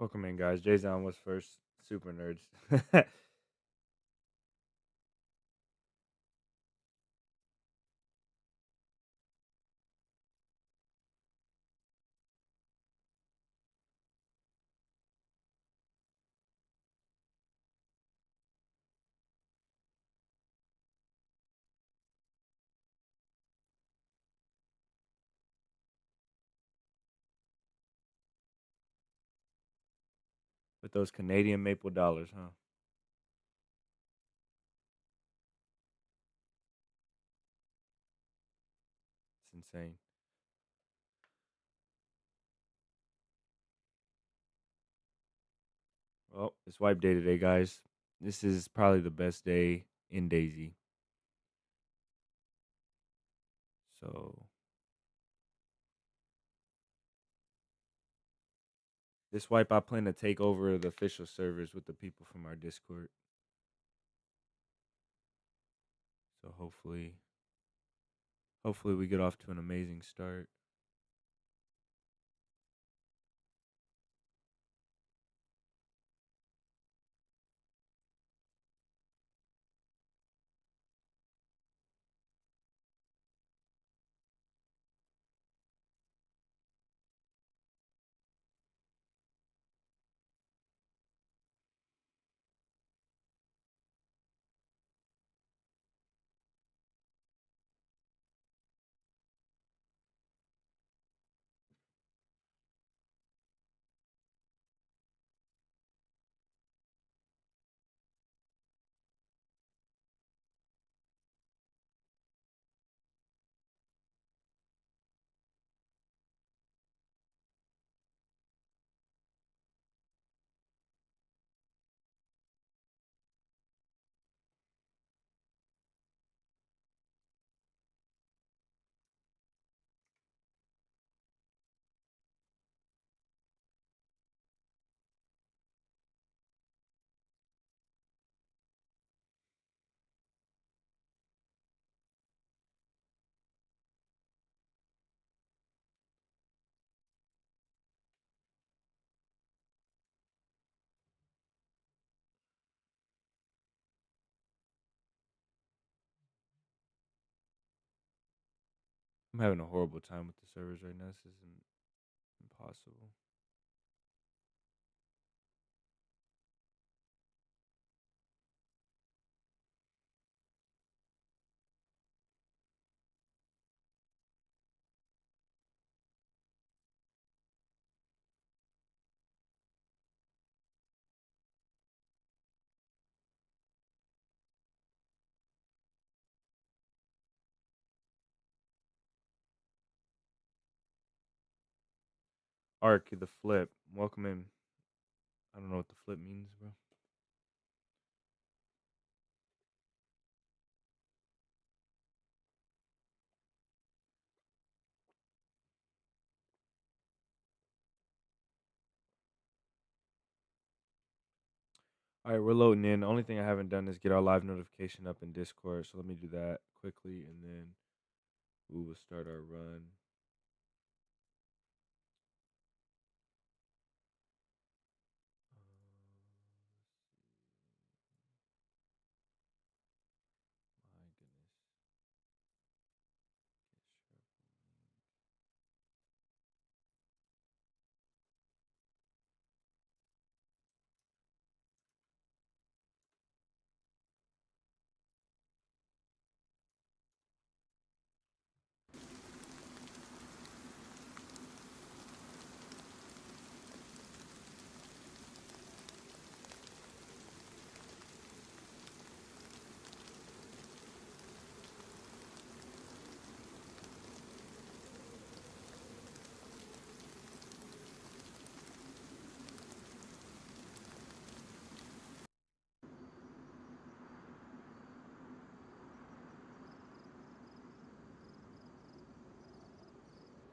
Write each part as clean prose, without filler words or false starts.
Welcome in, guys. DayZ was first. Super nerds. With those Canadian maple dollars, huh? It's insane. Well, it's wipe day today, guys. This is probably the best day in DayZ. So this wipe, I plan to take over the official servers with the people from our Discord. So hopefully we get off to an amazing start. I'm having a horrible time with the servers right now. This isn't impossible. Ark, the flip. Welcome in. I don't know what the flip means, bro. All right, we're loading in. The only thing I haven't done is get our live notification up in Discord. So let me do that quickly, and then we will start our run. My goodness.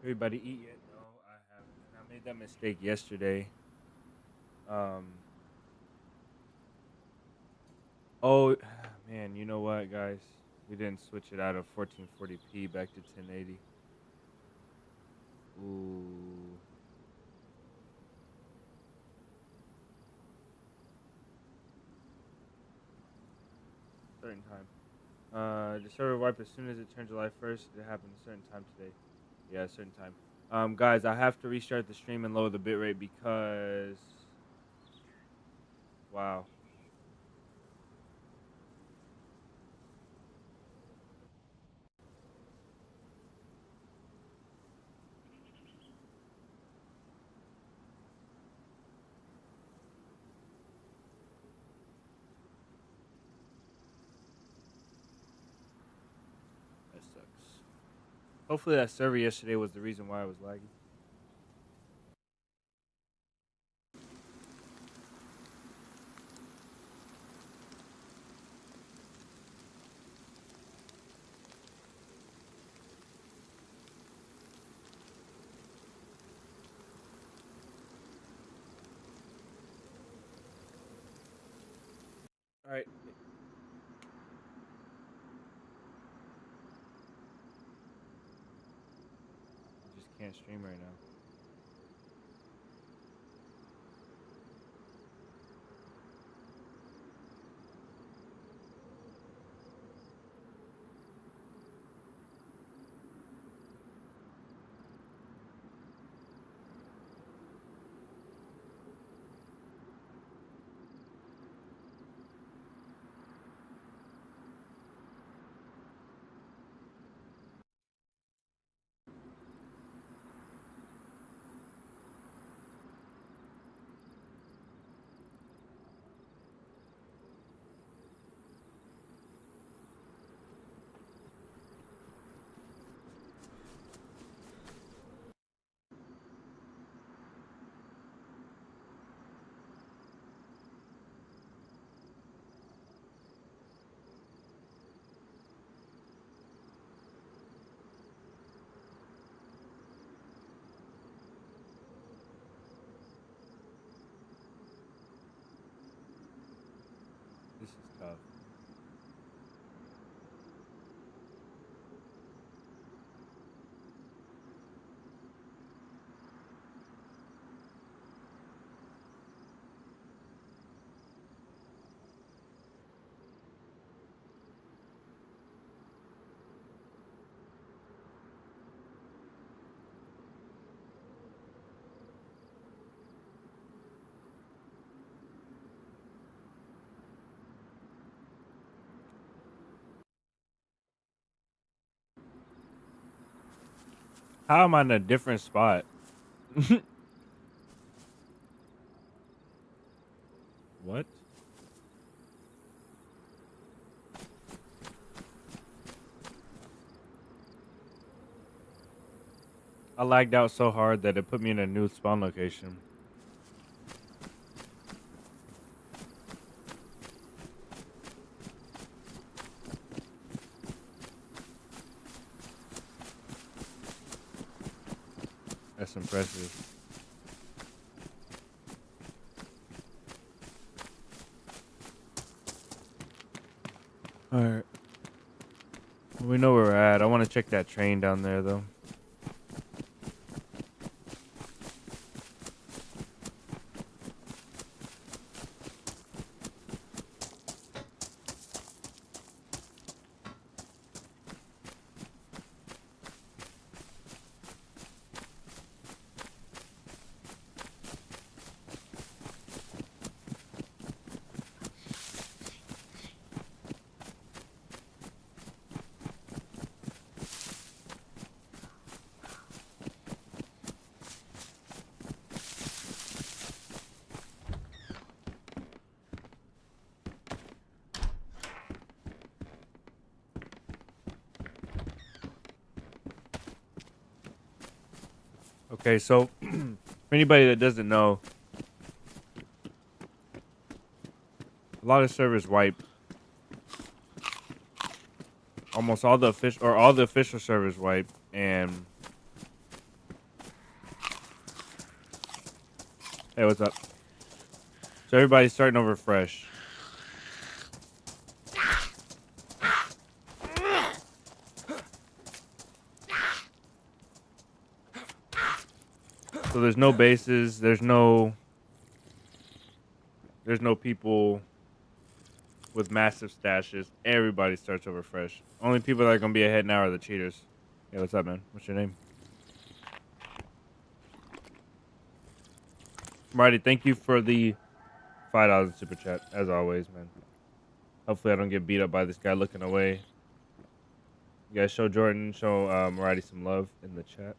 Everybody eat yet? No, I haven't. And I made that mistake yesterday. Um. Oh, man. You know what, guys? We didn't switch it out of 1440p back to 1080. Ooh. certain time. The server wipe as soon as it turned July 1st. It happened a certain time today. Yeah, a certain time. Guys, I have to restart the stream and lower the bitrate because wow. That sucks. Hopefully that server yesterday was the reason why I was laggy. All right. I just can't stream right now. This is tough. How am I in a different spot? What? I lagged out so hard that it put me in a new spawn location. That's impressive. All right. We know where we're at. I want to check that train down there, though. Okay, so for anybody that doesn't know, a lot of servers wiped. Almost all the official servers wiped, and hey, what's up? So everybody's starting over fresh. So there's no bases. There's no people with massive stashes. Everybody starts over fresh. Only people that are gonna be ahead now are the cheaters. Hey, what's up, man? What's your name? Marty, thank you for the $5 super chat, as always, man. Hopefully I don't get beat up by this guy looking away. You guys show Jordan, show Marty some love in the chat.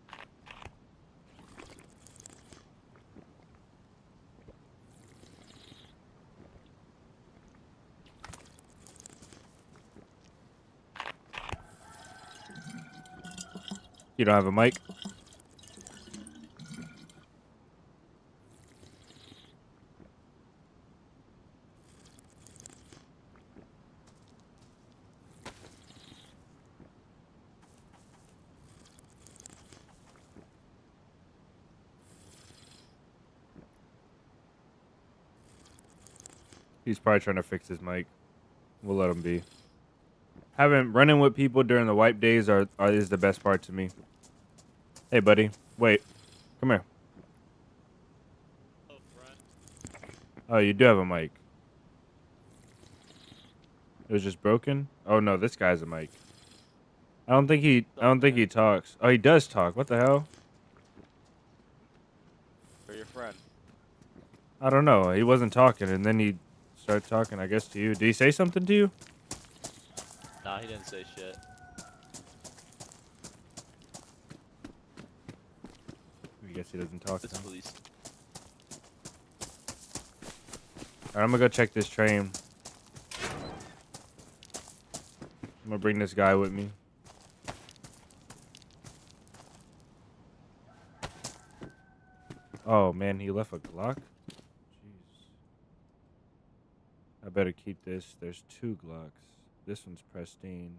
You don't have a mic? He's probably trying to fix his mic. We'll let him be. Running with people during the wipe days is the best part to me. Hey, buddy. Wait. Come here. Oh, you do have a mic. It was just broken? Oh no, this guy's a mic. I don't think he talks. Oh, he does talk. What the hell? For your friend. I don't know. He wasn't talking, and then he started talking, I guess, to you. Did he say something to you? Nah, he didn't say shit. I guess he doesn't talk. It's police. Alright, I'm gonna go check this train. I'm gonna bring this guy with me. Oh man, he left a Glock? Jeez. I better keep this. There's 2 Glocks. This one's pristine.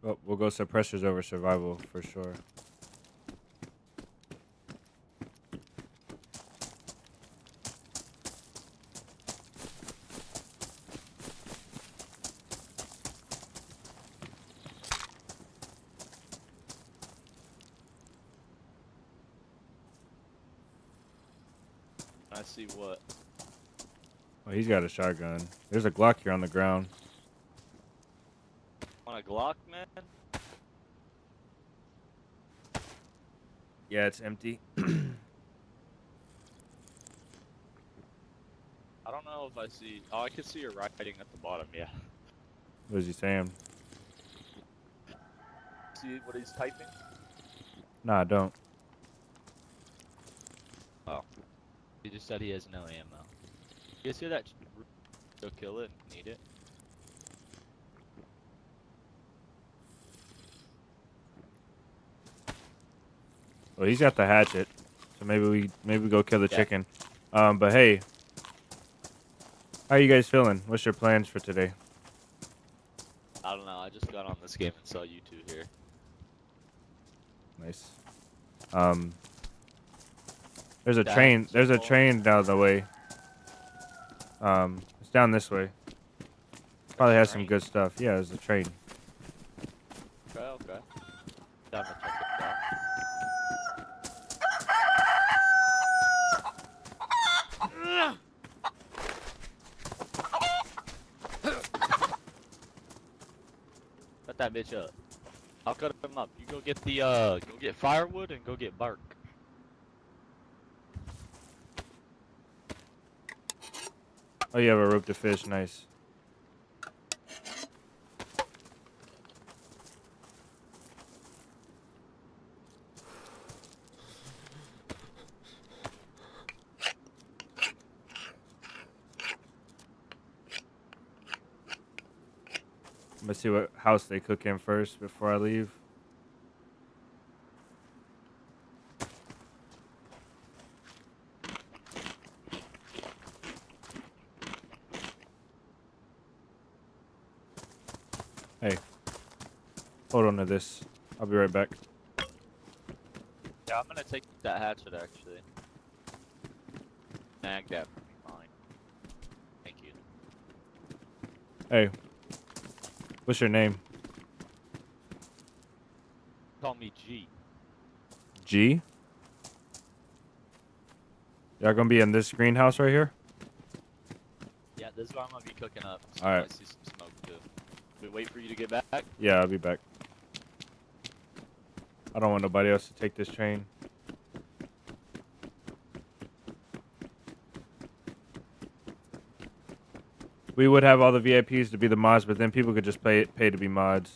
Oh, we'll go suppressors over survival for sure. I see what. Oh, he's got a shotgun. There's a Glock here on the ground. On a Glock, man? Yeah, it's empty. I don't know if I see. Oh, I can see your writing at the bottom, yeah. What is he saying? See what he's typing? Nah, I don't. Oh. He just said he has no ammo. You guys hear that? Go kill it. Need it. Well, he's got the hatchet, so maybe we go kill the chicken. But hey, how you guys feeling? What's your plans for today? I don't know. I just got on this game and saw you two here. Nice. There's a train. There's a train down the way. It's down this way. Probably has some good stuff. Yeah, there's a train. Okay, okay. Down to check it out. Cut that bitch up. I'll cut him up. You go get the go get firewood and go get bark. Oh, you have a rope to fish. Nice. I'm gonna see what house they cook in first before I leave. Hey, hold on to this. I'll be right back. Yeah, I'm gonna take that hatchet actually. Snag that for me, mine. Hey, what's your name? Call me G. G? Y'all gonna be in this greenhouse right here? Yeah, this is what I'm gonna be cooking up. So All you right. might see some smoke too. We wait for you to get back. Yeah, I'll be back. I don't want nobody else to take this train. We would have all the VIPs to be the mods, but then people could just pay to be mods.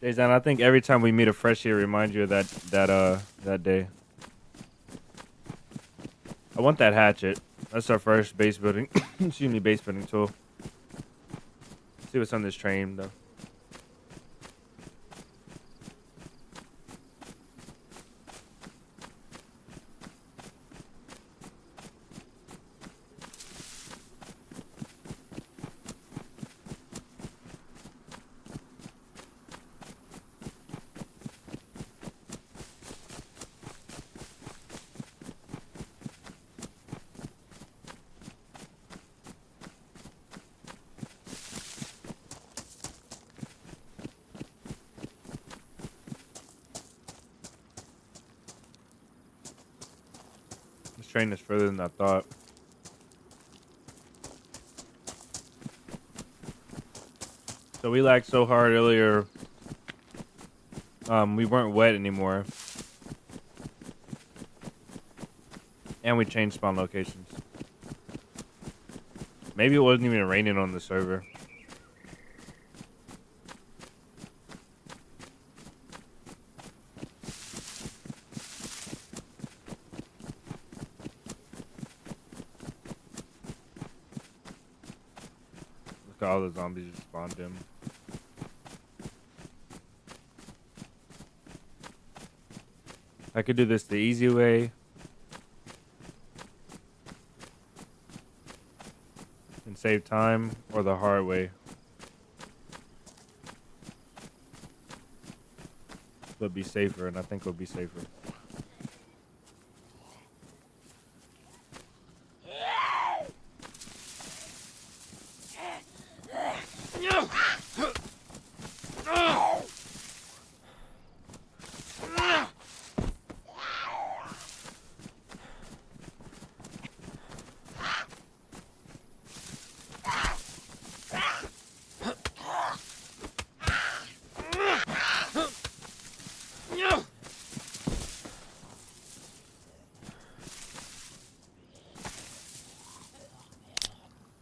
DayZ, I think every time we meet a freshie, it reminds you of that day. I want that hatchet. That's our first base building. Excuse me, base building tool. Let's see what's on this train though. This train is further than I thought. So we lagged so hard earlier. We weren't wet anymore. And we changed spawn locations. Maybe it wasn't even raining on the server. Look at all the zombies just spawned in. I could do this the easy way. And save time, or the hard way. But be safer, and I think it'll be safer.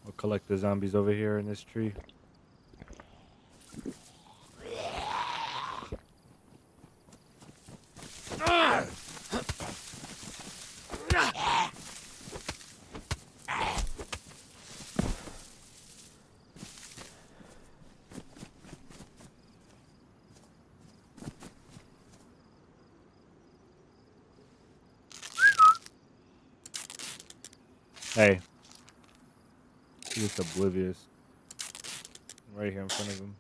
We'll collect the zombies over here in this tree. Hey. He's just oblivious. Right here in front of him.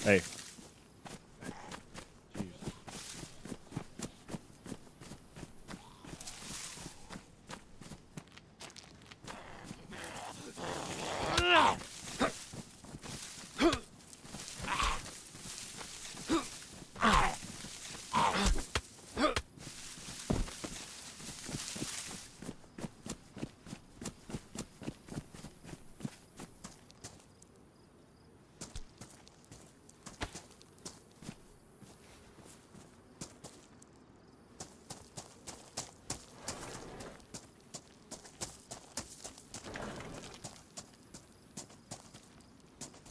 Hey. Jeez.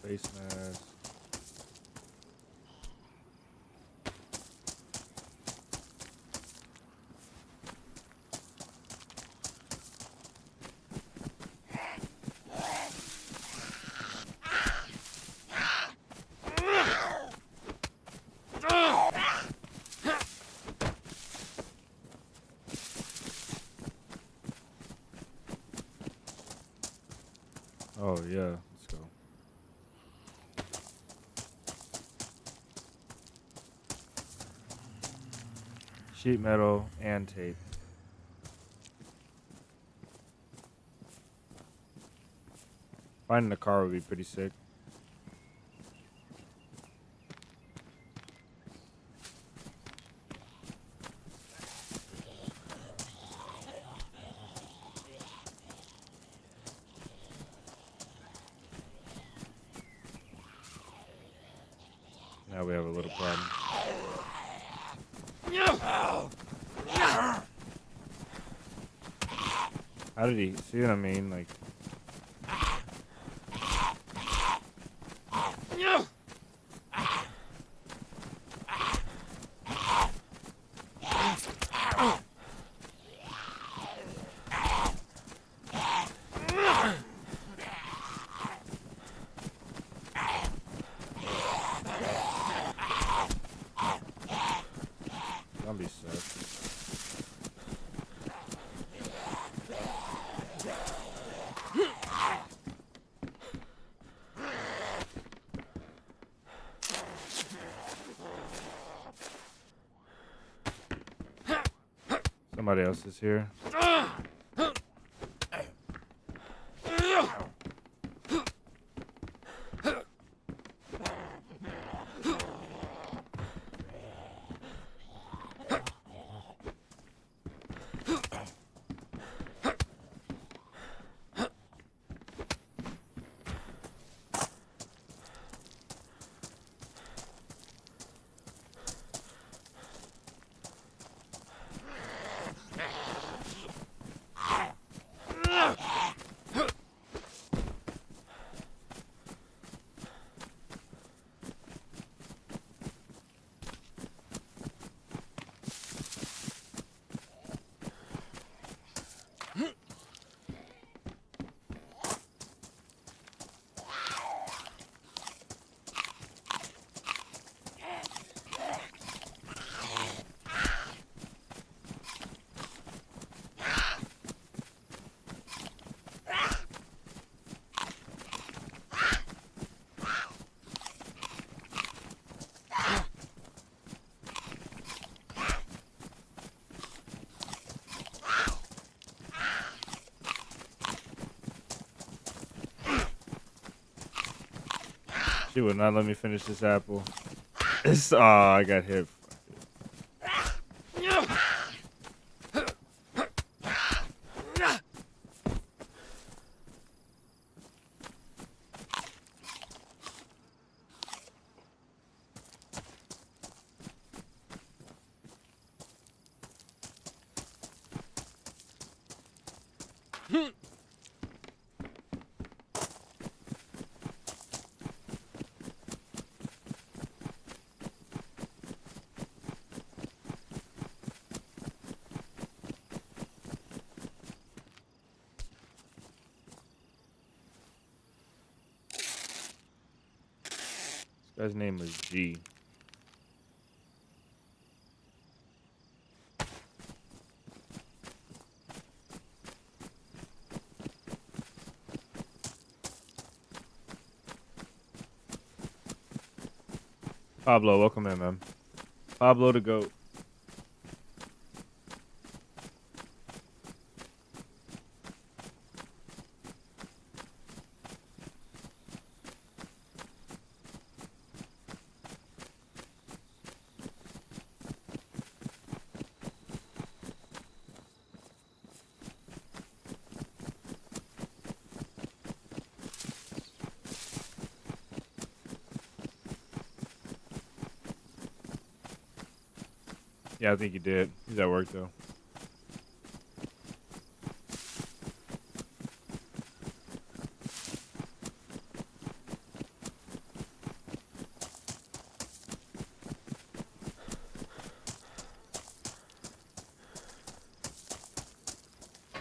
Face mask. yeah, let's go. Sheet metal and tape. Finding a car would be pretty sick. Now we have a little problem. How did he see what I mean? Like, zombies suck. Somebody else is here. She would not let me finish this apple. It's, oh, I got hit. This guy's name was G. Pablo, welcome in, man. Pablo the GOAT. Yeah, I think he did. He's at work, though.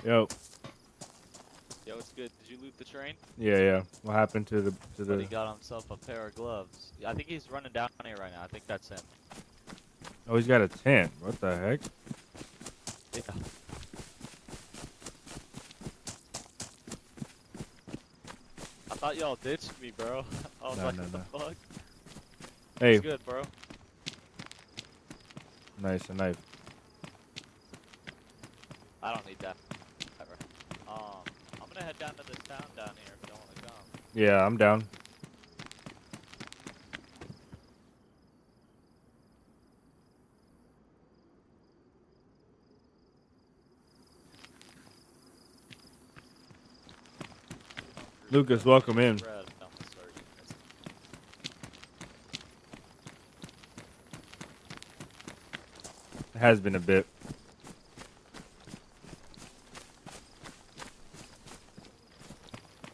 Yo. Yo, it's good. Did you loot the train? Yeah. What happened to the He got himself a pair of gloves. Yeah, I think he's running down here right now. I think that's him. Oh, he's got a tent. What the heck? Yeah. I thought y'all ditched me, bro. I was No, like, no, what no. the fuck? Hey, It's good, bro. nice, a knife. I don't need that. I'm gonna head down to this town down here if you don't want to come. Yeah, I'm down. Lucas, welcome in. It has been a bit.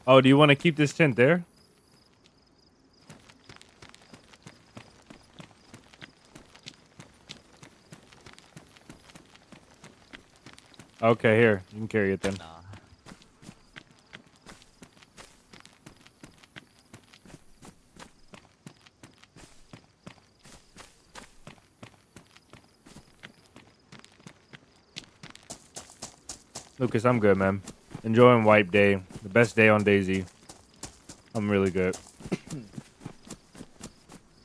Oh, do you want to keep this tent there? Okay, here. You can carry it then. Nah. Lucas, I'm good, man. Enjoying wipe day. The best day on DayZ. I'm really good.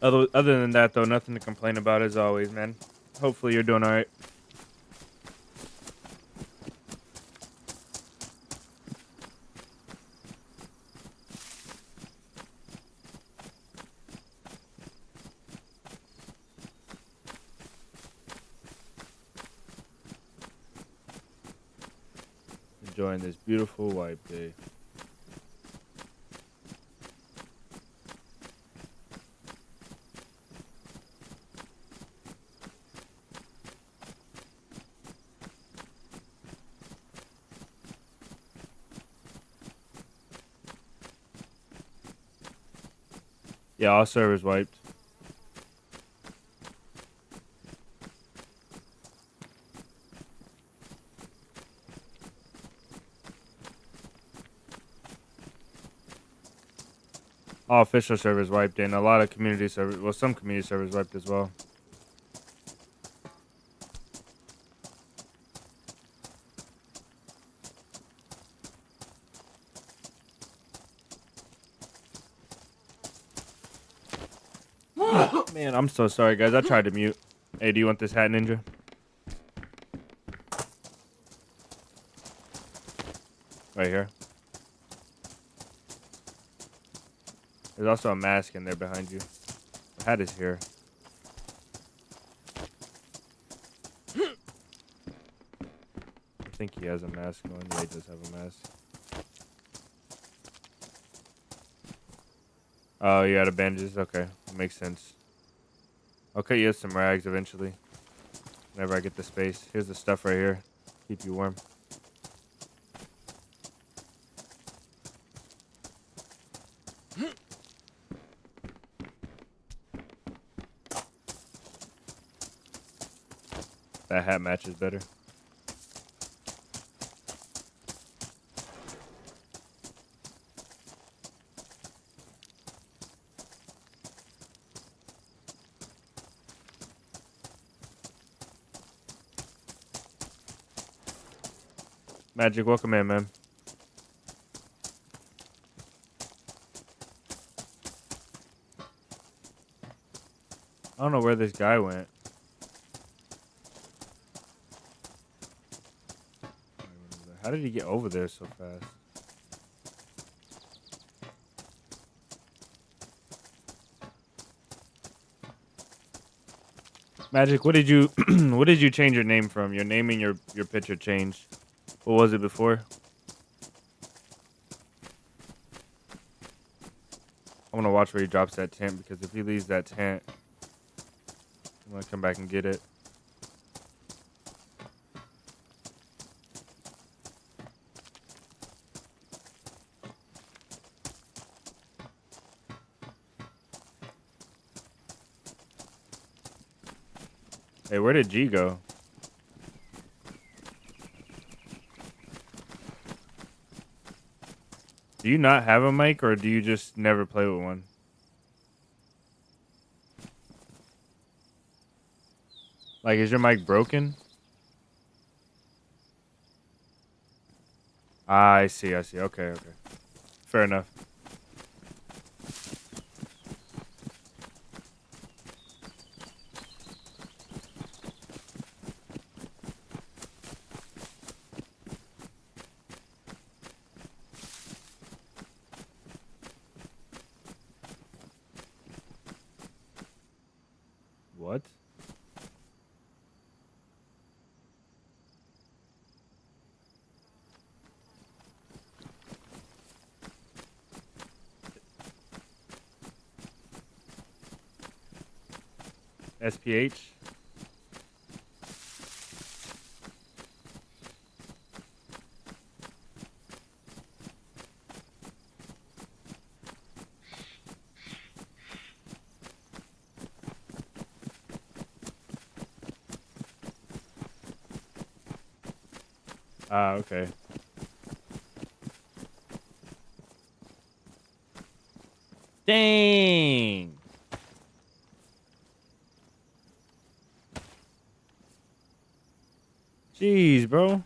Other than that, though, nothing to complain about as always, man. Hopefully you're doing all right. Enjoying this beautiful wipe day. Yeah, all servers wiped. All official servers wiped and a lot of community servers, well, some community servers wiped as well. Man, I'm so sorry, guys. I tried to mute. Hey, do you want this hat, Ninja? Right here. There's also a mask in there behind you. The hat is here. I think he has a mask on. Yeah, he does have a mask. Oh, you out of bandages? Okay, that makes sense. I'll cut you some rags eventually. Whenever I get the space. Here's the stuff right here. Keep you warm. That hat matches better. Magic, welcome in, man. I don't know where this guy went. How did he get over there so fast? Magic, what did you what did you change your name from? Your name and your picture changed. What was it before? I want to watch where he drops that tent because if he leaves that tent, I'm gonna come back and get it. Hey, where did G go? Do you not have a mic or do you just never play with one? Like, is your mic broken? Ah, I see. Okay. Fair enough. What? SPH? Ah, okay. Dang. Jeez, bro.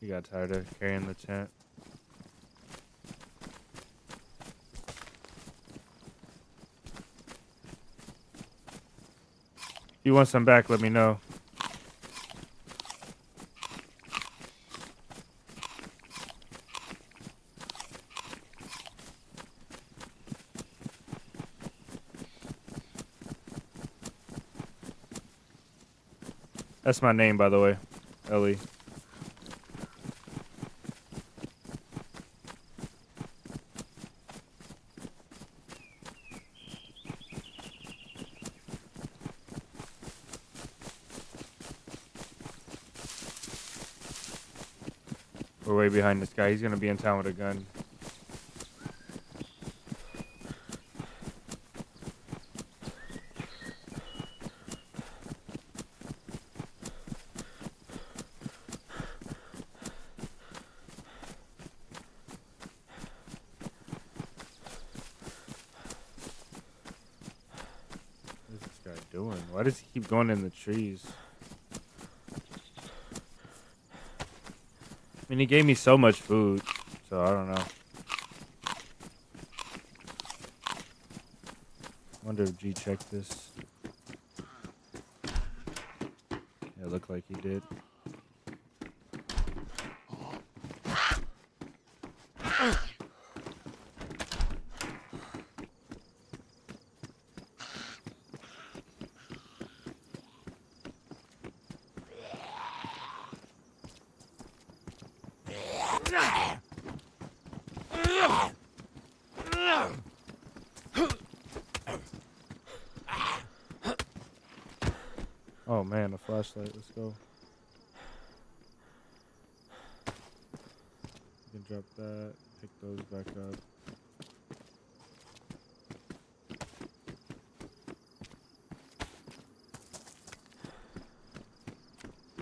He got tired of carrying the tent. If you want some back, let me know. That's my name, by the way. Ellie. We're way behind this guy. He's gonna be in town with a gun. What is this guy doing? Why does he keep going in the trees? I mean, he gave me so much food, so I don't know. Wonder if G checked this. Yeah, it looked like he did. Oh man, a flashlight. Let's go. You can drop that. Pick those back up.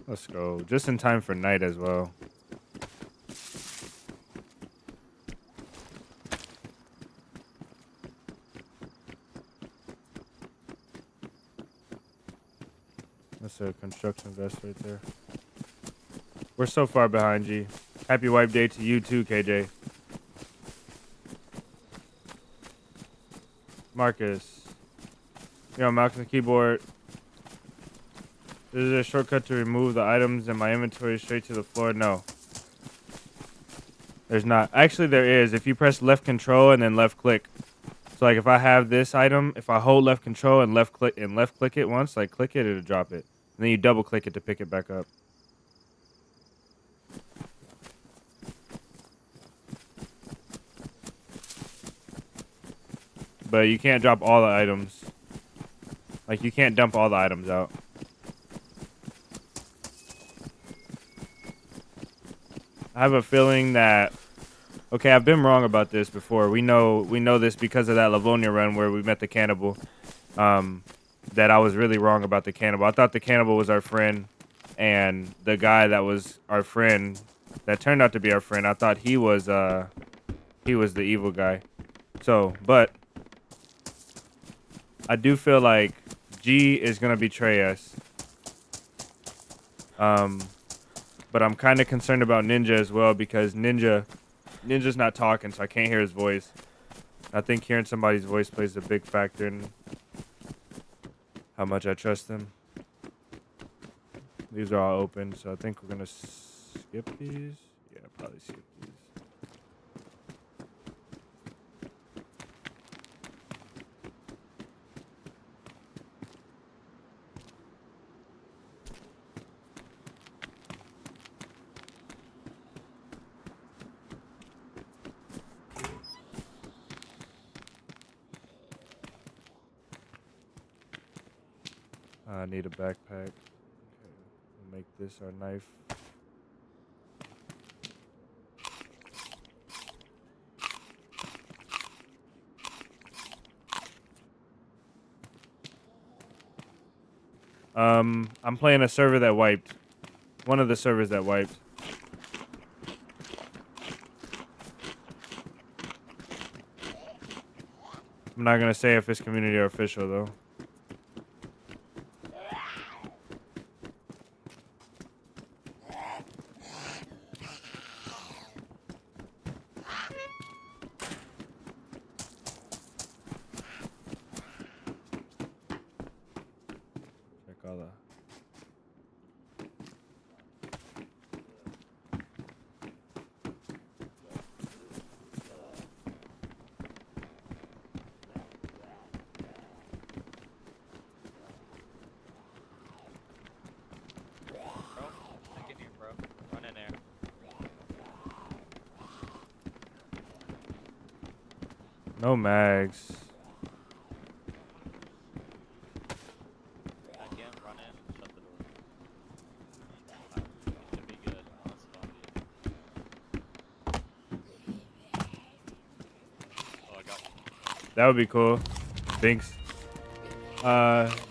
Let's go. Just in time for night as well. That's a construction vest right there. We're so far behind, G. Happy wipe day to you too, KJ. Marcus. Yo, mouse on the keyboard. Is there a shortcut to remove the items in my inventory straight to the floor? No. There's not. Actually, there is. If you press left control and then left click. So like if I have this item, if I hold left control and left click it once, like click it, it'll drop it. And then you double click it to pick it back up. But you can't drop all the items. Like you can't dump all the items out. I have a feeling that okay, I've been wrong about this before. We know this because of that Livonia run where we met the cannibal. That I was really wrong about the cannibal. I thought the cannibal was our friend, and the guy that was our friend, that turned out to be our friend, I thought he was the evil guy. So, but I do feel like G is gonna betray us. But I'm kind of concerned about Ninja as well because Ninja's not talking, so I can't hear his voice. I think hearing somebody's voice plays a big factor in how much I trust them. These are all open, so I think we're gonna skip these. Yeah, probably skip these. I need a backpack. Okay, we'll make this our knife. I'm playing a server that wiped. One of the servers that wiped. I'm not gonna say if it's community or official though. Check all the. No mags. Back in, run in, shut the door. Should be good. Let's oh, I got one. That would be cool. Thanks.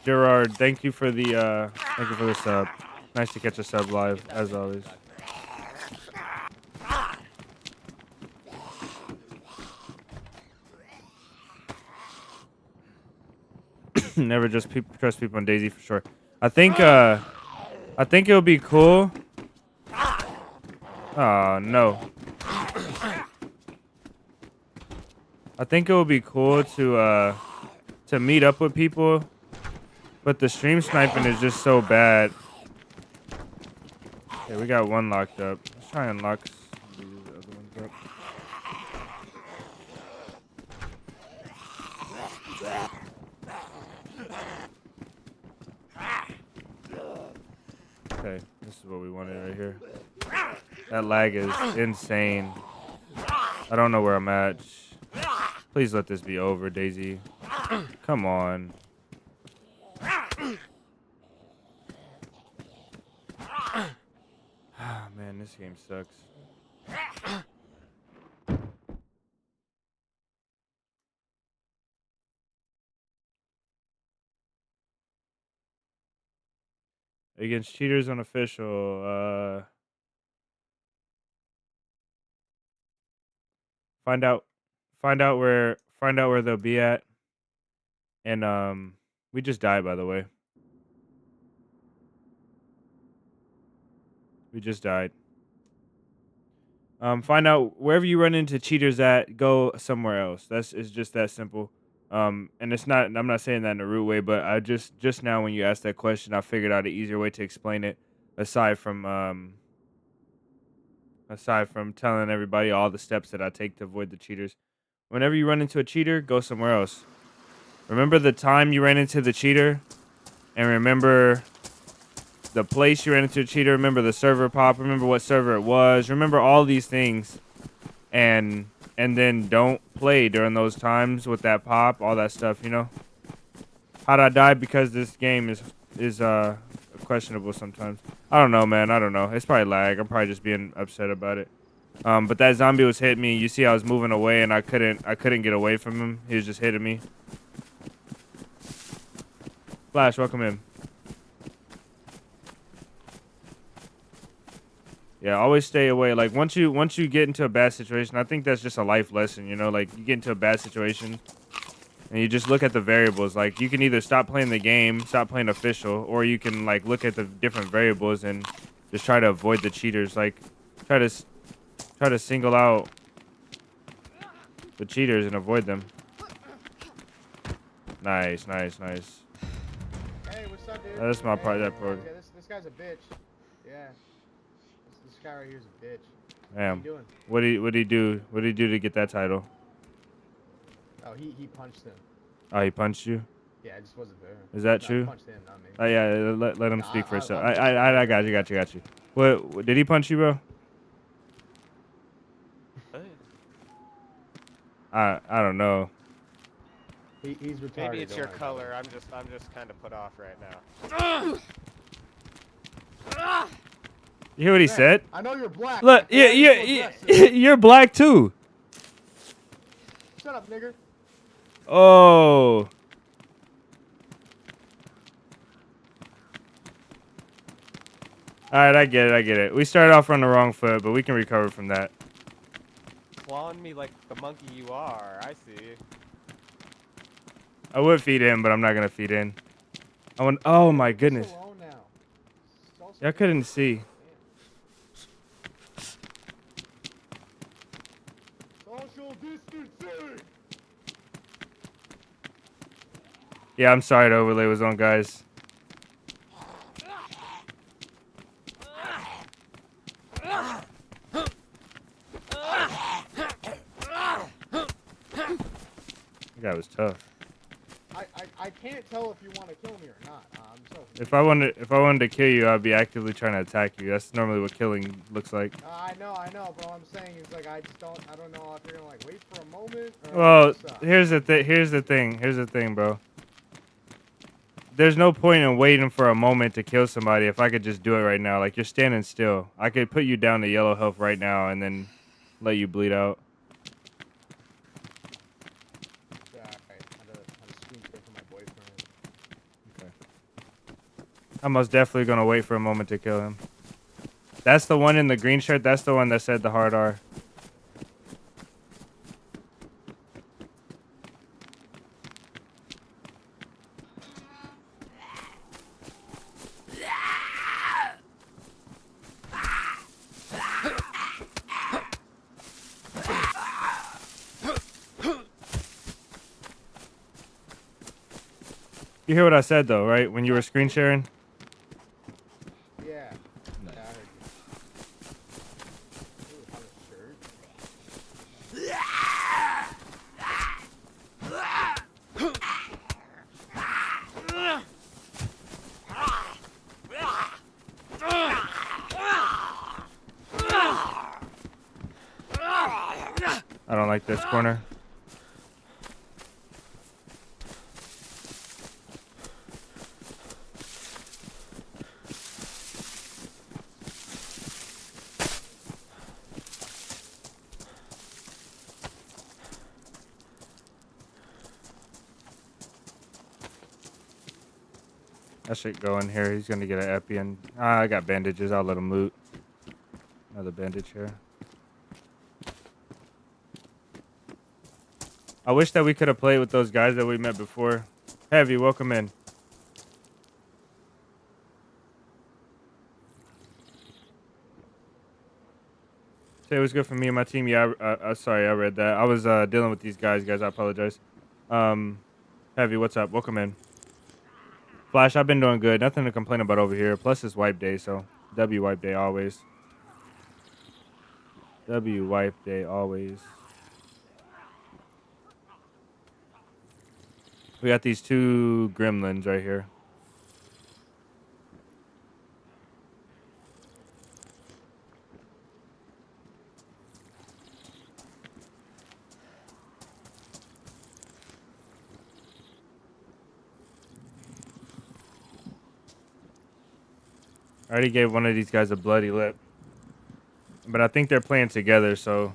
Gerard, thank you for the sub. Nice to catch a sub live, as always. Never just trust people on DayZ for sure. I think it would be cool. Oh no. I think it would be cool to meet up with people, but the stream sniping is just so bad. Okay, we got one locked up. Let's try and lock these other ones up. Okay, this is what we wanted right here. That lag is insane. I don't know where I'm at. Please let this be over, DayZ. Come on. Man, this game sucks. Against cheaters unofficial. Find out where they'll be at. And we just died, by the way. We just died. Find out wherever you run into cheaters at, go somewhere else. It's just that simple. And it's not. I'm not saying that in a rude way, but I just now when you asked that question, I figured out an easier way to explain it. Aside from telling everybody all the steps that I take to avoid the cheaters. Whenever you run into a cheater, go somewhere else. Remember the time you ran into the cheater, and remember the place you ran into a cheater. Remember the server pop. Remember what server it was. Remember all these things, and then don't play during those times with that pop, all that stuff. You know. How'd I die? Because this game is questionable sometimes. I don't know, man. I don't know. It's probably lag. I'm probably just being upset about it. But that zombie was hitting me. You see, I was moving away, and I couldn't get away from him. He was just hitting me. Flash, welcome in. Yeah, always stay away. Like once you get into a bad situation, I think that's just a life lesson. You know, like you get into a bad situation, and you just look at the variables. Like you can either stop playing the game, stop playing official, or you can like look at the different variables and just try to avoid the cheaters. Like try to single out the cheaters and avoid them. Nice. Hey, what's up, dude? That's my part. That part. Yeah, this this guy's a bitch. Yeah. This guy right here's a bitch. Damn. What are you doing? What did he do? What did he do to get that title? Oh, he punched him. Oh, he punched you? Yeah, I just wasn't there. Is that No, true? I punched him, not me. Oh yeah, let him No, speak for himself. I'm just saying I that- got you. What did he punch you, bro? Hey. I don't know. He's retarded. Maybe it's don't your worry about color. it. I'm just kind of put off right now. You hear what he Man, said? I know you're black. Look, but why are you so aggressive? you're black too. Shut up, nigger. Oh. All right, I get it. We started off on the wrong foot, but we can recover from that. Clawing me like the monkey you are. I see. I would feed in, but I'm not gonna feed in. I want. Oh my Leave us goodness. alone now. So I couldn't see. Social distancing. Yeah, I'm sorry the overlay was on, guys. That guy was tough. I can't tell if you want to kill me or not. I'm so. If I wanted to kill you, I'd be actively trying to attack you. That's normally what killing looks like. I know, but what I'm saying is like I don't know if you're gonna like wait for a moment. Or Well, what's up. here's the thing, bro. There's no point in waiting for a moment to kill somebody if I could just do it right now. Like, you're standing still. I could put you down to yellow health right now and then let you bleed out. Yeah, alright. I had to screen share for my boyfriend. Okay. I'm most definitely going to wait for a moment to kill him. That's the one in the green shirt. That's the one that said the hard R. You hear what I said, though, right? When you were screen sharing? Yeah. Yeah, I heard you. Ooh, how to shirt. I don't like this corner. I should go in here. He's gonna get an epi and I got bandages. I'll let him loot. Another bandage here. I wish that we could have played with those guys that we met before. Heavy, welcome in. Say what's good for me and my team. Yeah, sorry, I read that. I was dealing with these guys. I apologize. Heavy, what's up? Welcome in. Flash, I've been doing good. Nothing to complain about over here. Plus, it's wipe day, so W wipe day always. W wipe day always. We got these two gremlins right here. I already gave one of these guys a bloody lip. But I think they're playing together, so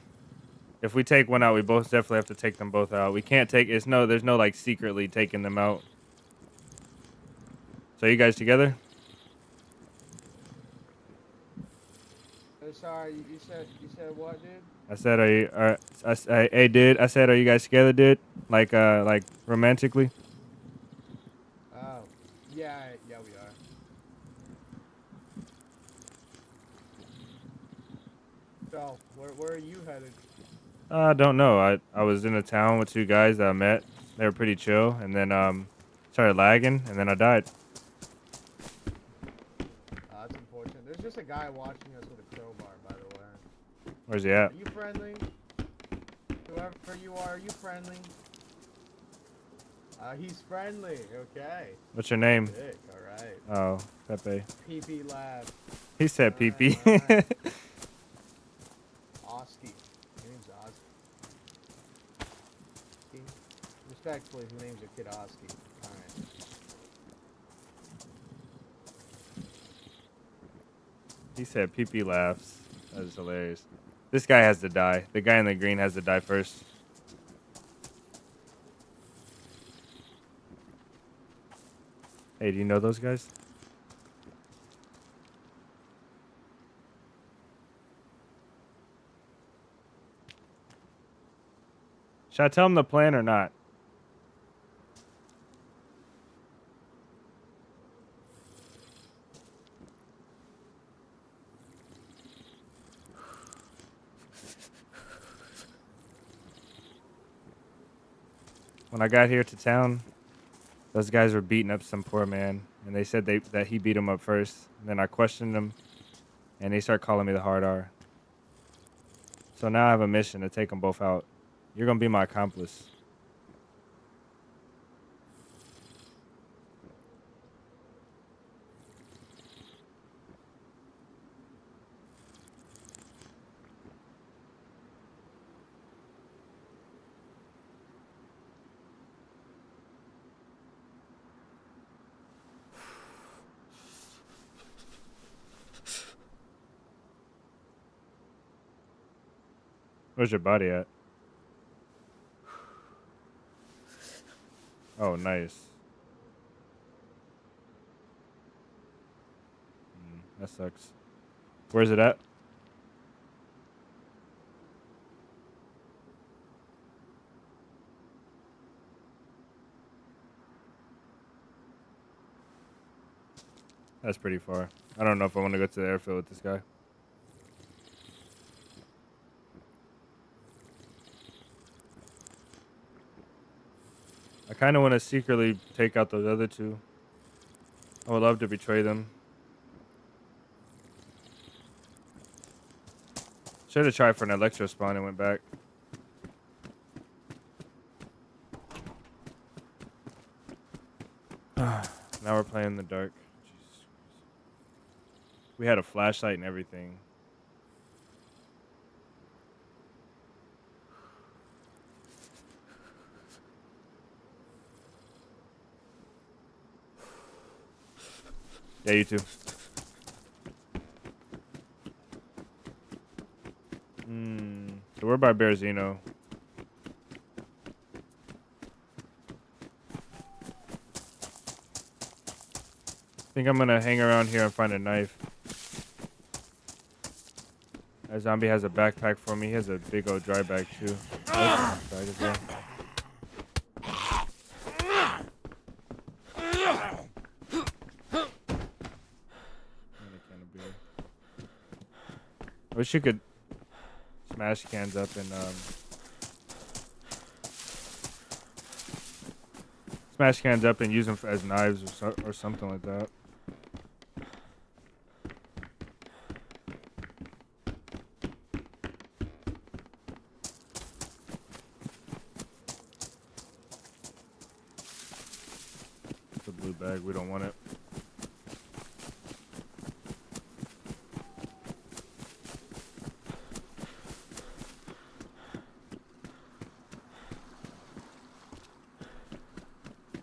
if we take one out, we both definitely have to take them both out. We can't take there's no like secretly taking them out. So you guys together? Sorry, you said what, dude? I said, hey, dude. I said, are you guys together, dude? Like romantically? Oh, yeah, we are. So, where are you headed? I don't know. I was in a town with two guys that I met. They were pretty chill, and then started lagging, and then I died. just a guy watching us with a crowbar, by the way. Where's he at? Are you friendly? Whoever you are you friendly? He's friendly. Okay. What's your name? Sick. All right. Oh, Pepe. PP Lab. He said Alright, PP. alright. Oski. His name's Oski. Respectfully, his name's a kid Oski. Alright. He said PP laughs. That is hilarious. This guy has to die. The guy in the green has to die first. Hey, do you know those guys? Should I tell him the plan or not? When I got here to town, those guys were beating up some poor man, and they said that he beat him up first. And then I questioned them, and they start calling me the hard R. So now I have a mission to take them both out. You're gonna be my accomplice. Where's your body at? Oh, nice. That sucks. Where's it at? That's pretty far. I don't know if I want to go to the airfield with this guy. I kind of want to secretly take out those other two. I would love to betray them. Should have tried for an electro spawn and went back. Now we're playing in the dark. Jesus. We had a flashlight and everything. Yeah, you too. So we're by Bearzino. I think I'm gonna hang around here and find a knife. That zombie has a backpack for me. He has a big old dry bag too. Bag as well. I wish you could smash cans up and use them as knives or something like that. It's a blue bag. We don't want it.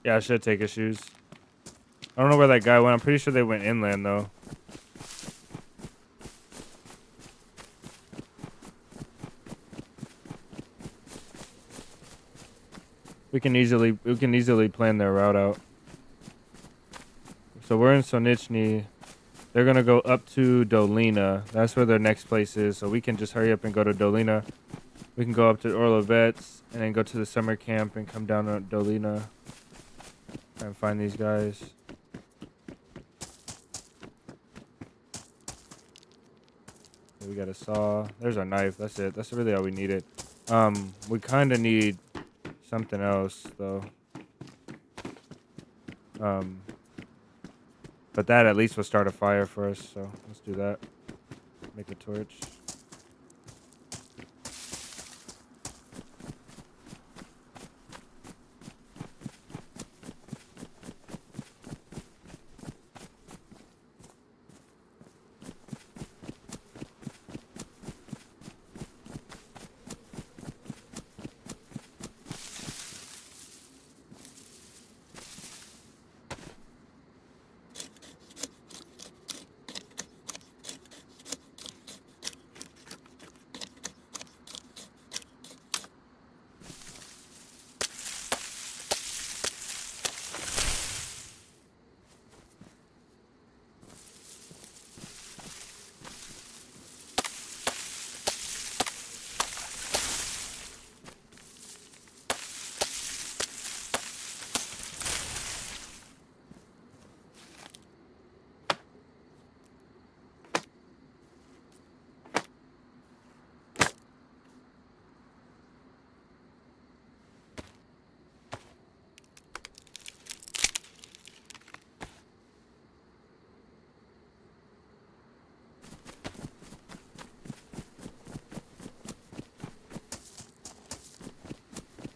Yeah, I should take his shoes. I don't know where that guy went. I'm pretty sure they went inland, though. We can easily plan their route out. So we're in Sonichny. They're gonna go up to Dolina. That's where their next place is. So we can just hurry up and go to Dolina. We can go up to Orlovets and then go to the summer camp and come down to Dolina. Try and find these guys. Okay, we got a saw. There's our knife. That's it. That's really all we needed. We kind of need something else though. But that at least will start a fire for us, so let's do that. Make a torch.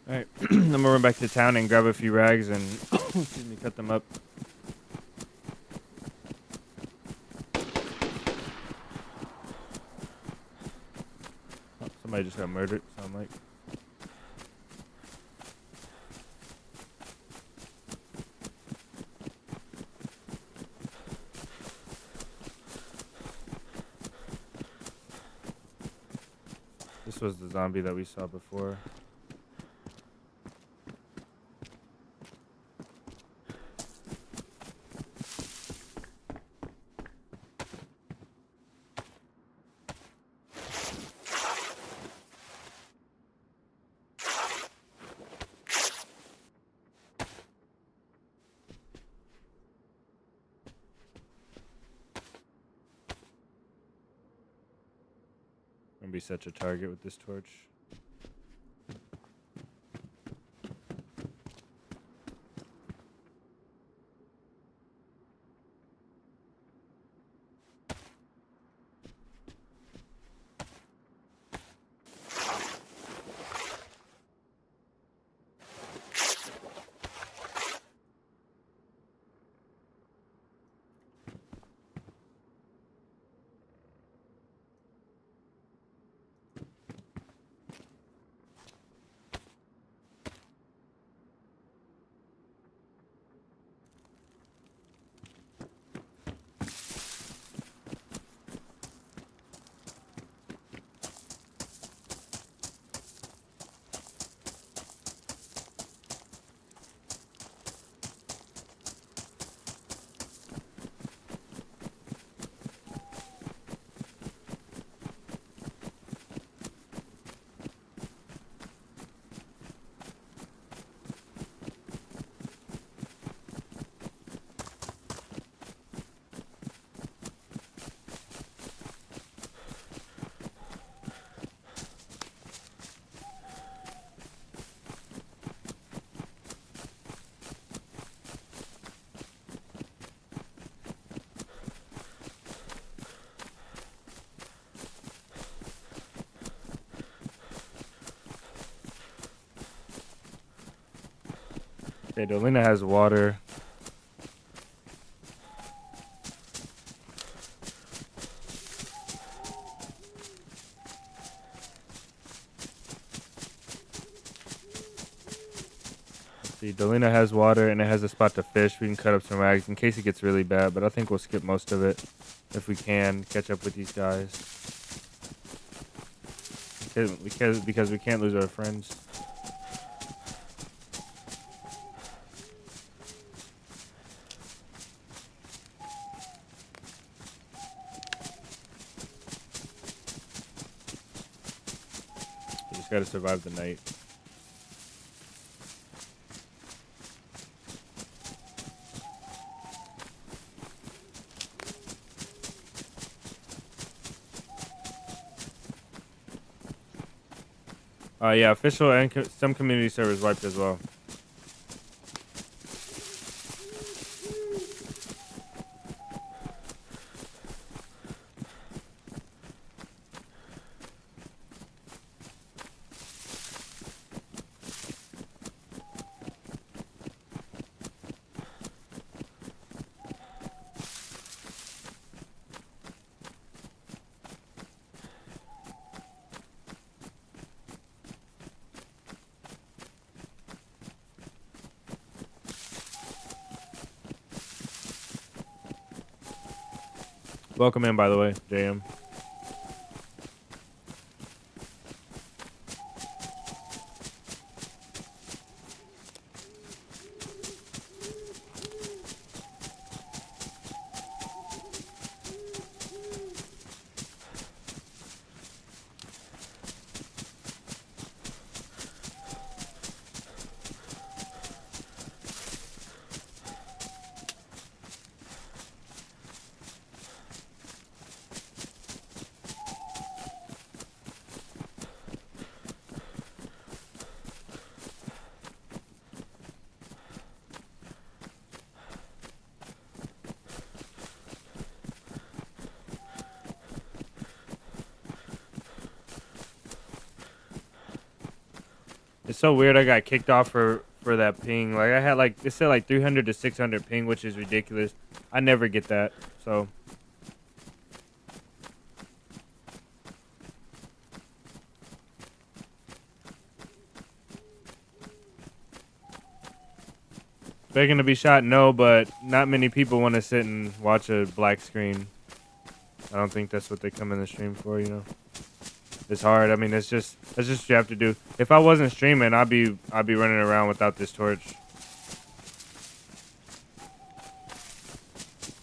Alright, I'm gonna run back to town and grab a few rags and excuse me, cut them up. Oh, somebody just got murdered, sound like. This was the zombie that we saw before. I'm gonna be such a target with this torch. Okay, Dolina has water. Let's see, Dolina has water and it has a spot to fish. We can cut up some rags in case it gets really bad, but I think we'll skip most of it if we can catch up with these guys. Because we can't lose our friends. We just gotta survive the night. Yeah, official and some community servers wiped as well. Welcome in, by the way, JM. It's so weird. I got kicked off for that ping. Like I had like it said like 300 to 600 ping, which is ridiculous. I never get that. So begging to be shot, no, but not many people want to sit and watch a black screen. I don't think that's what they come in the stream for, you know. It's hard. I mean, that's just what you have to do. If I wasn't streaming, I'd be running around without this torch.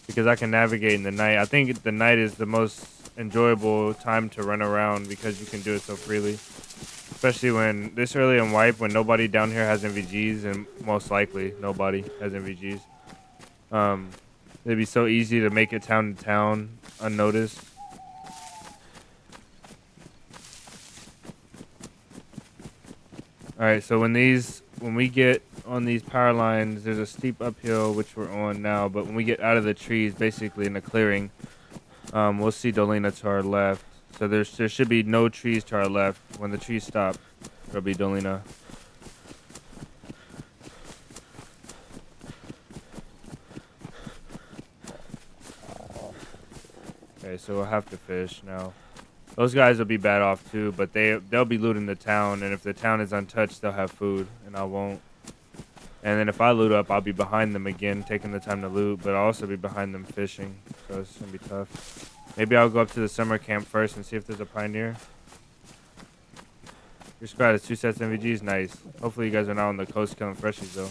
Because I can navigate in the night. I think the night is the most enjoyable time to run around because you can do it so freely. Especially when this early in wipe, when nobody down here has NVGs, and most likely nobody has NVGs. It'd be so easy to make it town to town unnoticed. All right, so when we get on these power lines, there's a steep uphill which we're on now. But when we get out of the trees, basically in the clearing, we'll see Dolina to our left. So there should be no trees to our left. When the trees stop, there'll be Dolina. Okay, so we'll have to fish now. Those guys will be bad off too, but they'll be looting the town, and if the town is untouched, they'll have food, and I won't. And then if I loot up, I'll be behind them again, taking the time to loot, but I'll also be behind them fishing, so it's gonna be tough. Maybe I'll go up to the summer camp first and see if there's a pioneer. Your squad has 2 sets of NVGs, nice. Hopefully you guys are not on the coast killing freshies though.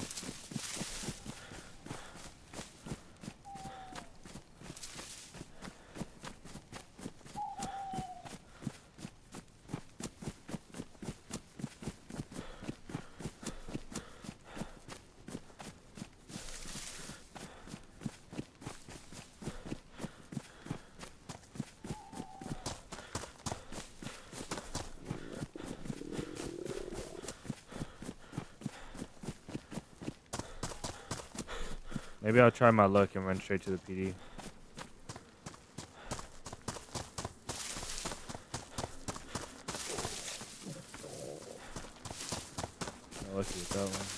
Maybe I'll try my luck and run straight to the PD. Not lucky with that one.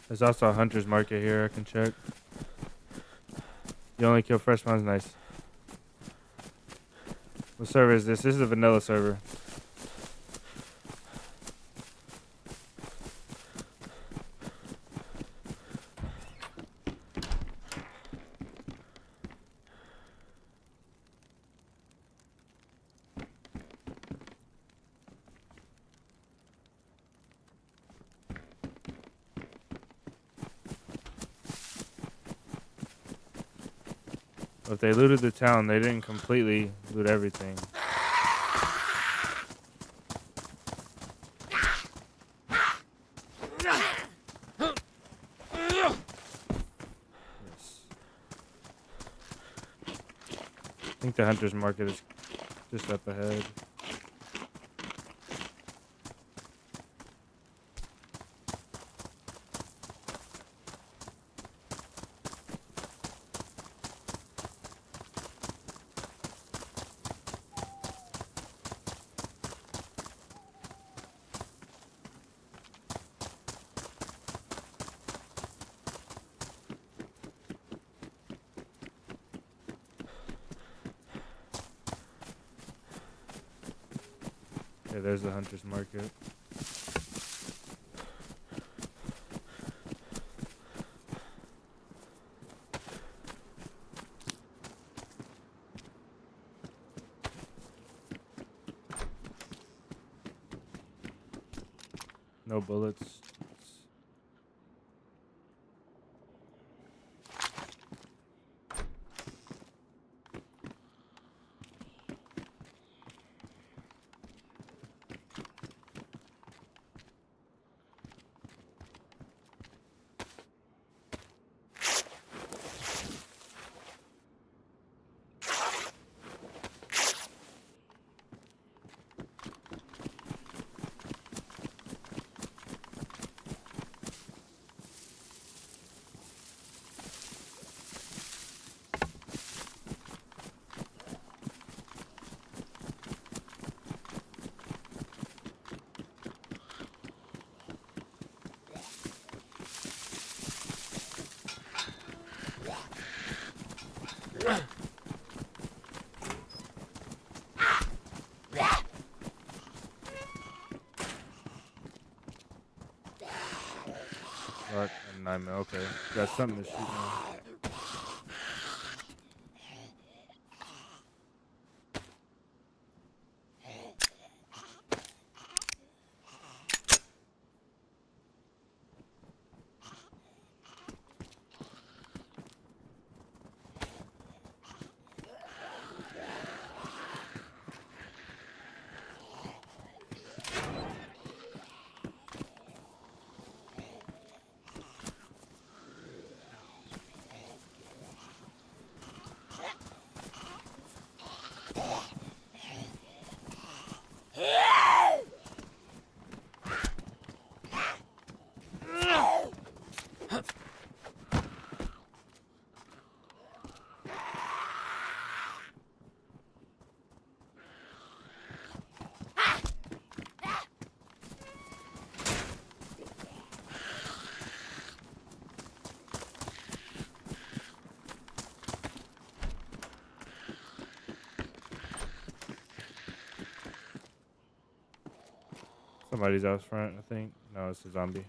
There's also a hunter's market here I can check. You only kill fresh ones, nice. What server is this? This is a vanilla server. If they looted the town, they didn't completely loot everything. Yes. I think the hunter's market is just up ahead. Okay, there's the hunter's market. No bullets. Fuck, a 9mm. Okay, got something to shoot now. Somebody's out front, I think. No, it's a zombie.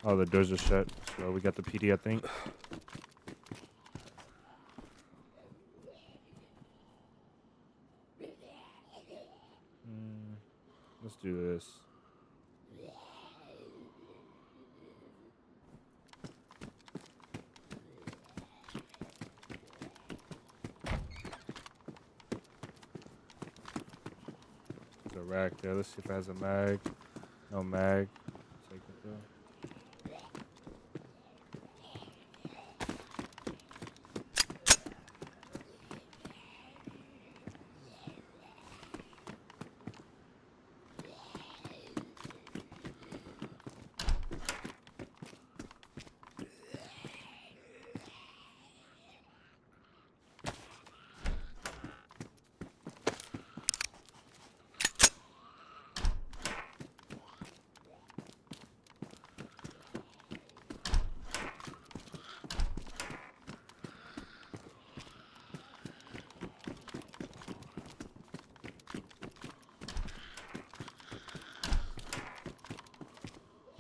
Oh, the doors are shut. So we got the PD, I think. Let's do this. There's a rack there. Let's see if it has a mag. No mag. Take it though.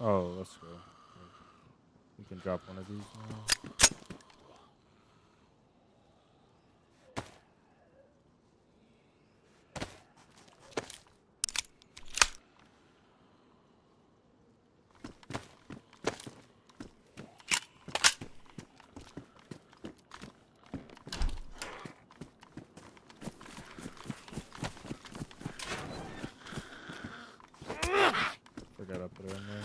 Oh, let's go. We can drop one of these now. Forgot I put it in there.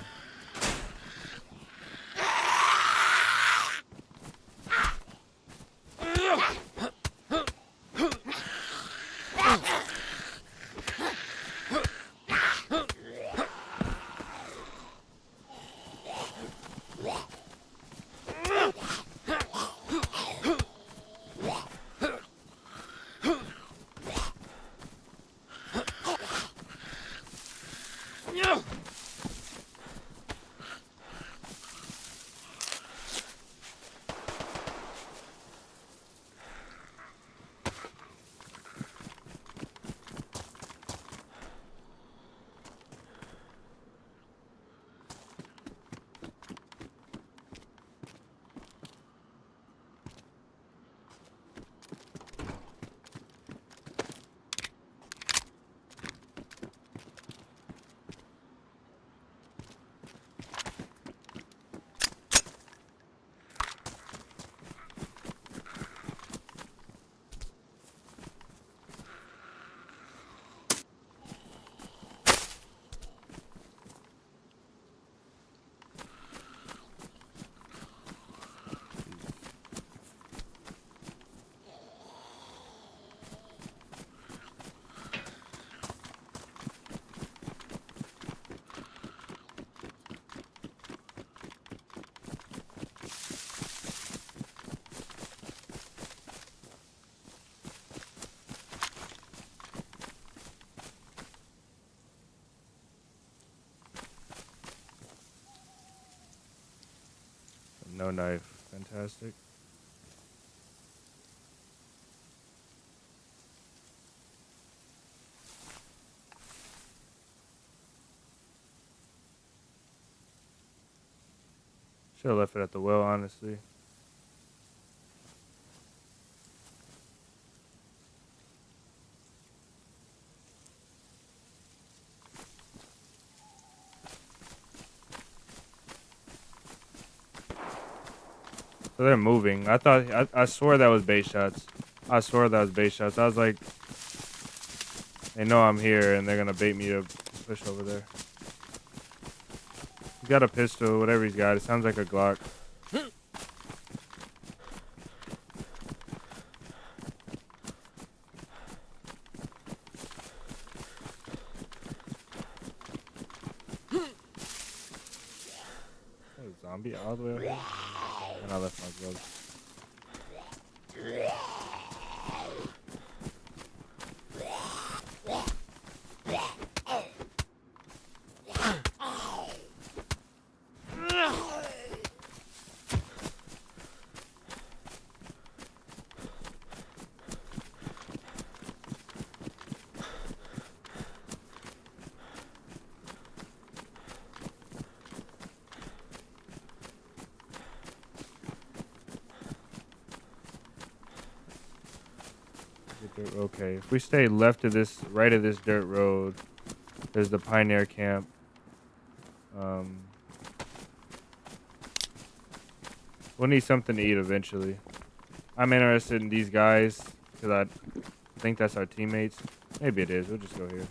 No knife. Fantastic. Should have left it at the well, honestly. So they're moving. I swore that was base shots. I swore that was base shots. I was like, they know I'm here and they're gonna bait me to push over there. He's got a pistol, whatever he's got. It sounds like a Glock. Oh, zombie all the way over here? And I left my gloves. Okay, if we stay left of this, right of this dirt road, there's the Pioneer camp. We'll need something to eat eventually. I'm interested in these guys because I think that's our teammates. Maybe it is. We'll just go here.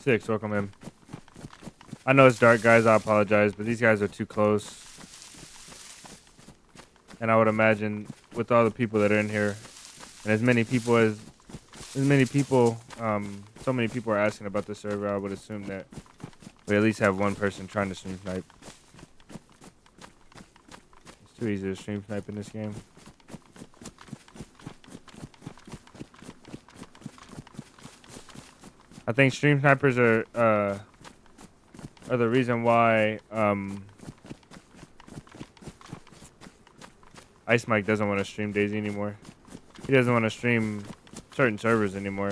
Six, welcome in. I know it's dark, guys. I apologize, but these guys are too close. And I would imagine with all the people that are in here, and so many people are asking about the server, I would assume that we at least have one person trying to stream snipe. It's too easy to stream snipe in this game. I think stream snipers are the reason why Ice Mike doesn't want to stream DayZ anymore. He doesn't want to stream certain servers anymore.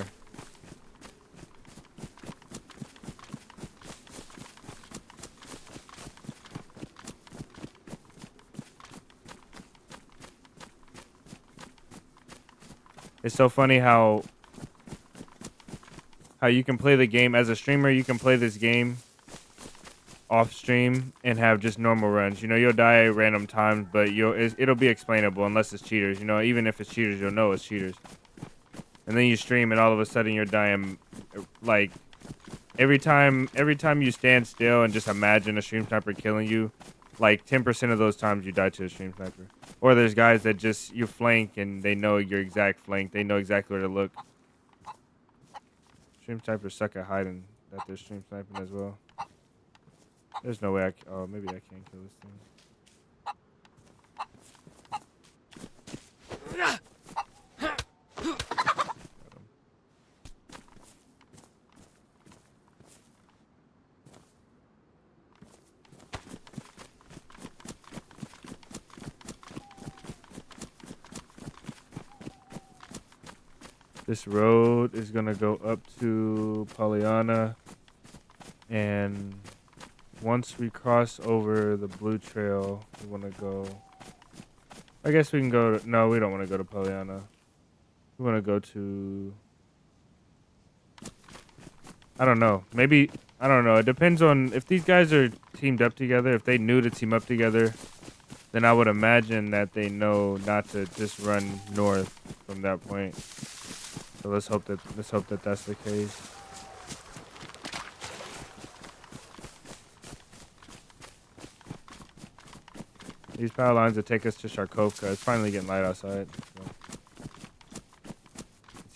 It's so funny how you can play the game as a streamer. You can play this game off stream and have just normal runs. You know, you'll die at random times, but it'll be explainable unless it's cheaters. You know, even if it's cheaters, you'll know it's cheaters. And then you stream, and all of a sudden you're dying. Like every time you stand still and just imagine a stream sniper killing you, like 10% of those times you die to a stream sniper. Or there's guys that just you flank and they know your exact flank. They know exactly where to look. Stream snipers suck at hiding that they're stream sniping as well. There's no way I can. Oh, maybe I can kill this thing. This road is gonna go up to Pollyanna, and once we cross over the blue trail, we want to go. I guess we can go to. No, we don't want to go to Pollyanna. We want to go to. I don't know. Maybe I don't know. It depends on if these guys are teamed up together. If they knew to team up together, then I would imagine that they know not to just run north from that point. So let's hope that that's the case. These power lines that take us to Sharkovka. It's finally getting light outside. So.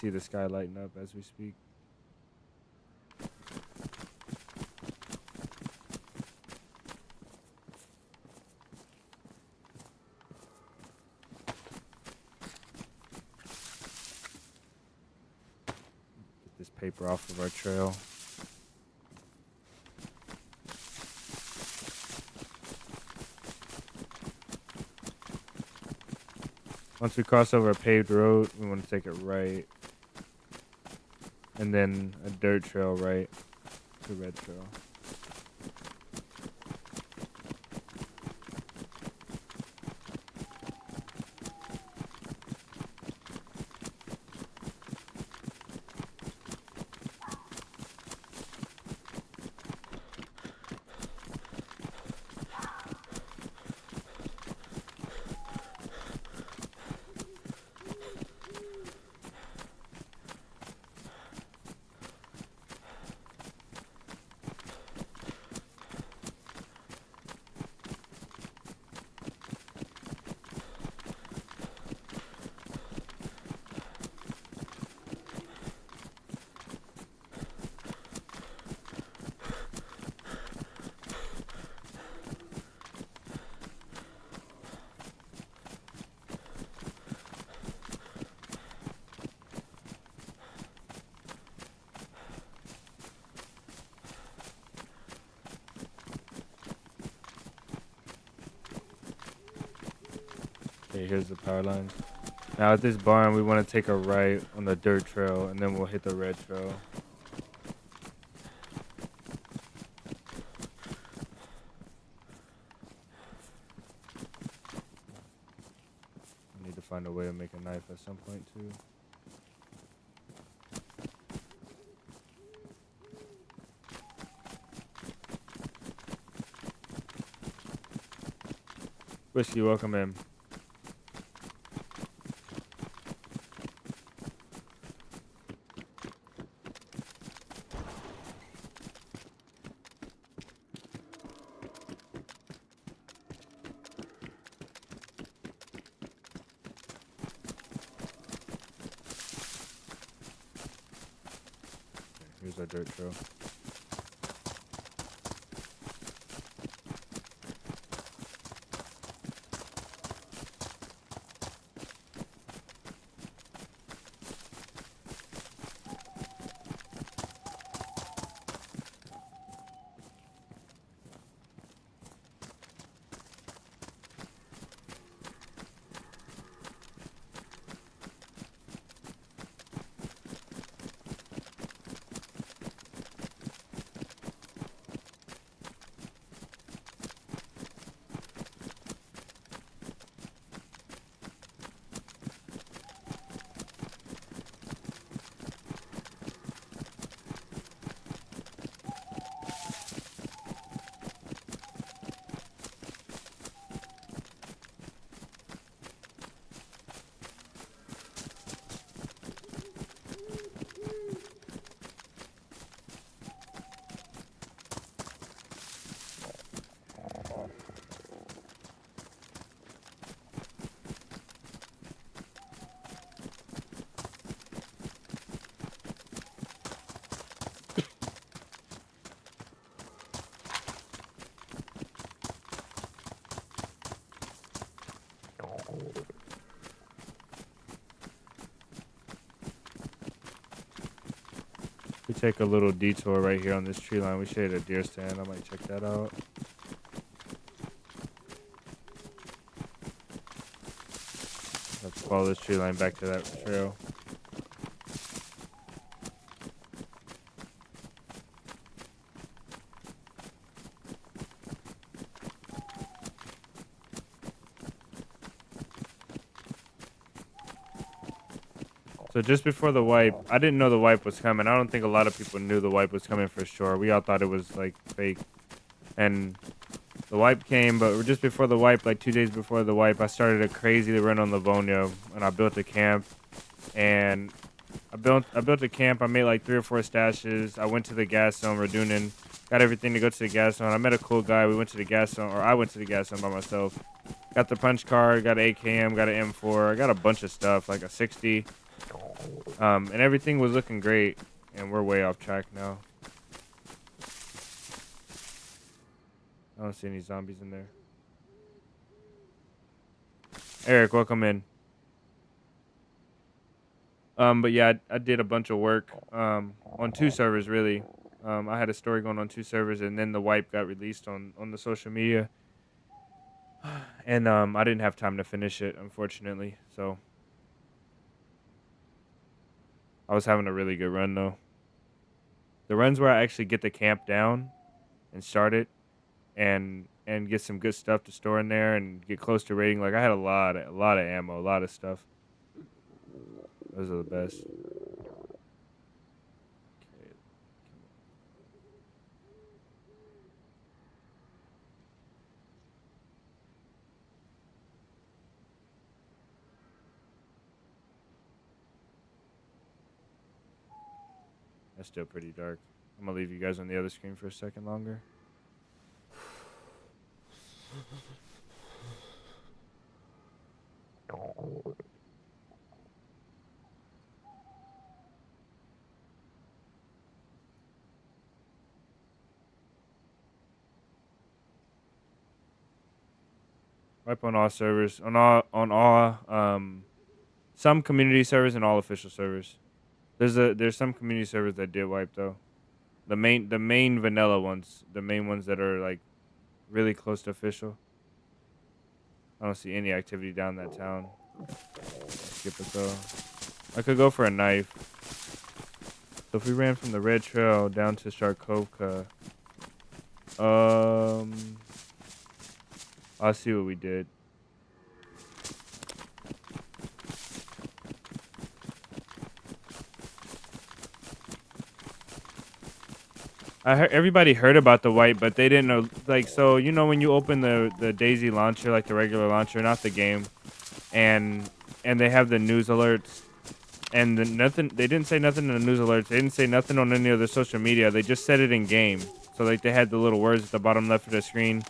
See the sky lighting up as we speak. Get this paper off of our trail. Once we cross over a paved road, we want to take it right. And then a dirt trail right to red trail. Okay, here's the power lines. Now at this barn, we want to take a right on the dirt trail, and then we'll hit the red trail. I need to find a way to make a knife at some point too. Whiskey, welcome in. Here's our dirt trail. We take a little detour right here on this tree line. We should hit a deer stand. I might check that out. Let's follow this tree line back to that trail. So just before the wipe, I didn't know the wipe was coming. I don't think a lot of people knew the wipe was coming for sure. We all thought it was like fake. And the wipe came, but just before the wipe, like 2 days before the wipe, I started a crazy run on Livonia, and I built a camp. And I built a camp. I made like 3 or 4 stashes. I went to the gas zone, Radunin, got everything to go to the gas zone. I met a cool guy. We went to the gas zone, or I went to the gas zone by myself. Got the punch card, got an AKM, got an M4. I got a bunch of stuff, like a 60. And everything was looking great. And we're way off track now. I don't see any zombies in there. Eric, welcome in. But yeah, I did a bunch of work on 2 servers really. I had a story going on 2 servers, and then the wipe got released on the social media, and I didn't have time to finish it, unfortunately. So I was having a really good run though. The runs where I actually get the camp down and start it, and get some good stuff to store in there and get close to rating. Like I had a lot of ammo, a lot of stuff. Those are the best. Okay. That's still pretty dark. I'm gonna leave you guys on the other screen for a second longer. Wipe on all servers, on all some community servers and all official servers. There's some community servers that did wipe though. The main vanilla ones, the main ones that are like really close to official. I don't see any activity down that town. Skip it though. I could go for a knife. So if we ran from the red trail down to Sharkovka, I'll see what we did. Everybody heard about the wipe, but they didn't know. Like, so you know when you open the DayZ launcher, like the regular launcher, not the game, and they have the news alerts, and nothing. They didn't say nothing in the news alerts. They didn't say nothing on any of their social media. They just said it in game. So like they had the little words at the bottom left of the screen,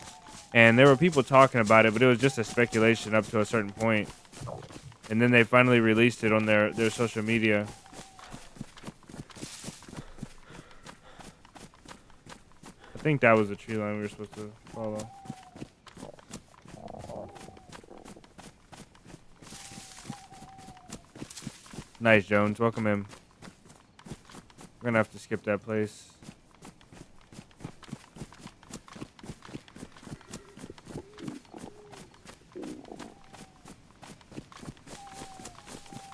and there were people talking about it, but it was just a speculation up to a certain point. And then they finally released it on their social media. I think that was the tree line we were supposed to follow. Nice, Jones. Welcome in. We're gonna have to skip that place.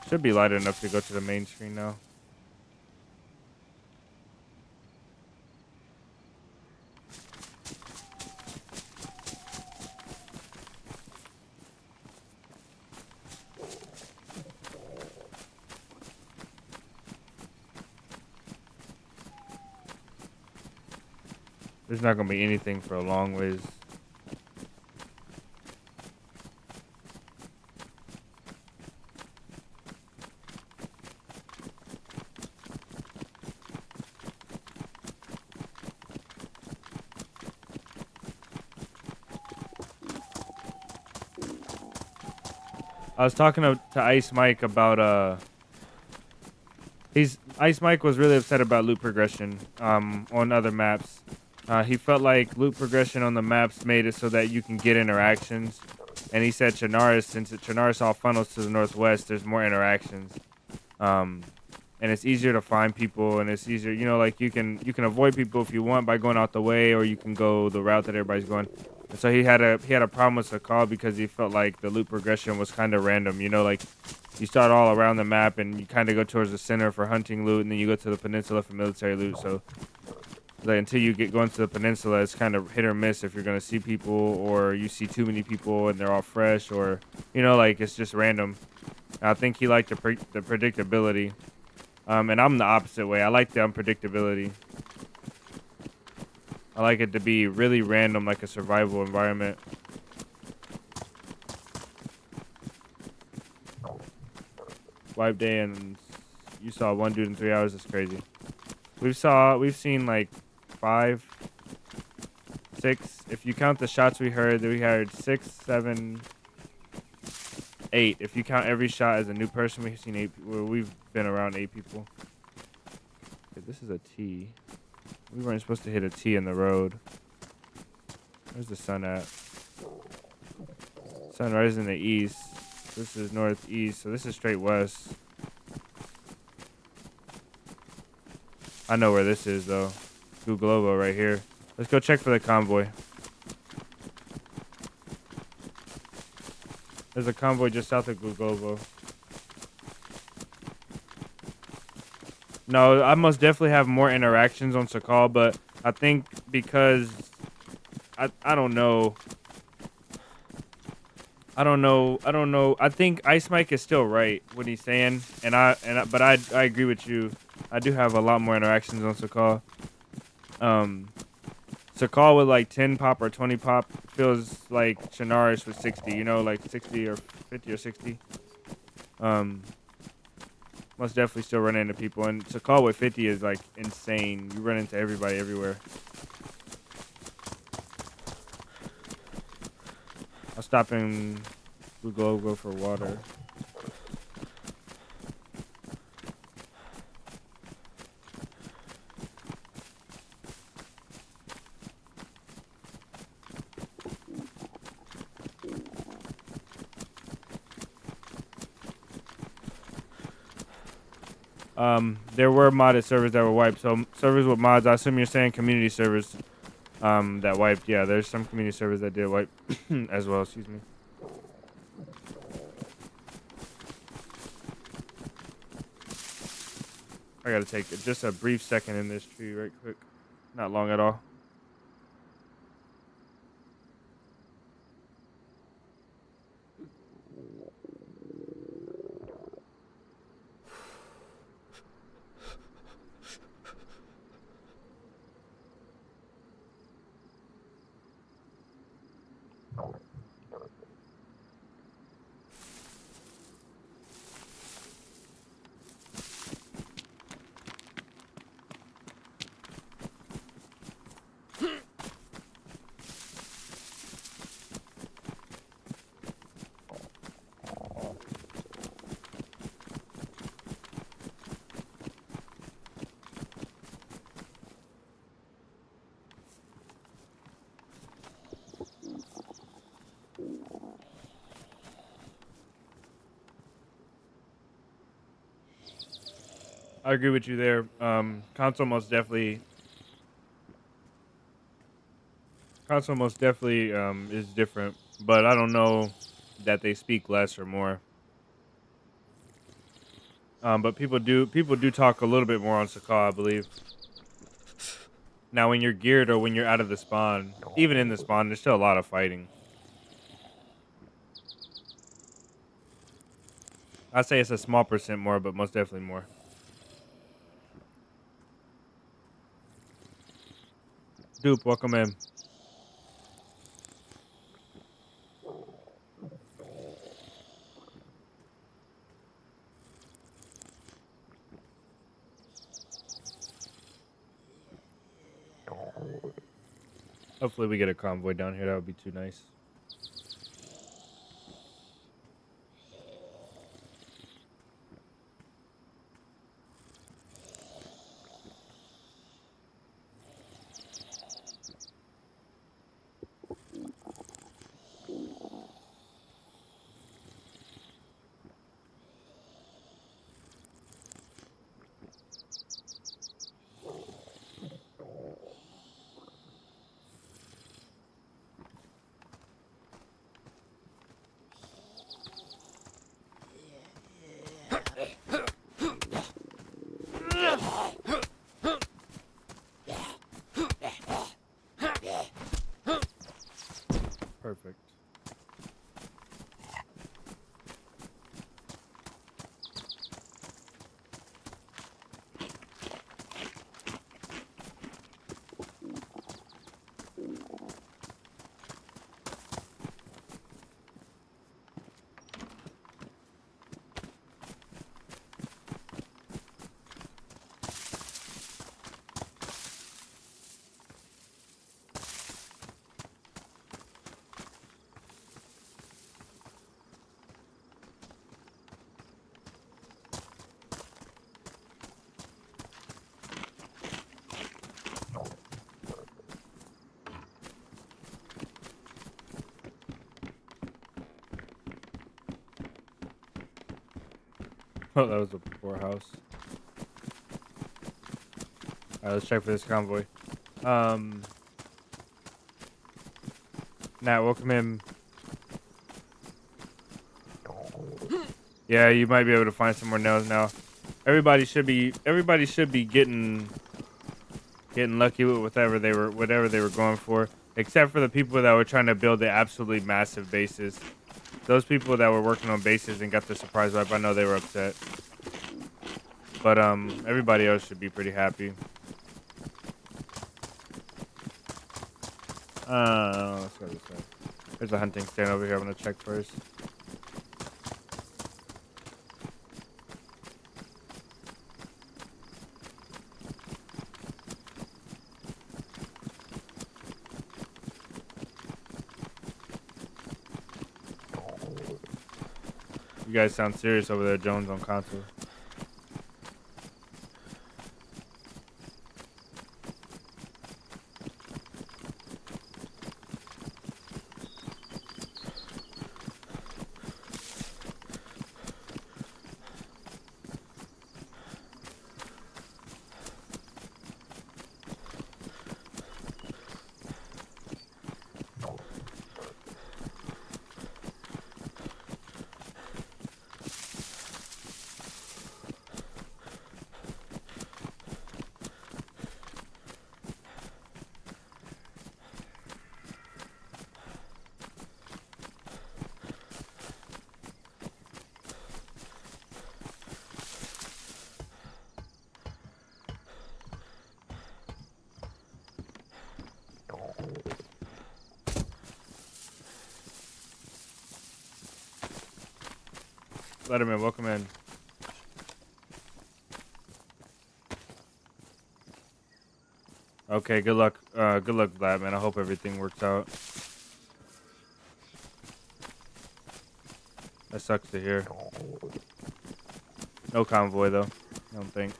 Should be light enough to go to the main screen now. There's not gonna be anything for a long ways. I was talking to Ice Mike about Ice Mike was really upset about loot progression on other maps. He felt like loot progression on the maps made it so that you can get interactions, and he said Chernarus, since Chernarus all funnels to the northwest, there's more interactions, and it's easier to find people, and it's easier, you know, like you can avoid people if you want by going out the way, or you can go the route that everybody's going. And so he had a problem with the call because he felt like the loot progression was kind of random, you know, like you start all around the map and you kind of go towards the center for hunting loot, and then you go to the peninsula for military loot. So like, until you get going to the peninsula, it's kind of hit or miss if you're going to see people, or you see too many people and they're all fresh, or, you know, like it's just random. I think he liked the predictability. And I'm the opposite way. I like the unpredictability. I like it to be really random, like a survival environment. Wipe day and you saw one dude in 3 hours. That's crazy. We've seen like 5, 6. If you count the shots we heard 6, 7, 8. If you count every shot as a new person, we've seen 8. We've been around 8 people. Okay, this is a T. We weren't supposed to hit a T in the road. Where's the sun at? Sunrise in the east. This is northeast, so this is straight west. I know where this is, though. Globo right here. Let's go check for the convoy. There's a convoy just south of Globo. No, I must definitely have more interactions on Sakal, but I think because I don't know. I don't know. I think Ice Mike is still right what he's saying, but I agree with you. I do have a lot more interactions on Sakal. Sakal with like 10 pop or 20 pop feels like Chinaris with 60. You know, like 60 or 50 or 60. Most definitely still run into people, and Sakal with 50 is like insane. You run into everybody everywhere. I'll stop in go for water. There were modded servers that were wiped. So servers with mods, I assume you're saying community servers that wiped. Yeah, there's some community servers that did wipe as well, excuse me. I gotta take just a brief second in this tree right quick. Not long at all. I agree with you there. Console most definitely is different, but I don't know that they speak less or more. But people do talk a little bit more on Sakal, I believe. Now, when you're geared or when you're out of the spawn, even in the spawn, there's still a lot of fighting. I'd say it's a small percent more, but most definitely more. Dupe, welcome in. Hopefully we get a convoy down here. That would be too nice. Oh, that was a poorhouse. Alright, let's check for this convoy. Nat, welcome in. Yeah, you might be able to find some more nails now. Everybody should be getting lucky with whatever they were going for, except for the people that were trying to build the absolutely massive bases. Those people that were working on bases and got the surprise wipe, I know they were upset. But everybody else should be pretty happy. Let's go this way. There's a hunting stand over here. I'm gonna check first. You guys sound serious over there, Jones, on console. Letterman, welcome in. Okay, good luck. Good luck, Vlad, man. I hope everything works out. That sucks to hear. No convoy though. I don't think.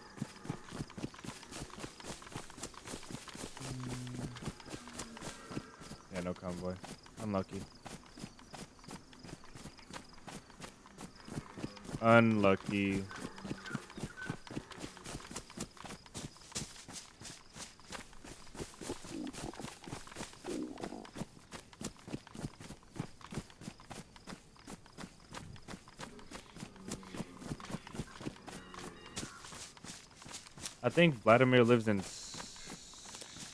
Yeah, no convoy. Unlucky. Unlucky. I think Vladimir lives in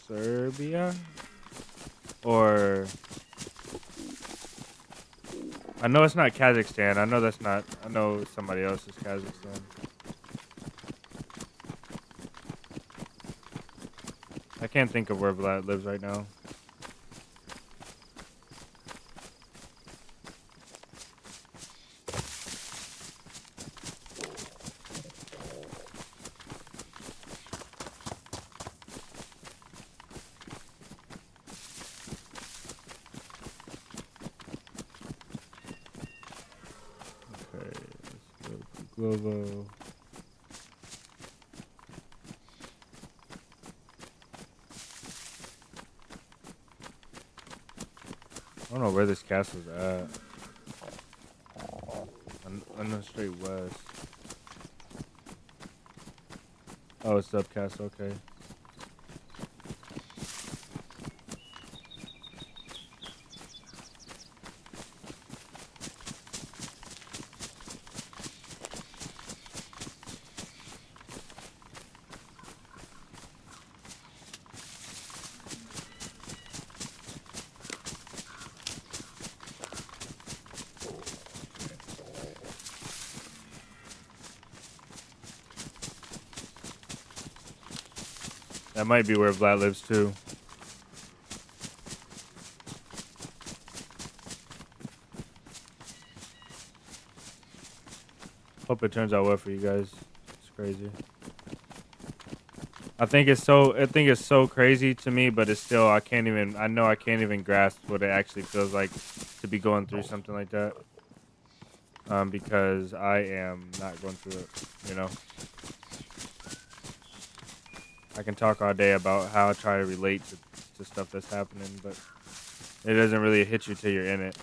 Serbia, or I know it's not Kazakhstan. I know that's not. I know somebody else is Kazakhstan. I can't think of where Vlad lives right now. Glovo. I don't know where this castle's at. I know straight west. Oh, it's up castle. Okay. That might be where Vlad lives too. Hope it turns out well for you guys. It's crazy. I think it's so crazy to me, but it's still I can't even grasp what it actually feels like to be going through something like that. Because I am not going through it, you know. I can talk all day about how I try to relate to stuff that's happening, but it doesn't really hit you till you're in it.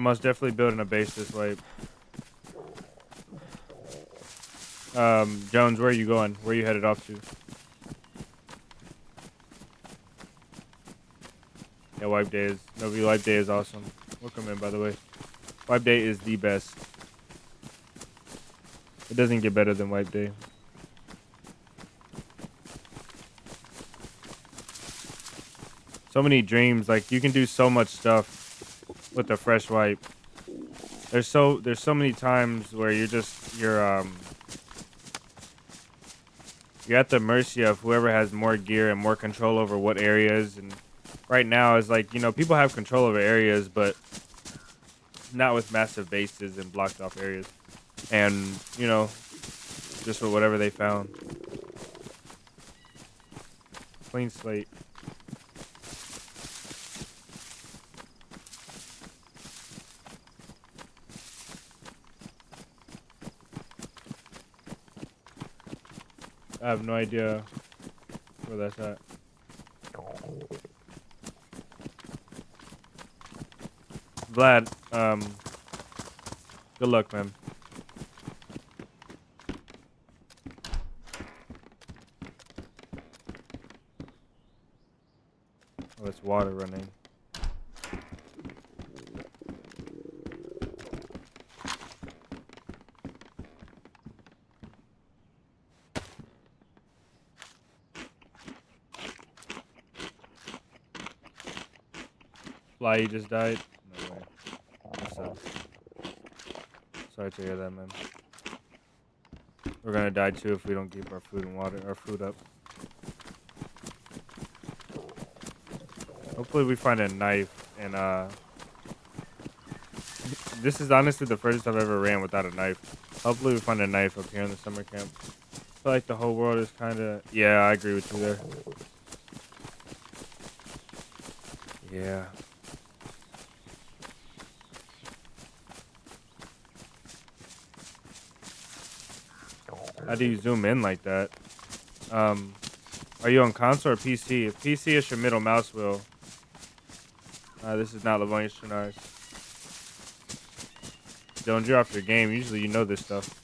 most definitely building a base this way. Jones, where are you going? Where are you headed off to? Yeah, wipe day is Novi. Wipe day is awesome. Welcome in, by the way. Wipe day is the best. It doesn't get better than wipe day. So many dreams. Like you can do so much stuff with a fresh wipe. There's so many times where you're at the mercy of whoever has more gear and more control over what areas. And right now is like, people have control over areas, but not with massive bases and blocked off areas. And, just with whatever they found. Clean slate. I have no idea where that's at. Vlad, good luck, man. Oh, it's water running. Fly, you just died? No way. That sucks. Sorry to hear that, man. We're gonna die too if we don't keep our food up. Hopefully we find a knife and this is honestly the first I've ever ran without a knife. Hopefully we find a knife up here in the summer camp. I feel like the whole world is kinda, yeah, I agree with you there. Yeah. How do you zoom in like that? Are you on console or PC? If PC is your middle mouse wheel. This is not Livonia Chenars. Don't you're off your game. Usually you know this stuff.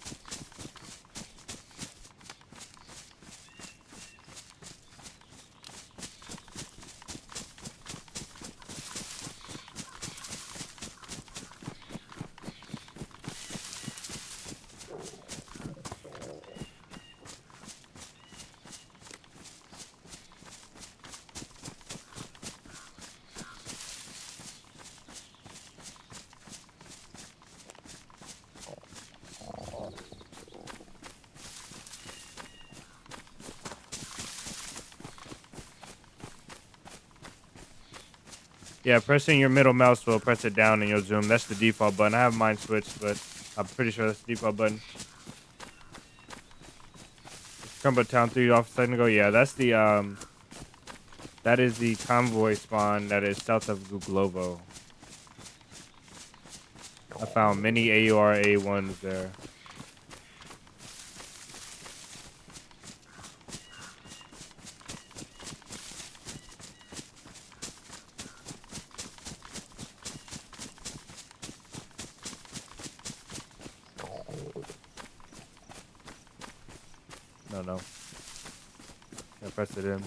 Yeah, pressing your middle mouse wheel, press it down and you'll zoom. That's the default button. I have mine switched, but I'm pretty sure that's the default button. Combo Town 3 off a second ago. Yeah, that's the that is the convoy spawn that is south of Guglovo. I found many AUR A1s there. No. Yeah, press it in.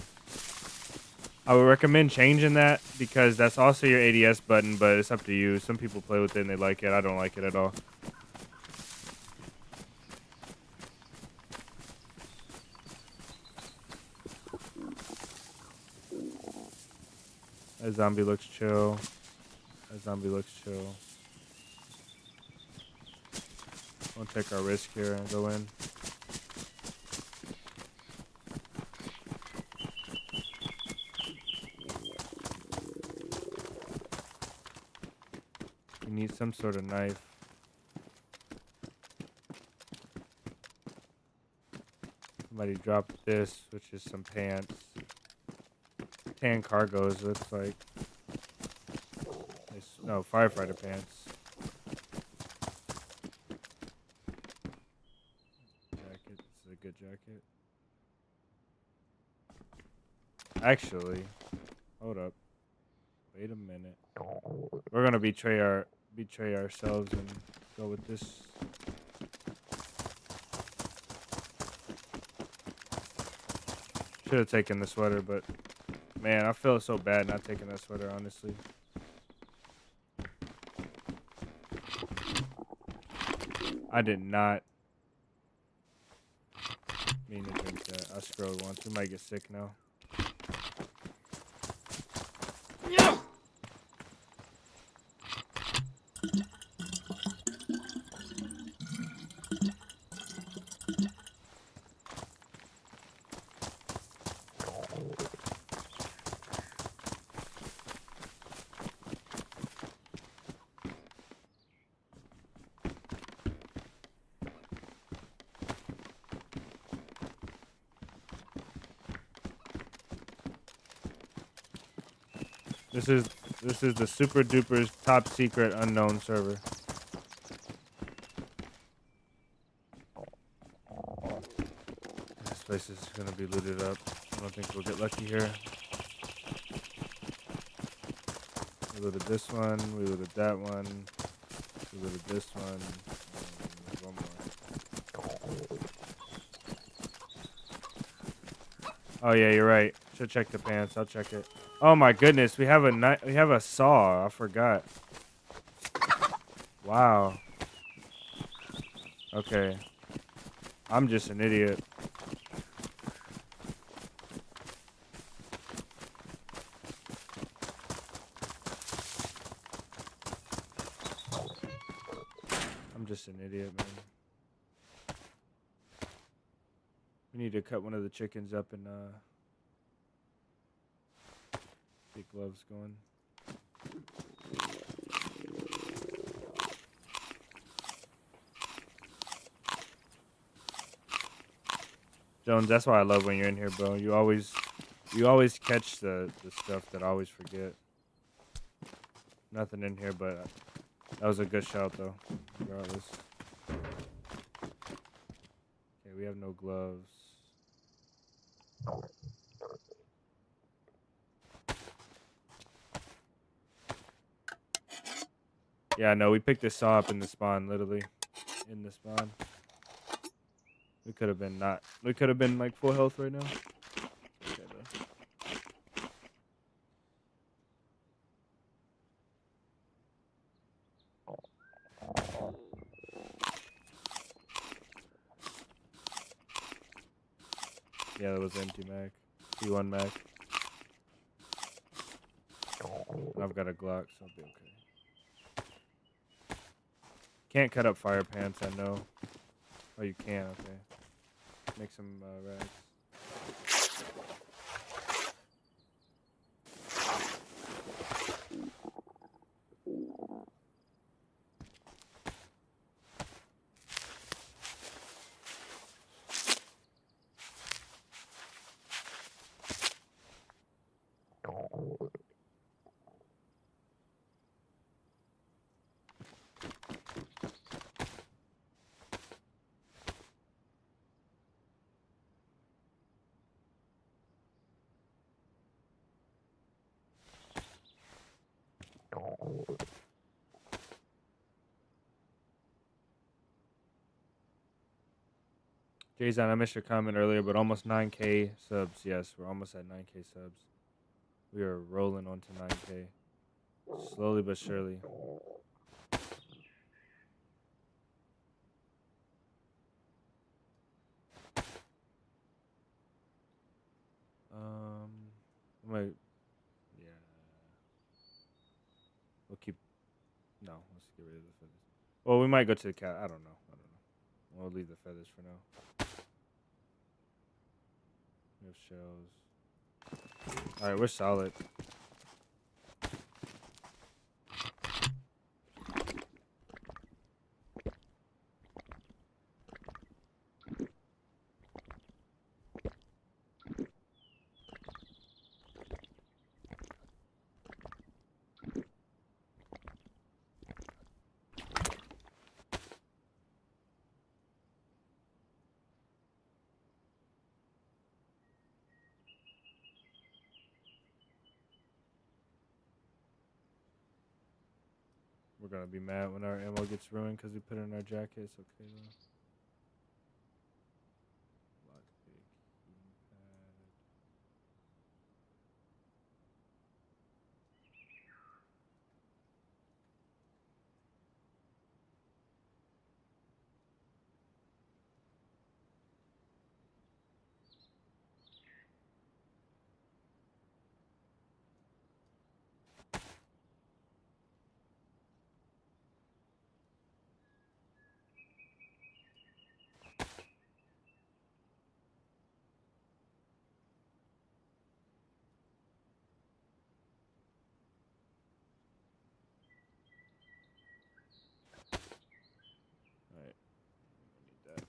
I would recommend changing that because that's also your ADS button, but it's up to you. Some people play with it and they like it. I don't like it at all. That zombie looks chill. We'll take our risk here and go in. We need some sort of knife. Somebody dropped this, which is some pants. Tan cargos, looks like. No, firefighter pants. Jacket. This is a good jacket. Actually, hold up. Wait a minute. We're gonna betray our betray ourselves and go with this. Should have taken the sweater, but man, I feel so bad not taking that sweater, honestly. I did not mean to drink that. I scrolled once. We might get sick now. This is the super duper top secret unknown server. This place is gonna be looted up. I don't think we'll get lucky here. We looted this one. We looted that one. We looted this one. And there's one more. Oh yeah, you're right. Should check the pants. I'll check it. Oh my goodness, we have a saw. I forgot. Wow. Okay. I'm just an idiot. I'm just an idiot, man. We need to cut one of the chickens up and get gloves going. Jones, that's why I love when you're in here, bro. You always catch the stuff that I always forget. Nothing in here, but that was a good shout though, regardless. Okay, we have no gloves. Yeah, no, we picked this saw up in the spawn, literally. In the spawn. We could have been like full health right now. Okay, though. Yeah, that was empty mag. P1 mag. I've got a Glock, so I'll be okay. Can't cut up fire pants, I know. Oh, you can, okay. Make some rags. Jason, I missed your comment earlier, but almost 9K subs. Yes, we're almost at 9K subs. We are rolling onto 9K. Slowly but surely. I might, yeah. We'll keep, no, let's get rid of the feathers. Well, we might go to the cat. I don't know. We'll leave the feathers for now. We have shells. All right, we're solid. gonna be mad when our ammo gets ruined because we put it in our jacket. It's okay though. Lockpick, keypad. All right. I need that.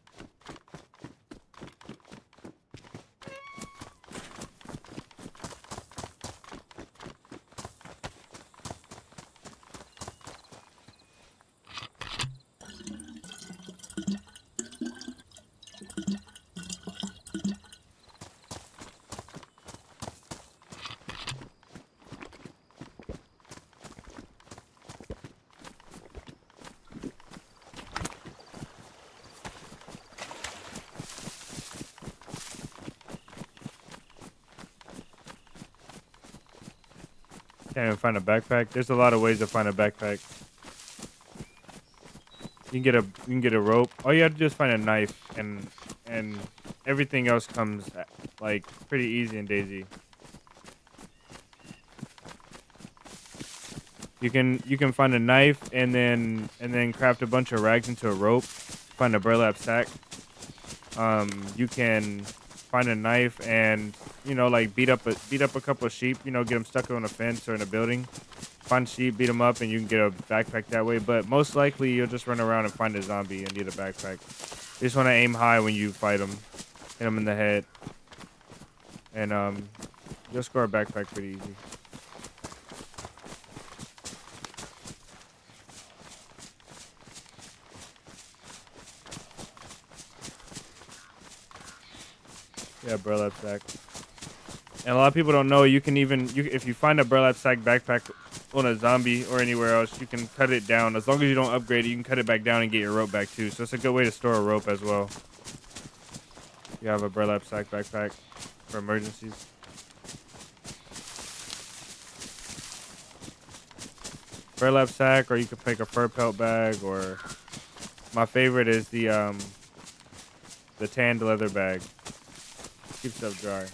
Can't even find a backpack. There's a lot of ways to find a backpack. You can get a rope. All you have to do is find a knife, and everything else comes like pretty easy in DayZ. You can find a knife and then craft a bunch of rags into a rope. Find a burlap sack. You can find a knife and like beat up a couple of sheep. Get them stuck on a fence or in a building. Find sheep, beat them up, and you can get a backpack that way. But most likely, you'll just run around and find a zombie and need a backpack. You just want to aim high when you fight them, hit them in the head, and you'll score a backpack pretty easy. Yeah, burlap sack. And a lot of people don't know you can if you find a burlap sack backpack on a zombie or anywhere else, you can cut it down. As long as you don't upgrade it, you can cut it back down and get your rope back too. So it's a good way to store a rope as well. You have a burlap sack backpack for emergencies. Burlap sack, or you could pick a fur pelt bag, or my favorite is the tanned leather bag. Keeps stuff dry.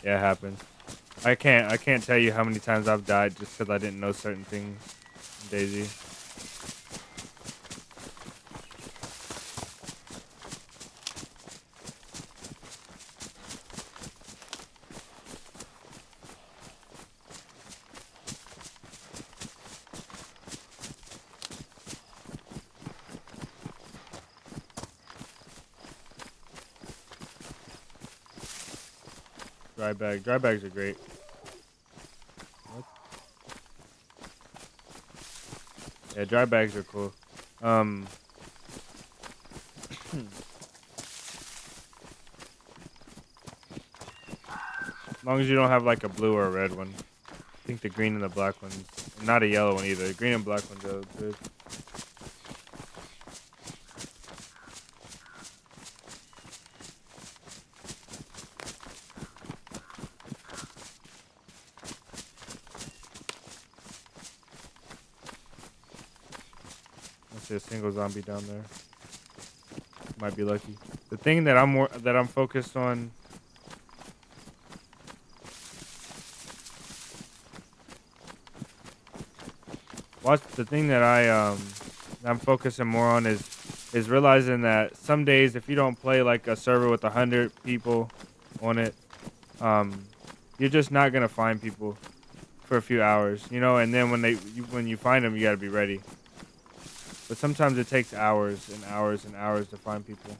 Yeah, it happens. I can't tell you how many times I've died just because I didn't know certain things in DayZ. Dry bag. Dry bags are great. What? Yeah, dry bags are cool. As long as you don't have like a blue or a red one. I think the green and the black ones, not a yellow one either. The green and black ones are good. I see a single zombie down there. Might be lucky. The thing that I'm focused on. The thing that I'm focusing more on is realizing that some days if you don't play like a server with 100 people on it, you're just not gonna find people for a few hours, and then when you find them, you gotta be ready. But sometimes it takes hours and hours and hours to find people.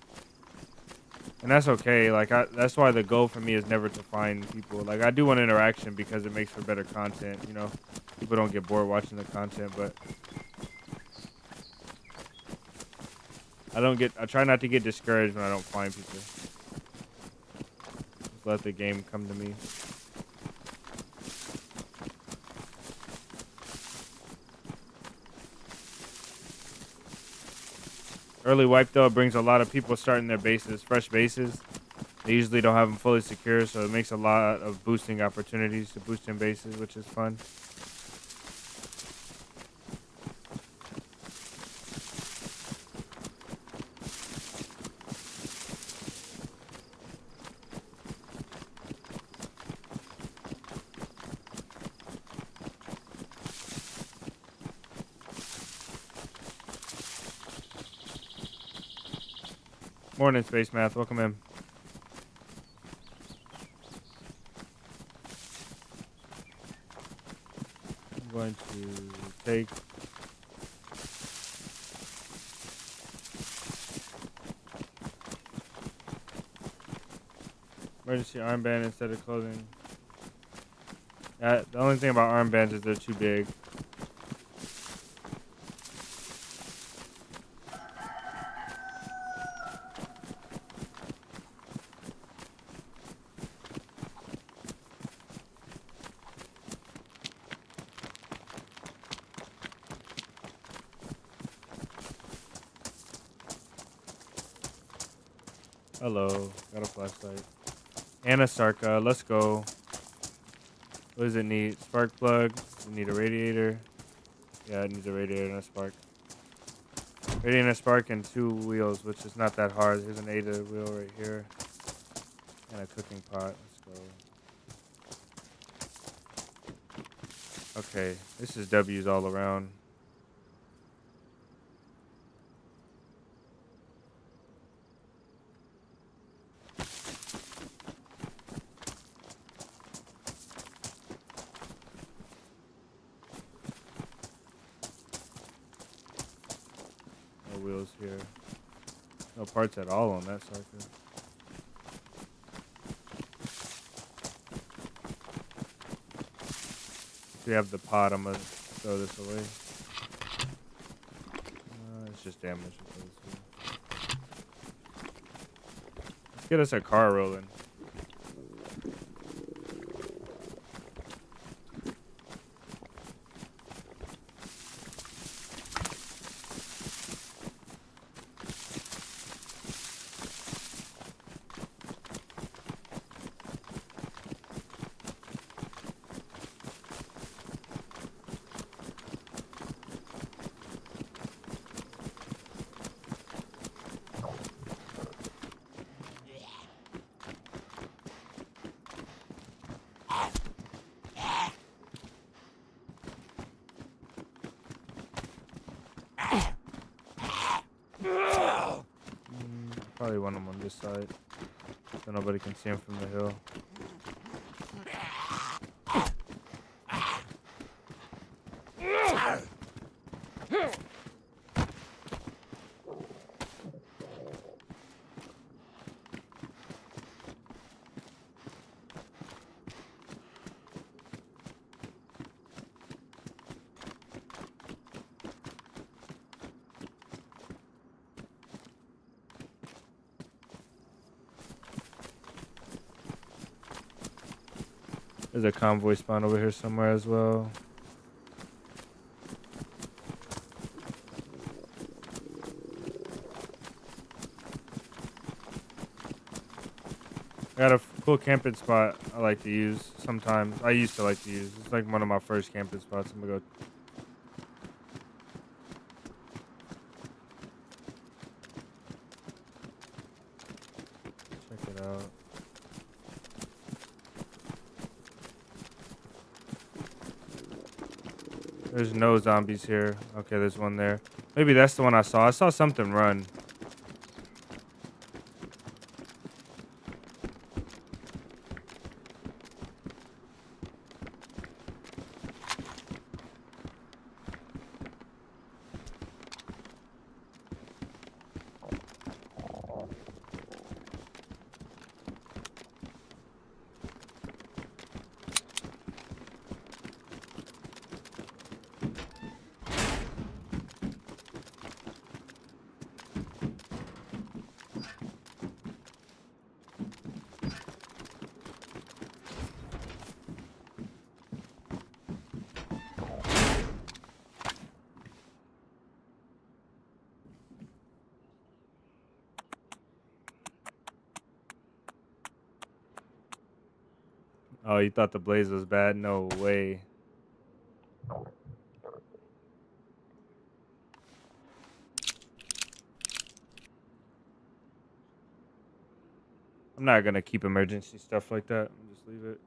And that's okay. Like that's why the goal for me is never to find people. Like I do want interaction because it makes for better content. You know, people don't get bored watching the content, but I try not to get discouraged when I don't find people. Just let the game come to me. Early wipe though brings a lot of people starting their bases, fresh bases. They usually don't have them fully secure, so it makes a lot of boosting opportunities to boost in bases, which is fun. Morning, Space Math. Welcome in. I'm going to take emergency armband instead of clothing. The only thing about armbands is they're too big. Hello, got a flashlight. And a Sarka, let's go. What does it need? Spark plug, we need a radiator. Yeah, it needs a radiator and a spark. Radiator and a spark and 2 wheels, which is not that hard. Here's an ADA wheel right here. And a cooking pot, let's go. Okay, this is W's all around. No wheels here. No parts at all on that sucker. If we have the pot, I'm gonna throw this away. It's just damage. Let's get us a car rolling. Probably want them on this side, so nobody can see him from the hill. There's a convoy spawn over here somewhere as well. I got a cool camping spot I like to use sometimes. I used to like to use. It's like one of my first camping spots. I'm gonna go. Check it out. There's no zombies here. Okay, there's one there. Maybe that's the one I saw. I saw something run. Oh, you thought the blaze was bad? No way. I'm not gonna keep emergency stuff like that. I'll just leave it.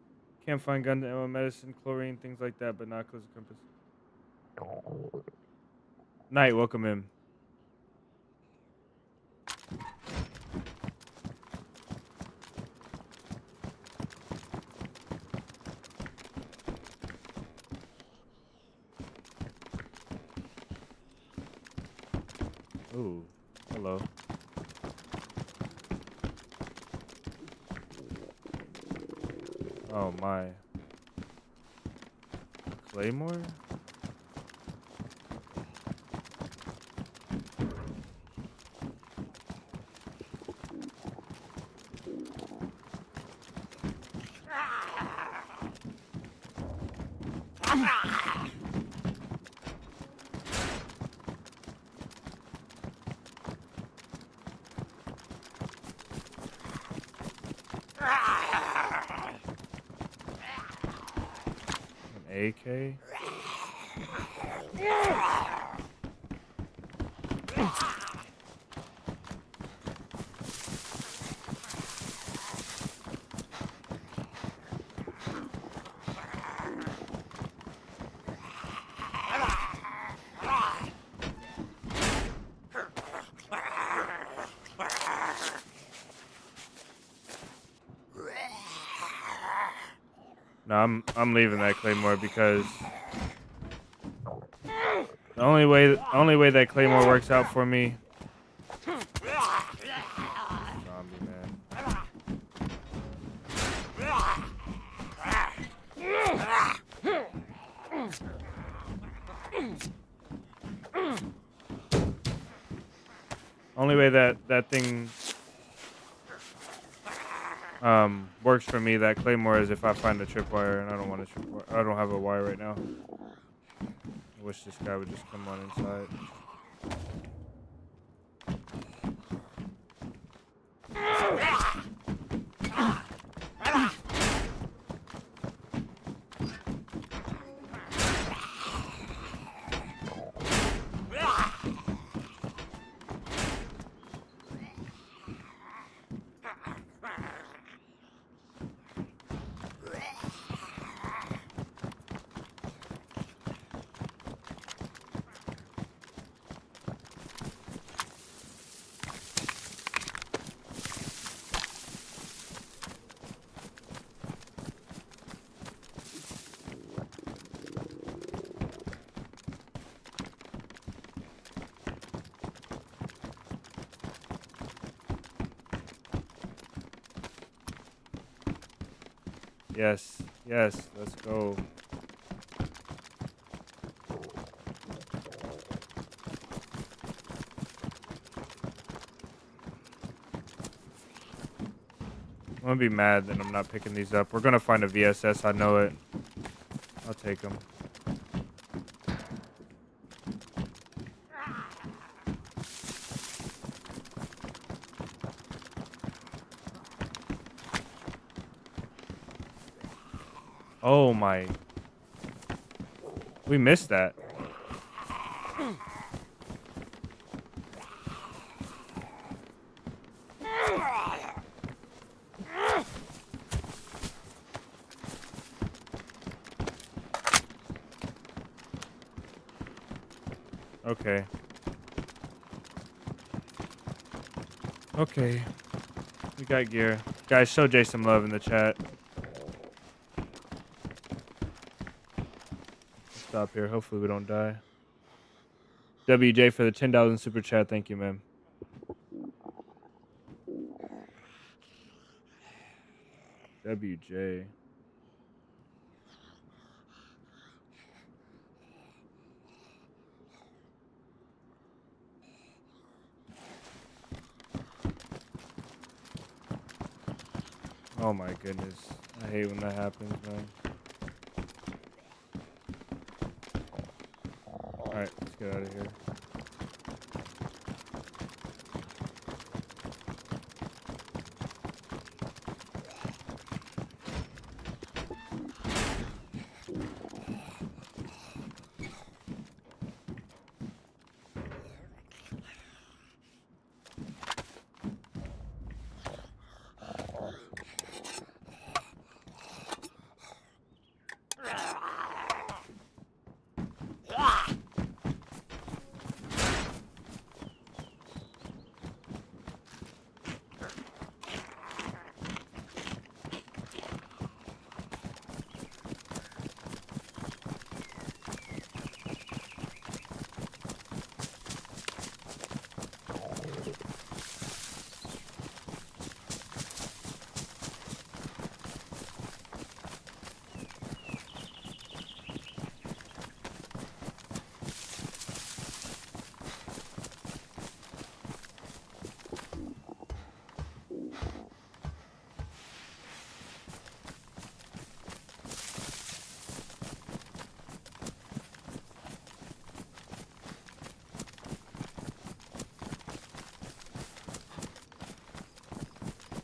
Can't find gun, ammo, medicine, chlorine, things like that, but not close compass. Night, welcome in. Ooh, hello. Oh my. Claymore? An AK? No, I'm leaving that Claymore because the only way that Claymore works out for me. Zombie man. Only way that thing works for me, that Claymore, is if I find a tripwire, and I don't want a tripwire. I don't have a wire right now. I wish this guy would just come on inside. Yes, yes, let's go. I'm gonna be mad that I'm not picking these up. We're gonna find a VSS, I know it. I'll take them. Oh my. We missed that. Okay. Okay. We got gear. Guys, show Jay some love in the chat. Stop here. Hopefully we don't die. WJ for the 10,000 super chat. Thank you, man. WJ. Oh my goodness. I hate when that happens, man. Alright, let's get out of here.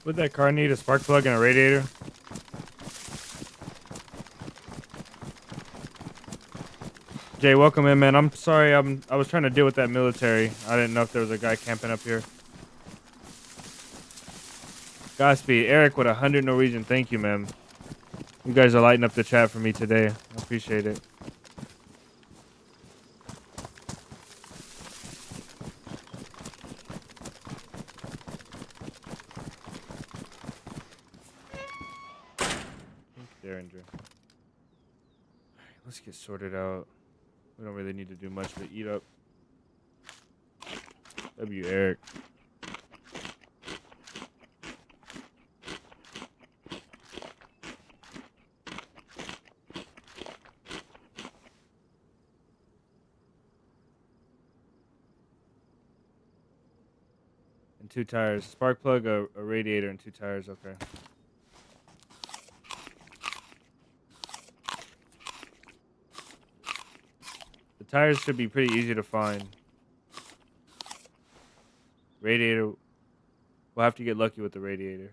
Would that car need a spark plug and a radiator? Jay, welcome in, man. I'm sorry. I was trying to deal with that military. I didn't know if there was a guy camping up here. Godspeed. Eric with 100 Norwegian. Thank you, man. You guys are lighting up the chat for me today. I appreciate it. Derringer. Let's get sorted out. We don't really need to do much but eat up. W. Eric. And 2 tires. Spark plug, a radiator, and 2 tires. Okay. The tires should be pretty easy to find. Radiator. We'll have to get lucky with the radiator.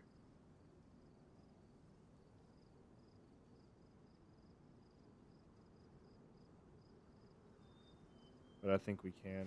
But I think we can.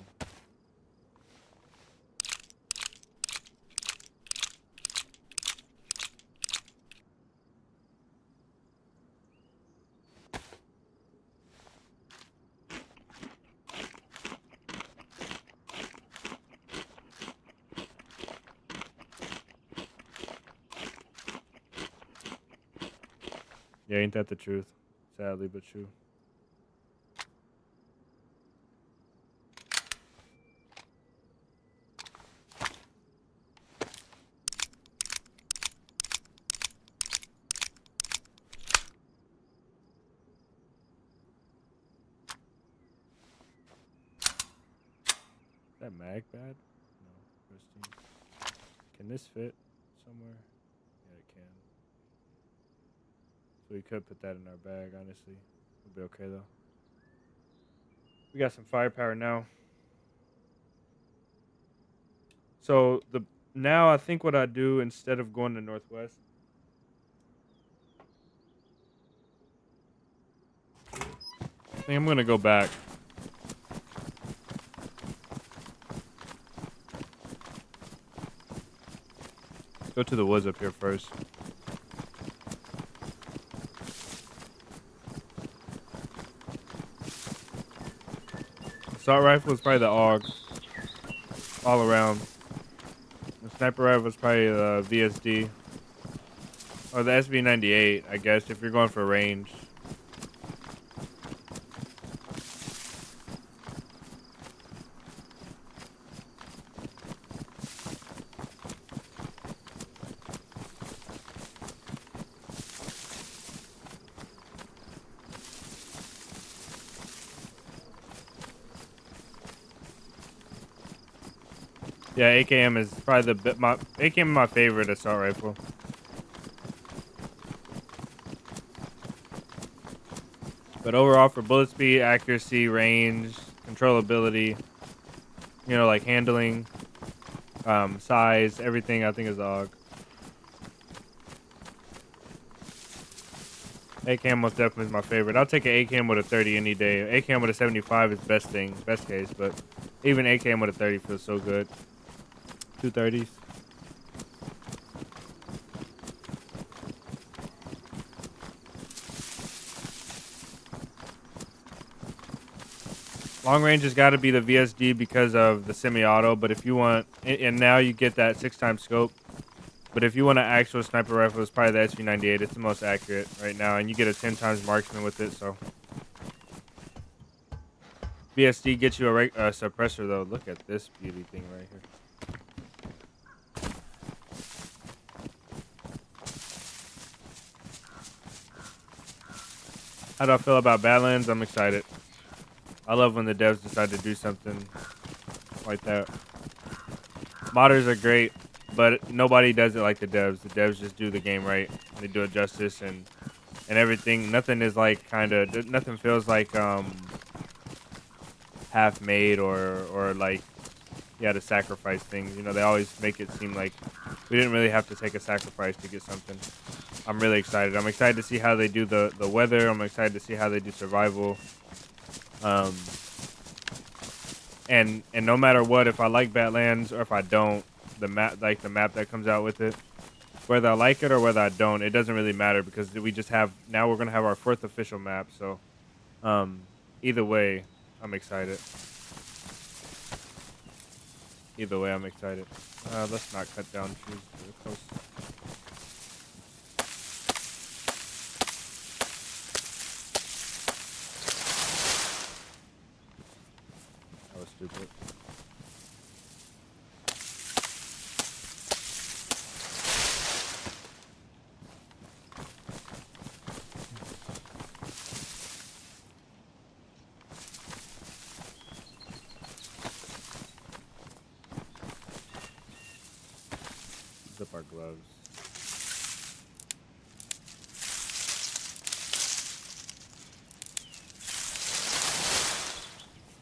Yeah, ain't that the truth? Sadly, but true. Is that mag bad? No. Pristine. Can this fit somewhere? Yeah, it can. So we could put that in our bag, honestly. We'll be okay, though. We got some firepower now. So now I think what I do instead of going to Northwest, I think I'm gonna go back. Go to the woods up here first. Assault rifle is probably the AUG. All around. The sniper rifle is probably the VSD. Or the SV98, I guess, if you're going for range. Yeah, AKM is probably AKM is my favorite assault rifle. But overall, for bullet speed, accuracy, range, controllability, you know, like handling, size, everything, I think is AUG. AKM most definitely is my favorite. I'll take an AKM with a 30 any day. AKM with a 75 is best case, but even AKM with a 30 feels so good. 230s. Long range has got to be the VSD because of the semi-auto, but if you want, and now you get that 6x scope, but if you want an actual sniper rifle, it's probably the SV98. It's the most accurate right now, and you get a 10x marksman with it, so. VSD gets you a suppressor, though. Look at this beauty thing right here. How do I feel about Badlands? I'm excited. I love when the devs decide to do something like that. Modders are great, but nobody does it like the devs. The devs just do the game right. They do it justice and everything. Nothing is like nothing feels like half made or like you had to sacrifice things. You know, they always make it seem like we didn't really have to take a sacrifice to get something. I'm really excited. I'm excited to see how they do the weather. I'm excited to see how they do survival. Um, and no matter what, if I like Badlands or if I don't, the map that comes out with it, whether I like it or whether I don't, it doesn't really matter because we just have now we're gonna have our fourth official map. So um, either way, I'm excited. Either way, I'm excited. Let's not cut down trees too close. That was stupid. Zip our gloves.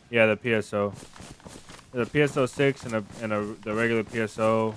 Yeah, the PSO. The PSO 6 and the regular PSO.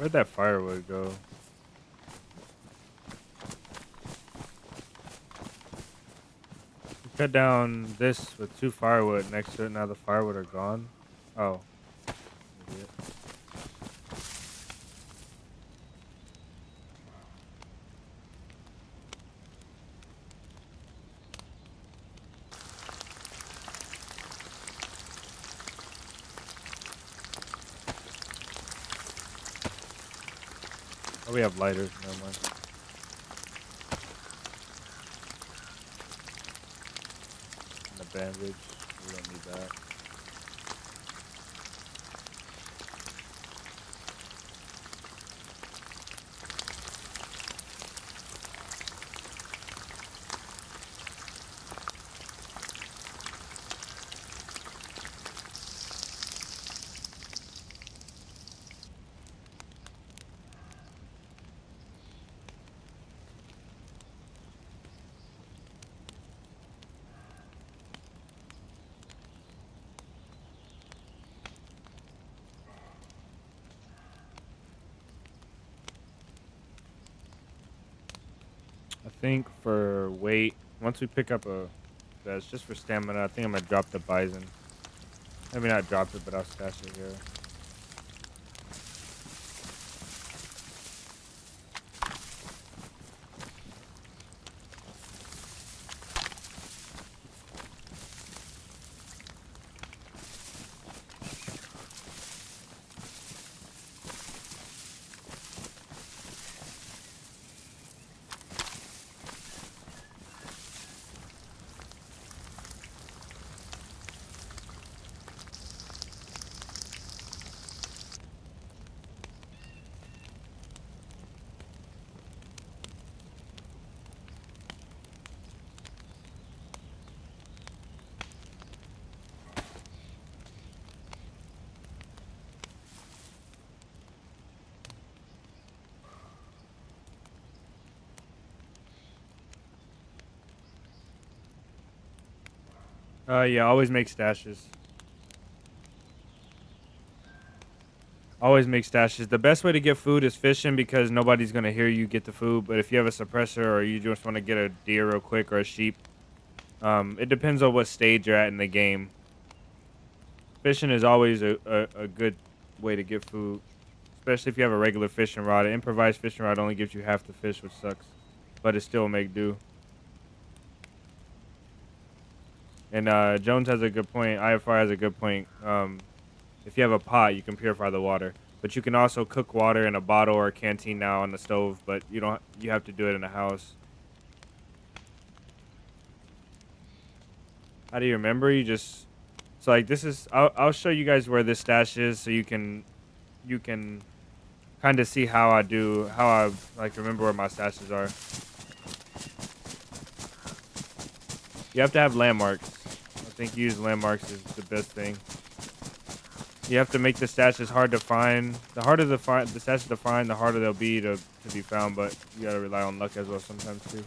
Where'd that firewood go? We cut down this with 2 firewood next to it. Now the firewood are gone. Oh. Idiot. Oh, we have lighters. Never mind. And a bandage. We don't need that. I think for weight, once we pick up that's just for stamina. I think I'm gonna drop the bison. Maybe not drop it, but I'll stash it here. Yeah, always make stashes. Always make stashes. The best way to get food is fishing because nobody's gonna hear you get the food. But if you have a suppressor or you just want to get a deer real quick or a sheep, it depends on what stage you're at in the game. Fishing is always a good way to get food, especially if you have a regular fishing rod. An improvised fishing rod only gives you half the fish, which sucks, but it still make do. And Jones has a good point. IFR has a good point. If you have a pot, you can purify the water, but you can also cook water in a bottle or a canteen now on the stove. But you don't. You have to do it in a house. How do you remember? You just so like this is. I'll show you guys where this stash is, so you can kind of see how I like remember where my stashes are. You have to have landmarks. I think use landmarks is the best thing. You have to make the stashes hard to find. The harder the stashes to find, the harder they'll be to be found. But you gotta rely on luck as well sometimes too.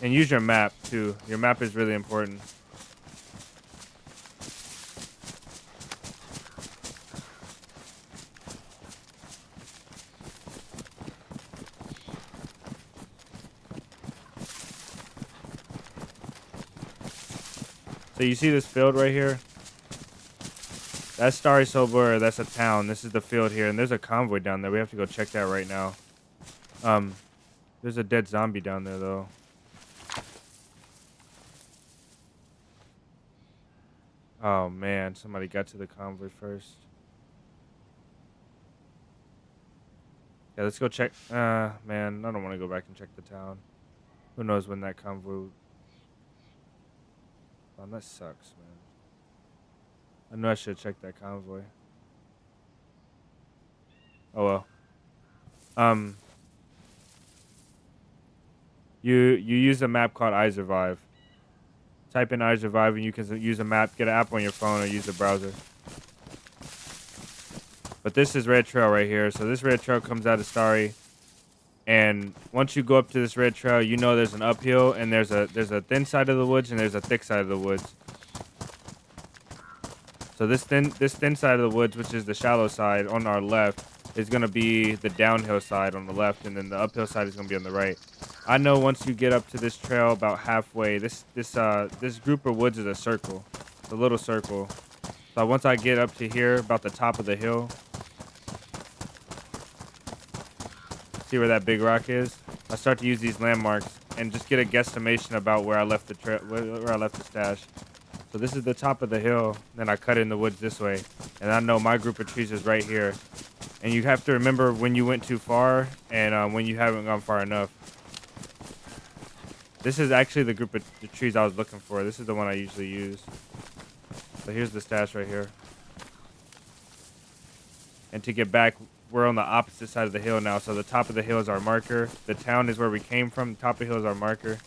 And use your map too. Your map is really important. So you see this field right here? That's Starry Sobor. That's a town. This is the field here, and there's a convoy down there. We have to go check that right now. There's a dead zombie down there though. Oh man, somebody got to the convoy first. Yeah, let's go check. Man, I don't want to go back and check the town. Who knows when that convoy? Oh, that sucks, man. I know I should check that convoy. Oh well. You use a map called iSurvive. Type in iSurvive and you can use a map, get an app on your phone, or use the browser. But this is Red Trail right here. So this Red Trail comes out of Starry, and once you go up to this Red Trail, you know there's an uphill, and there's a thin side of the woods and there's a thick side of the woods. So this thin side of the woods, which is the shallow side on our left, is gonna be the downhill side on the left, and then the uphill side is gonna be on the right. I know once you get up to this trail about halfway, this group of woods is a circle, it's a little circle. So once I get up to here, about the top of the hill, see where that big rock is? I start to use these landmarks and just get a guesstimation about where I left the where I left the stash. So this is the top of the hill. Then I cut in the woods this way, and I know my group of trees is right here. And you have to remember when you went too far and when you haven't gone far enough. This is actually the group of the trees I was looking for. This is the one I usually use. So here's the stash right here. And to get back, we're on the opposite side of the hill now. So the top of the hill is our marker. The town is where we came from. The top of the hill is our marker.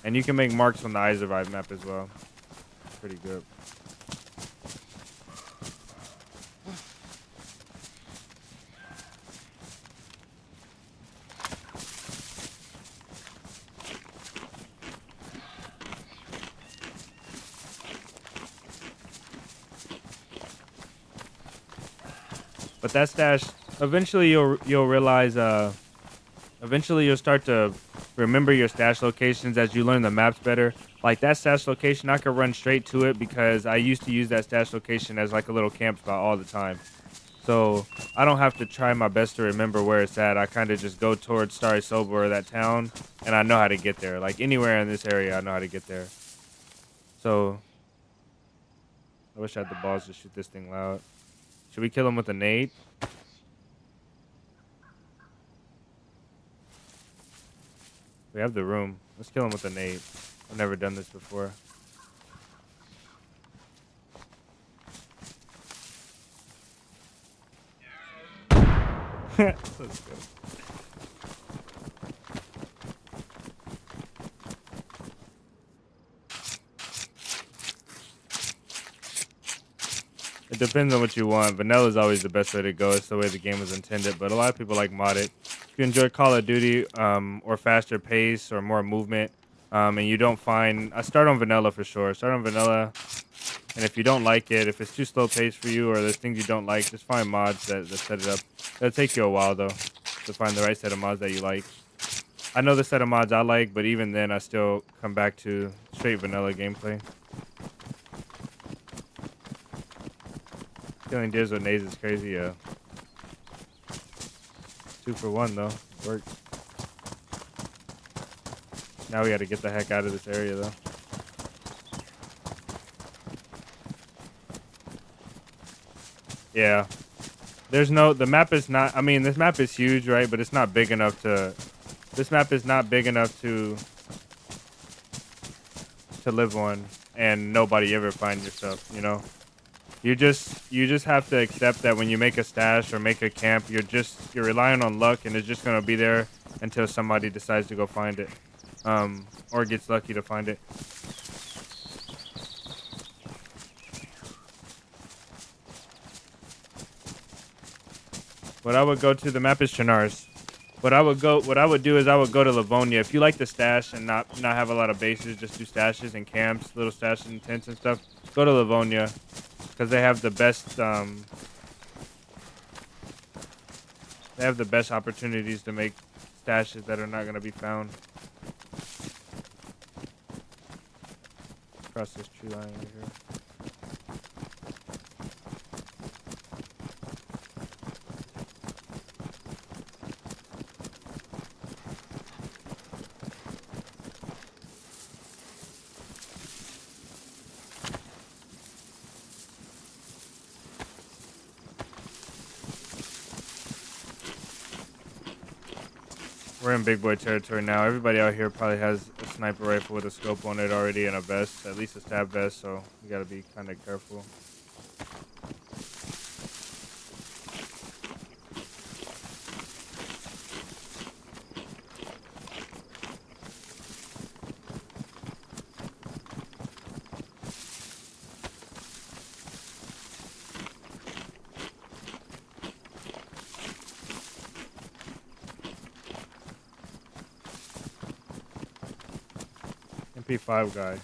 And you can make marks on the iSurvive map as well. Pretty good. But that stash, eventually you'll realize, eventually you'll start to remember your stash locations as you learn the maps better. Like that stash location, I could run straight to it because I used to use that stash location as like a little camp spot all the time. So I don't have to try my best to remember where it's at. I kind of just go towards Starry Sobor or that town, and I know how to get there. Like anywhere in this area, I know how to get there. So I wish I had the balls to shoot this thing loud. Should we kill him with a nade? We have the room. Let's kill him with a nade. I've never done this before. Let's go. It depends on what you want. Vanilla is always the best way to go. It's the way the game was intended. But a lot of people like modded. If you enjoy Call of Duty, or faster pace or more movement, and you don't find, I start on vanilla for sure. Start on vanilla, and if you don't like it, if it's too slow paced for you or there's things you don't like, just find mods that set it up. It'll take you a while though to find the right set of mods that you like. I know the set of mods I like, but even then, I still come back to straight vanilla gameplay. Killing deers with nades is crazy, yeah. 2 for 1 though, works. Now we gotta get the heck out of this area though. Yeah. There's no, the map is not, I mean, this map is huge, right? But it's not big enough to, this map is not big enough to live on and nobody ever find your stuff, you know? You just have to accept that when you make a stash or make a camp, you're relying on luck and it's just gonna be there until somebody decides to go find it. Or gets lucky to find it. What I would go to, the map is Chinars. What I would do is I would go to Livonia. If you like the stash and not have a lot of bases, just do stashes and camps, little stashes and tents and stuff, go to Livonia. Because they have the best opportunities to make stashes that are not going to be found. Across this tree line right here. We're in big boy territory now. Everybody out here probably has a sniper rifle with a scope on it already and a vest, at least a stab vest, so you gotta be kind of careful. MP5 guy.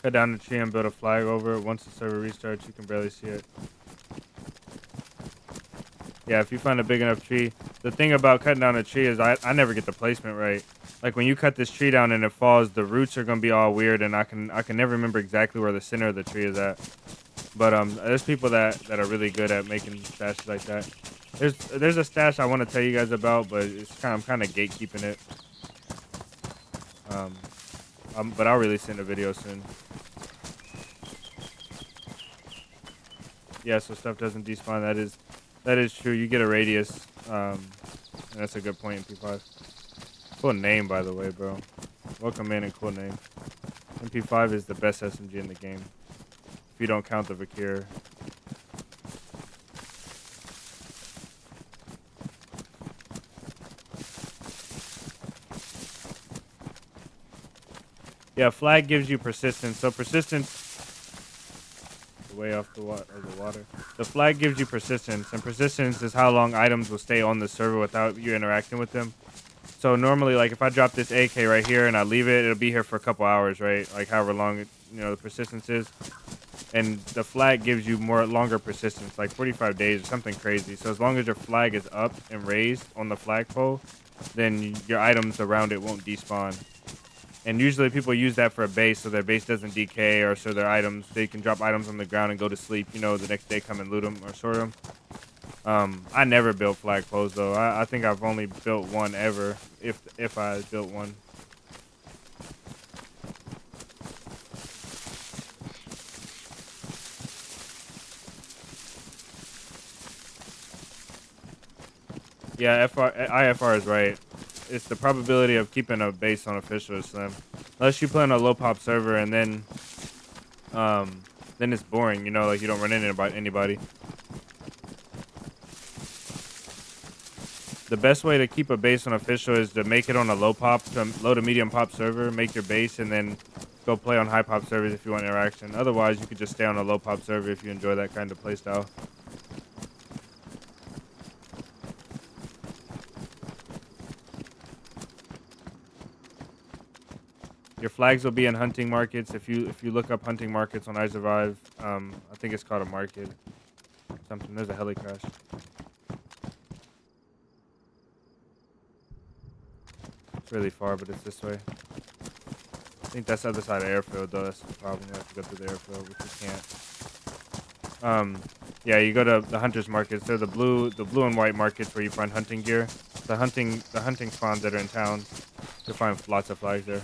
Cut down the tree and build a flag over it. Once the server restarts, you can barely see it. Yeah, if you find a big enough tree. The thing about cutting down a tree is I never get the placement right. Like when you cut this tree down and it falls, the roots are gonna be all weird, and I can never remember exactly where the center of the tree is at. But there's people that are really good at making stashes like that. There's a stash I want to tell you guys about, but I'm kind of gatekeeping it. But I'll release it in a video soon. Yeah, so stuff doesn't despawn. That is true. You get a radius. And that's a good point in P5. Cool name, by the way, bro. Welcome in and cool name. MP5 is the best SMG in the game. If you don't count the Vakir. Yeah, flag gives you persistence. So persistence, way off the water. The flag gives you persistence, and persistence is how long items will stay on the server without you interacting with them. So normally, like if I drop this AK right here and I leave it, it'll be here for a couple hours, right? Like however long the persistence is. And the flag gives you longer persistence, like 45 days or something crazy. So as long as your flag is up and raised on the flagpole, then your items around it won't despawn. And usually people use that for a base so their base doesn't decay, or so they can drop items on the ground and go to sleep, the next day come and loot them or sort them. I never built flagpoles though. I think I've only built one ever, if I built one. Yeah, IFR is right. It's the probability of keeping a base on official is slim. Unless you play on a low pop server, and then it's boring, like you don't run into anybody. The best way to keep a base on official is to make it on a low to medium pop server, make your base, and then go play on high pop servers if you want interaction. Otherwise, you could just stay on a low pop server if you enjoy that kind of playstyle. Your flags will be in hunting markets. If you look up hunting markets on iSurvive, I think it's called a market. Something. There's a heli crash. It's really far, but it's this way. I think that's the other side of the airfield, though. That's the problem. You have to go through the airfield, which you can't. Yeah, you go to the hunters markets. They're the blue and white markets where you find hunting gear. The hunting spawns that are in towns. You'll find lots of flags there.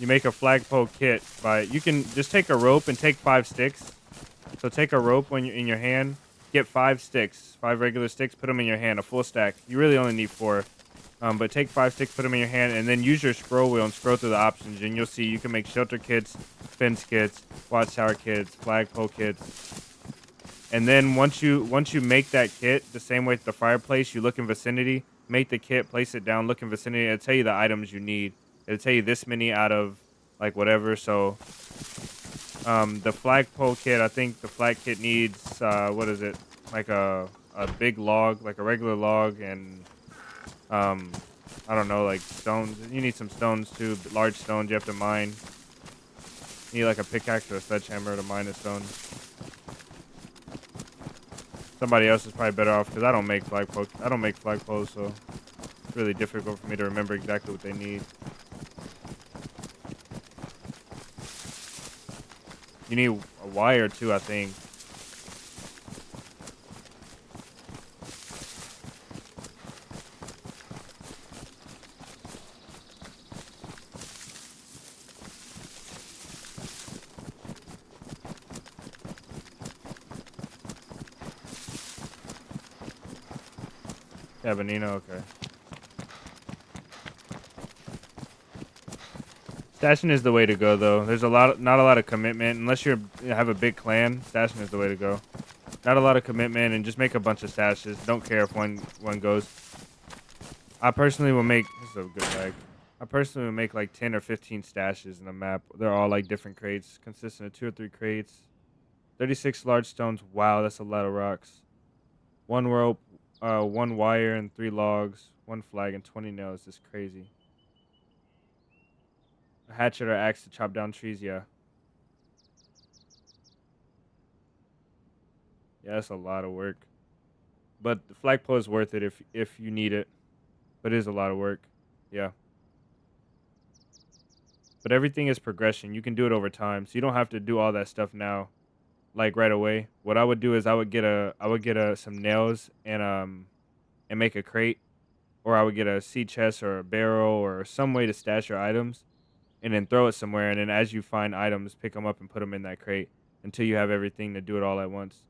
You make a flagpole kit you can just take a rope and take 5 sticks. So take a rope when you're in your hand, get 5 sticks, 5 regular sticks, put them in your hand, a full stack. You really only need 4. But take 5 sticks, put them in your hand, and then use your scroll wheel and scroll through the options, and you'll see you can make shelter kits, fence kits, watchtower kits, flagpole kits. And then once you make that kit, the same way with the fireplace, you look in vicinity, make the kit, place it down, look in vicinity, it'll tell you the items you need. It'll tell you this many out of like whatever. So the flagpole kit, I think the flag kit needs what is it? Like a big log, like a regular log, and I don't know, like stones. You need some stones too, large stones you have to mine. You need like a pickaxe or a sledgehammer to mine the stones. Somebody else is probably better off because I don't make flagpoles, so it's really difficult for me to remember exactly what they need. You need a wire too, I think. Yeah, Benino, okay. Stashing is the way to go, though. There's not a lot of commitment unless you have a big clan. Stashing is the way to go. Not a lot of commitment, and just make a bunch of stashes. Don't care if one goes. I personally will make. This is a good lag. I personally will make like 10 or 15 stashes in a map. They're all like different crates, consisting of 2 or 3 crates. 36 large stones. Wow, that's a lot of rocks. 1 rope, 1 wire, and 3 logs. 1 flag and 20 nails. This is crazy. A hatchet or axe to chop down trees, yeah. Yeah, that's a lot of work. But the flagpole is worth it if you need it. But it is a lot of work. Yeah. But everything is progression. You can do it over time. So you don't have to do all that stuff now, like right away. What I would do is I would get some nails and make a crate. Or I would get a sea chest or a barrel or some way to stash your items. And then throw it somewhere, and then as you find items, pick them up and put them in that crate until you have everything to do it all at once.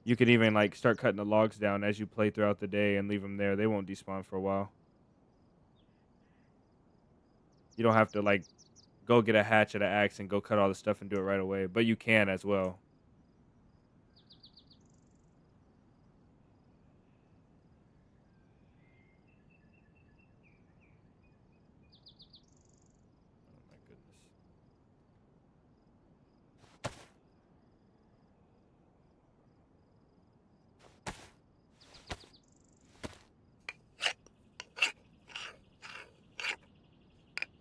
You could even like start cutting the logs down as you play throughout the day and leave them there. They won't despawn for a while. You don't have to like go get a hatchet, an axe, and go cut all the stuff and do it right away, but you can as well. Oh my goodness.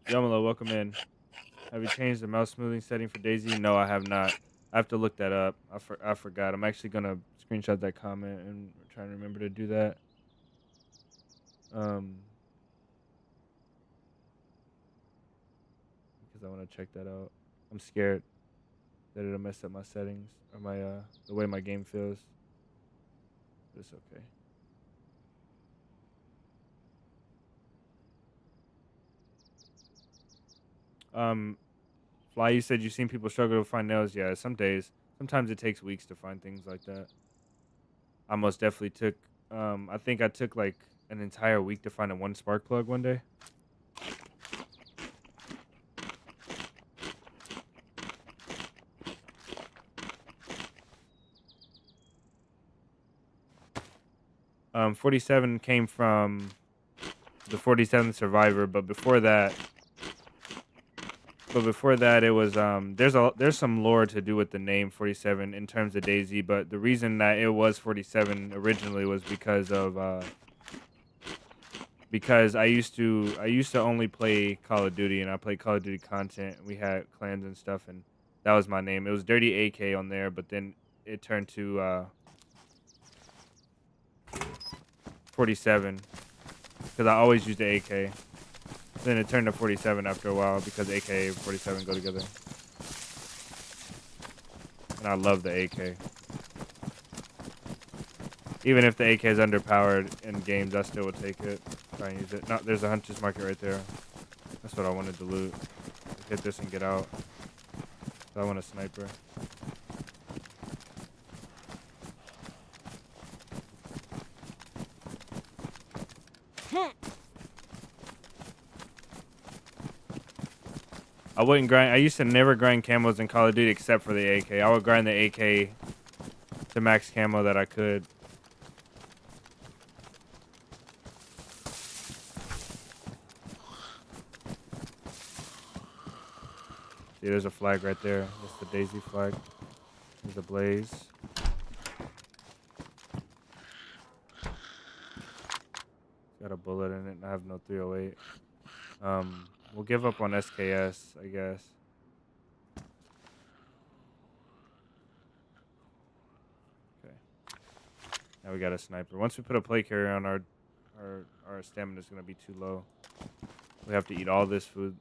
Yomalo, welcome in. Have you changed the mouse smoothing setting for DayZ? No, I have not. I have to look that up. I forgot. I'm actually going to screenshot that comment and try to remember to do that. Because I want to check that out. I'm scared that it'll mess up my settings or my the way my game feels. But it's okay. Fly, you said you've seen people struggle to find nails. Yeah, sometimes it takes weeks to find things like that. I most definitely took. I think I took like an entire week to find a 1 spark plug one day. Um, 47 came from the 47 Survivor, but before that it was there's some lore to do with the name 47 in terms of DayZ, but the reason that it was 47 originally was because I used to only play Call of Duty, and I played Call of Duty content. We had clans and stuff, and that was my name. It was Dirty AK on there, but then it turned to 47 because I always used the AK. Then it turned to 47 after a while because AK and 47 go together. And I love the AK. Even if the AK is underpowered in games, I still would take it. Try and use it. No, there's a Hunter's Market right there. That's what I wanted to loot. Hit this and get out. So I want a sniper. I wouldn't grind. I used to never grind camos in Call of Duty except for the AK. I would grind the AK to max camo that I could. See, there's a flag right there. That's the DayZ flag. There's a blaze. Got a bullet in it, and I have no 308. We'll give up on SKS, I guess. Okay. Now we got a sniper. Once we put a plate carrier on, our stamina is gonna be too low. We have to eat all this food.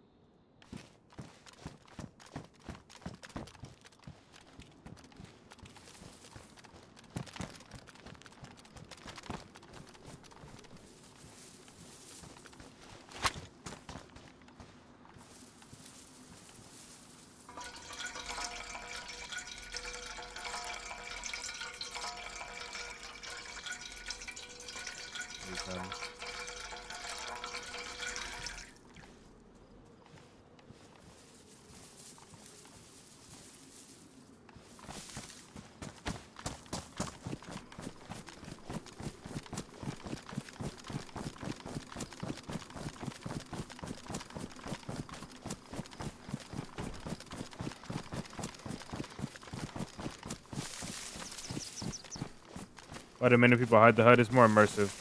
Why do many people hide the HUD? It's more immersive.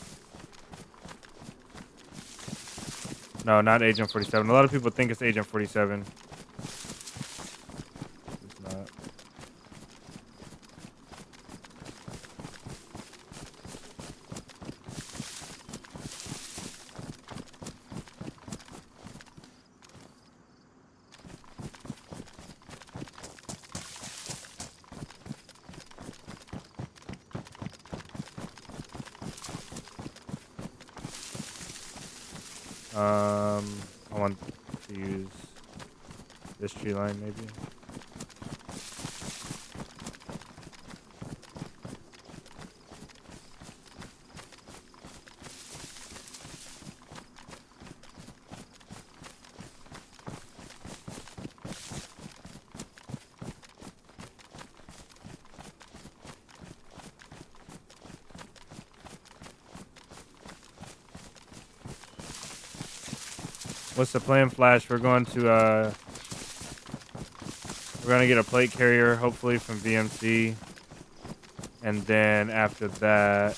No, not Agent 47. A lot of people think it's Agent 47. It's not. I want to use this tree line maybe. What's the plan, Flash? We're going to get a plate carrier, hopefully from VMC, and then after that,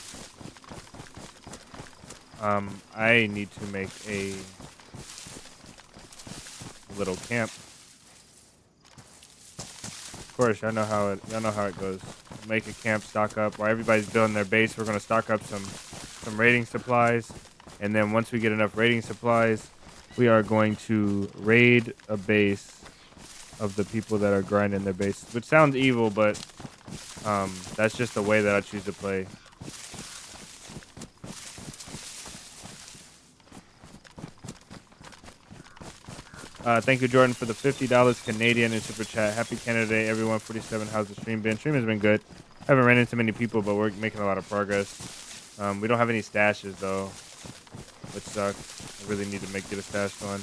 I need to make a little camp. Of course, y'all know how it goes. Make a camp, stock up. While everybody's building their base, we're gonna stock up some raiding supplies, and then once we get enough raiding supplies, we are going to raid a base of the people that are grinding their base, which sounds evil, but that's just the way that I choose to play. Thank you, Jordan, for the $50 Canadian in Super Chat. Happy Canada Day, everyone. 47, how's the stream been? Stream has been good. Haven't ran into many people, but we're making a lot of progress. We don't have any stashes, though, which sucks. I really need to get a stash going.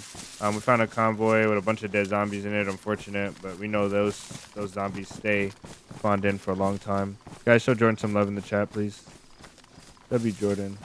We found a convoy with a bunch of dead zombies in it. Unfortunate, but we know those zombies stay spawned in for a long time. Guys, show Jordan some love in the chat, please. W Jordan.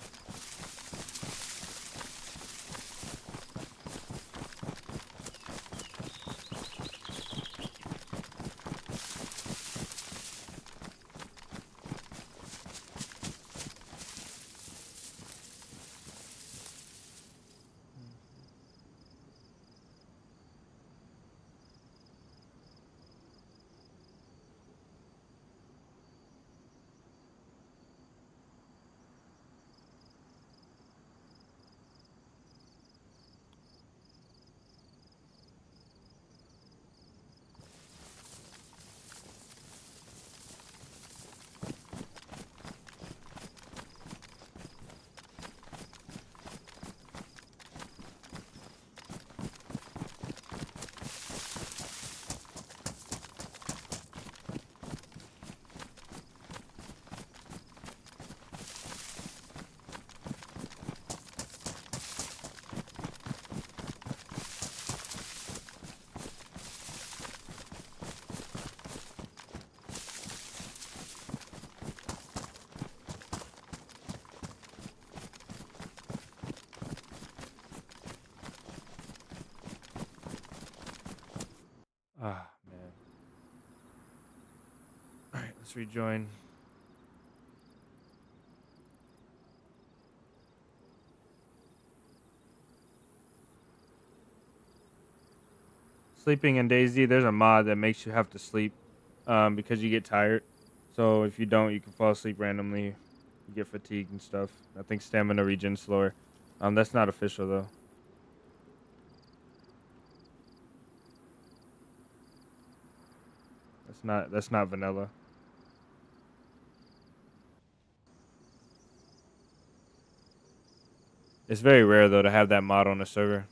Let's rejoin. Sleeping in DayZ, there's a mod that makes you have to sleep because you get tired. So if you don't, you can fall asleep randomly. You get fatigued and stuff. I think stamina regen slower. That's not official though. That's not vanilla. It's very rare though to have that mod on a server.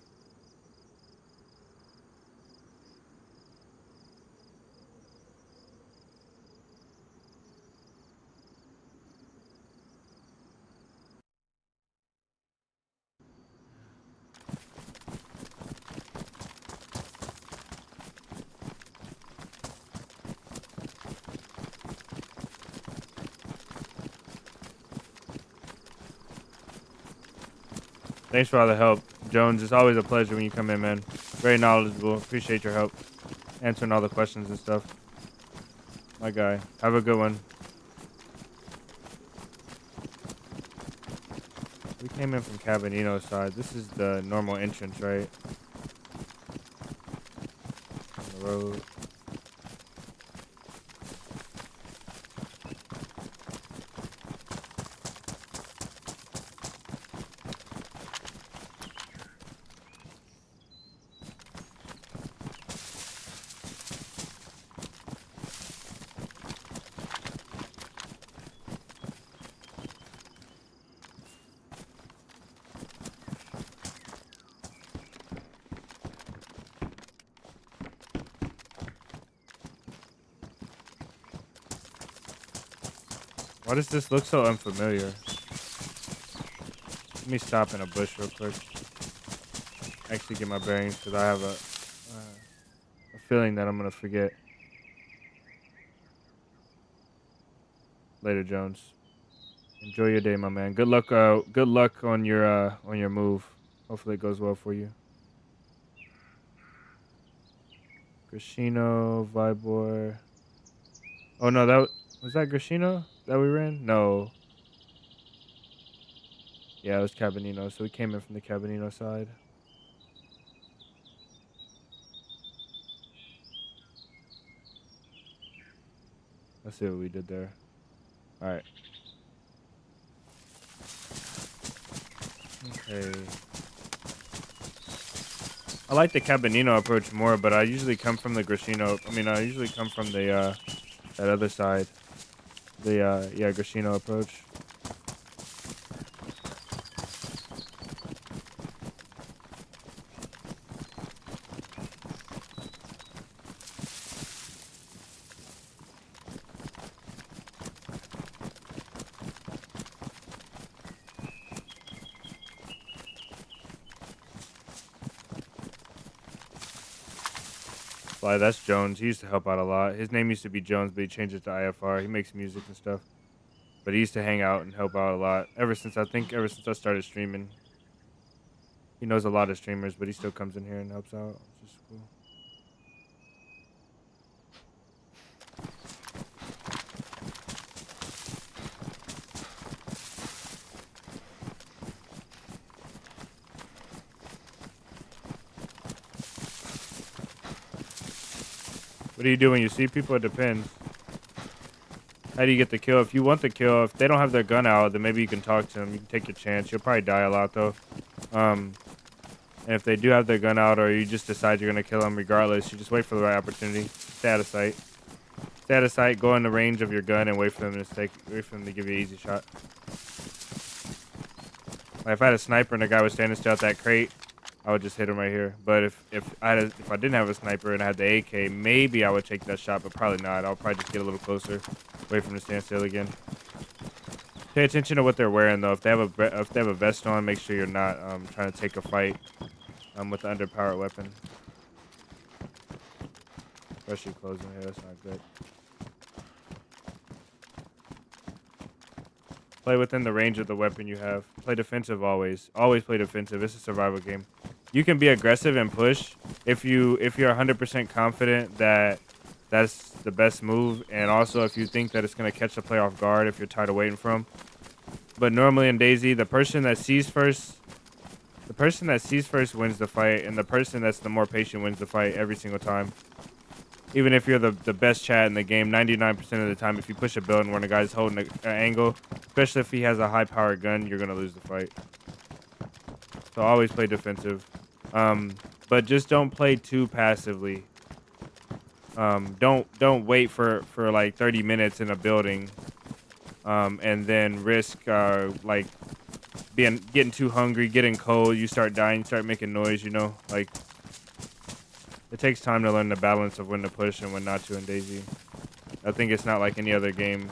Thanks for all the help, Jones. It's always a pleasure when you come in, man. Very knowledgeable. Appreciate your help answering all the questions and stuff. My guy. Have a good one. We came in from Cabanino's side. This is the normal entrance, right? On the road. Why does this look so unfamiliar? Let me stop in a bush real quick. Actually get my bearings because I have a feeling that I'm going to forget. Later, Jones. Enjoy your day, my man. Good luck on your move. Hopefully it goes well for you. Grishino, Vibor. Oh no, was that Grishino that we ran? No. Yeah, it was Cabanino. So we came in from the Cabanino side. Let's see what we did there. All right. Okay. I like the Cabanino approach more, but I usually come from the Grishino. I usually come from the that other side. The Grishino approach. That's Jones. He used to help out a lot. His name used to be Jones, but he changed it to IFR. He makes music and stuff. But he used to hang out and help out a lot. Ever since I started streaming. He knows a lot of streamers, but he still comes in here and helps out, which is cool. What do you do when you see people? It depends. How do you get the kill? If you want the kill, if they don't have their gun out, then maybe you can talk to them. You can take your chance. You'll probably die a lot, though. And if they do have their gun out or you just decide you're going to kill them regardless, you just wait for the right opportunity. Stay out of sight. Stay out of sight, go in the range of your gun, and wait for them to give you an easy shot. Like if I had a sniper and the guy was standing still at that crate, I would just hit him right here. But if I didn't have a sniper and I had the AK, maybe I would take that shot, but probably not. I'll probably just get a little closer, wait for him to stand still again. Pay attention to what they're wearing though. If they have a vest on, make sure you're not trying to take a fight with the underpowered weapon. Especially closing here, that's not good. Play within the range of the weapon you have. Play defensive always. Always play defensive. It's a survival game. You can be aggressive and push if you're 100% confident that that's the best move. And also, if you think that it's gonna catch the player off guard, if you're tired of waiting for him. But normally in DayZ, the person that sees first wins the fight, and the person that's the more patient wins the fight every single time. Even if you're the best chat in the game, 99% of the time, if you push a building when a guy's holding an angle, especially if he has a high-powered gun, you're gonna lose the fight. So always play defensive, but just don't play too passively. Don't wait for like 30 minutes in a building, and then risk like getting too hungry, getting cold. You start dying, you start making noise. You know, like. It takes time to learn the balance of when to push and when not to in DayZ. I think it's not like any other game.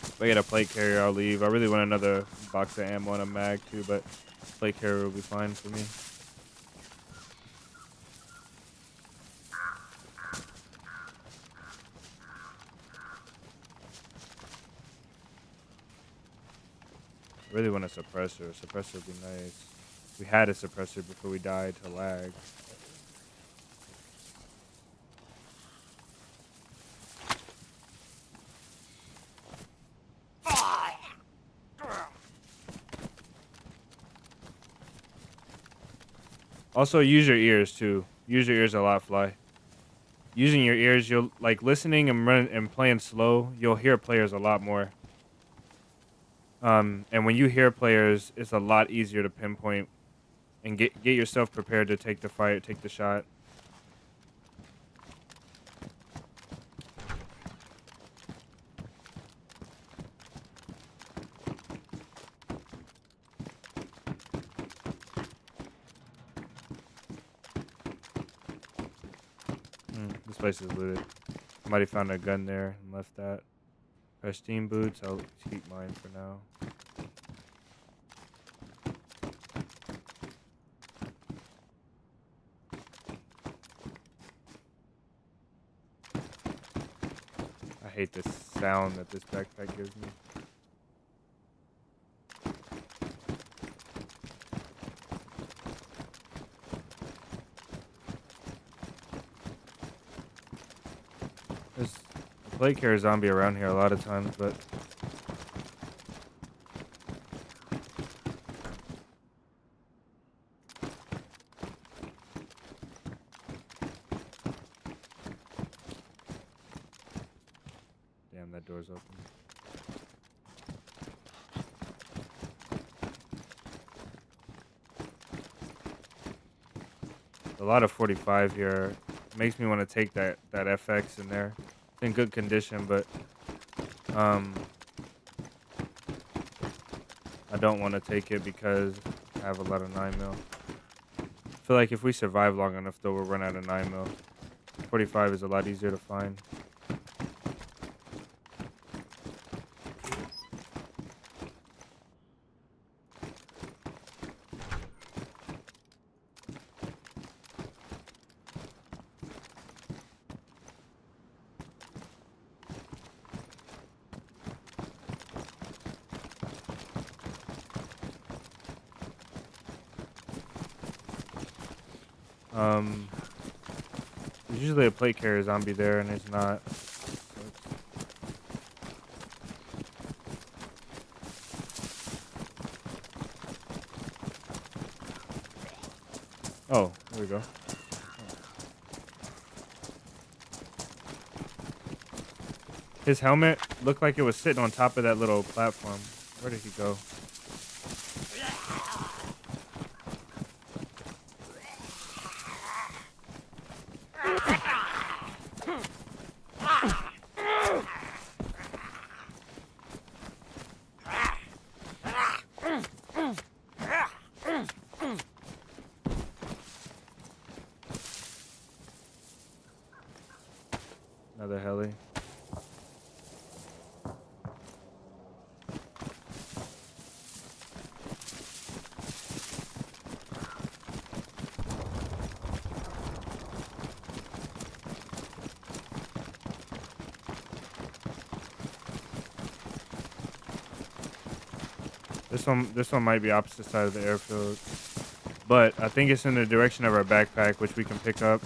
If I get a plate carrier, I'll leave. I really want another box of ammo and a mag too, but plate carrier will be fine for me. I really want a suppressor. A suppressor would be nice. We had a suppressor before we died to lag. Also, use your ears too. Use your ears a lot, Fly. Using your ears, you'll like listening and running and playing slow. You'll hear players a lot more. And when you hear players, it's a lot easier to pinpoint and get yourself prepared to take the fight, take the shot. This place is looted. Somebody found a gun there and left that. Pristine boots, I'll keep mine for now. I hate this sound that this backpack gives me. There's a plate carrier zombie around here a lot of times, but damn, that door's open. A lot of 45 here. Makes me want to take that FX in there. It's in good condition, but I don't want to take it because I have a lot of 9mm. I feel like if we survive long enough, though, we'll run out of 9mm. 45 is a lot easier to find. There's usually a plate carrier zombie there, and it's not. Oh, there we go. His helmet looked like it was sitting on top of that little platform. Where did he go? Another heli. This one might be opposite side of the airfield. but I think it's in the direction of our backpack, which we can pick up.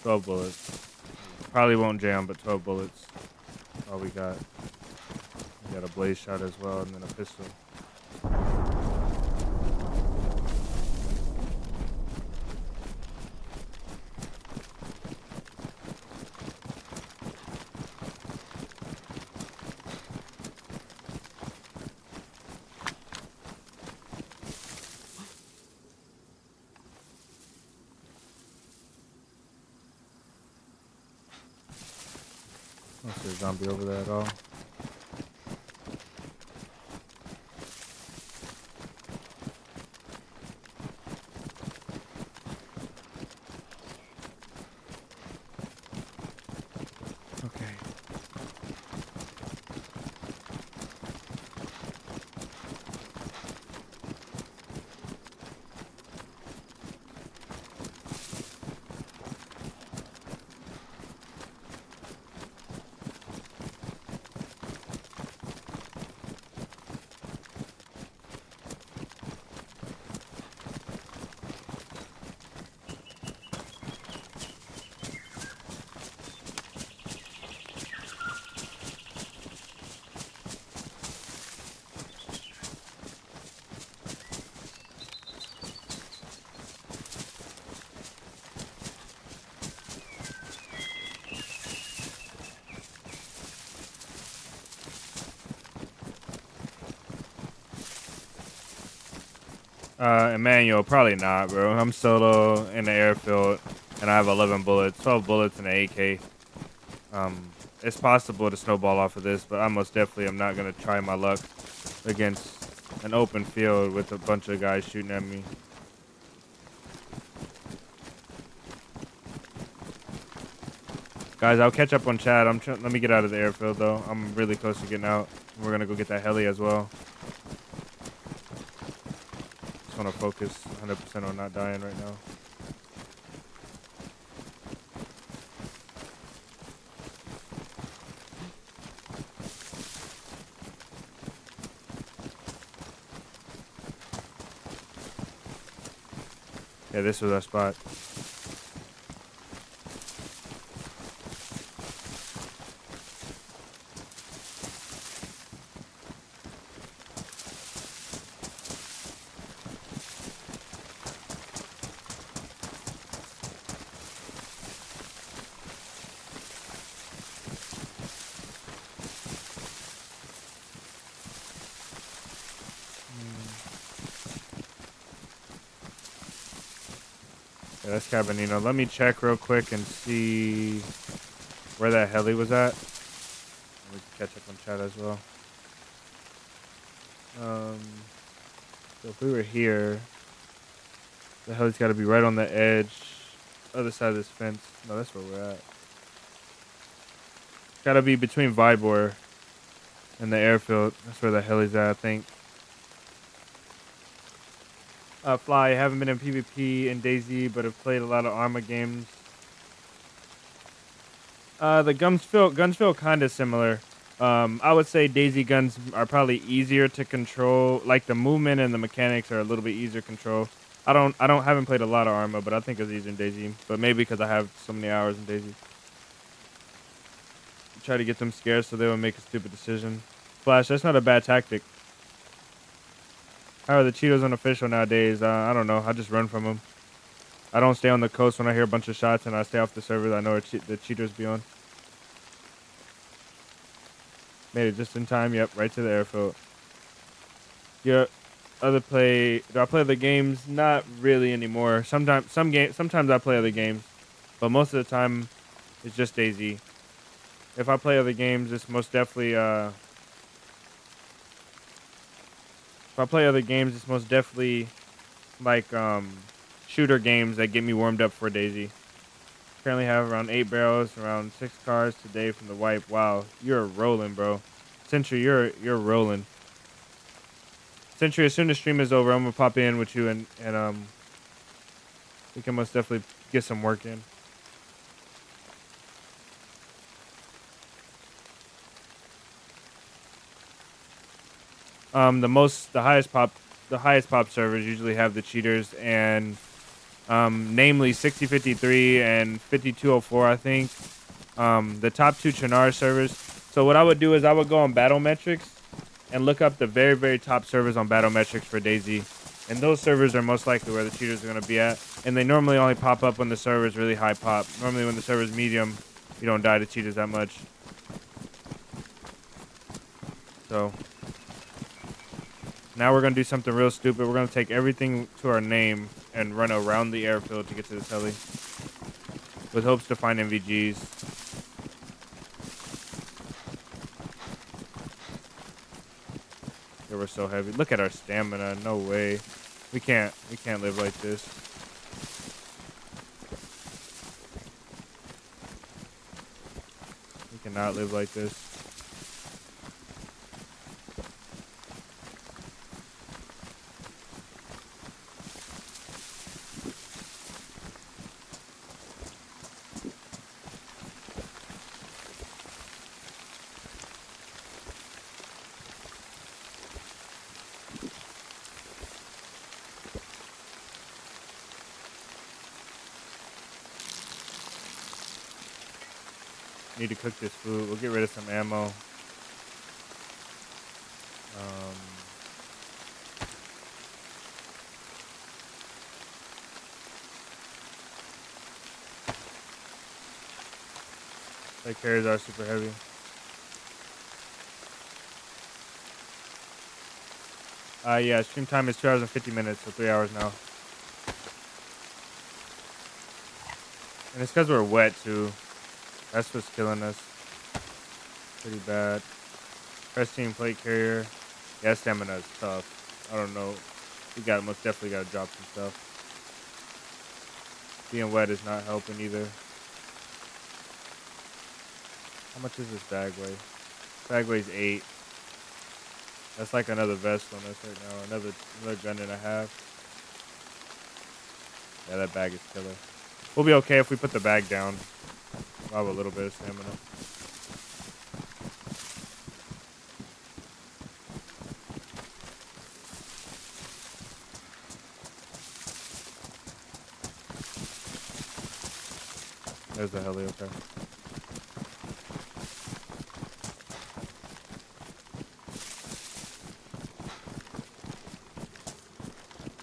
$12 bullets. Probably won't jam, but 12 bullets. All we got. We got a blaze shot as well, and then a pistol. I don't see a zombie over there at all. Okay. Emmanuel, probably not, bro. I'm solo in the airfield, and I have 11 bullets, 12 bullets in the AK. It's possible to snowball off of this, but I most definitely am not gonna try my luck against an open field with a bunch of guys shooting at me. Guys, I'll catch up on chat. Let me get out of the airfield though. I'm really close to getting out. We're gonna go get that heli as well. Just wanna focus 100% on not dying right now. Yeah, this was our spot. Yeah, that's Cabanino. Let me check real quick and see where that heli was at. We can catch up on chat as well. So if we were here, the heli's got to be right on the edge, other side of this fence. No, that's where we're at. Got to be between Vibor and the airfield. That's where the heli's at, I think. Fly, haven't been in PvP in DayZ, but have played a lot of Arma games. The guns feel kind of similar. I would say DayZ guns are probably easier to control. Like the movement and the mechanics are a little bit easier to control. Haven't played a lot of Arma, but I think it's easier in DayZ. But maybe because I have so many hours in DayZ. Try to get them scared so they will make a stupid decision. Flash, that's not a bad tactic. How are the Cheetos unofficial nowadays? I don't know. I just run from them. I don't stay on the coast when I hear a bunch of shots, and I stay off the server that I know the cheaters be on. Made it just in time. Yep, right to the airfield. Yeah. Do I play other games? Not really anymore. Sometimes I play other games, but most of the time It's just DayZ. If I play other games, it's most definitely like shooter games that get me warmed up for DayZ. Currently have around 8 barrels, around 6 cars today from the wipe. Wow, you're rolling, bro. Century, you're rolling. Century, as soon as stream is over, I'm gonna pop in with you and we can most definitely get some work in. The highest pop servers usually have the cheaters, and namely 6053 and 5204, I think. The top 2 Chinar servers. So what I would do is I would go on battle metrics and look up the very, very top servers on battle metrics for DayZ. And those servers are most likely where the cheaters are going to be at. And they normally only pop up when the server is really high pop. Normally when the server is medium, you don't die to cheaters that much. So now we're going to do something real stupid. We're going to take everything to our name and run around the airfield to get to this heli, with hopes to find MVGs. They were so heavy. Look at our stamina. No way. We can't live like this. We cannot live like this. Need to cook this food. We'll get rid of some ammo. Plate carriers are super heavy. Yeah, stream time is 2 hours and 50 minutes, so 3 hours now. And it's because we're wet too. That's what's killing us. Pretty bad. Pressing plate carrier. Yeah, stamina is tough. I don't know. We most definitely got to drop some stuff. Being wet is not helping either. How much is this bag weigh? Bag weighs 8. That's like another vest on us right now. Another gun and a half. Yeah, that bag is killer. We'll be okay if we put the bag down. We'll have a little bit of stamina. There's the heli, okay.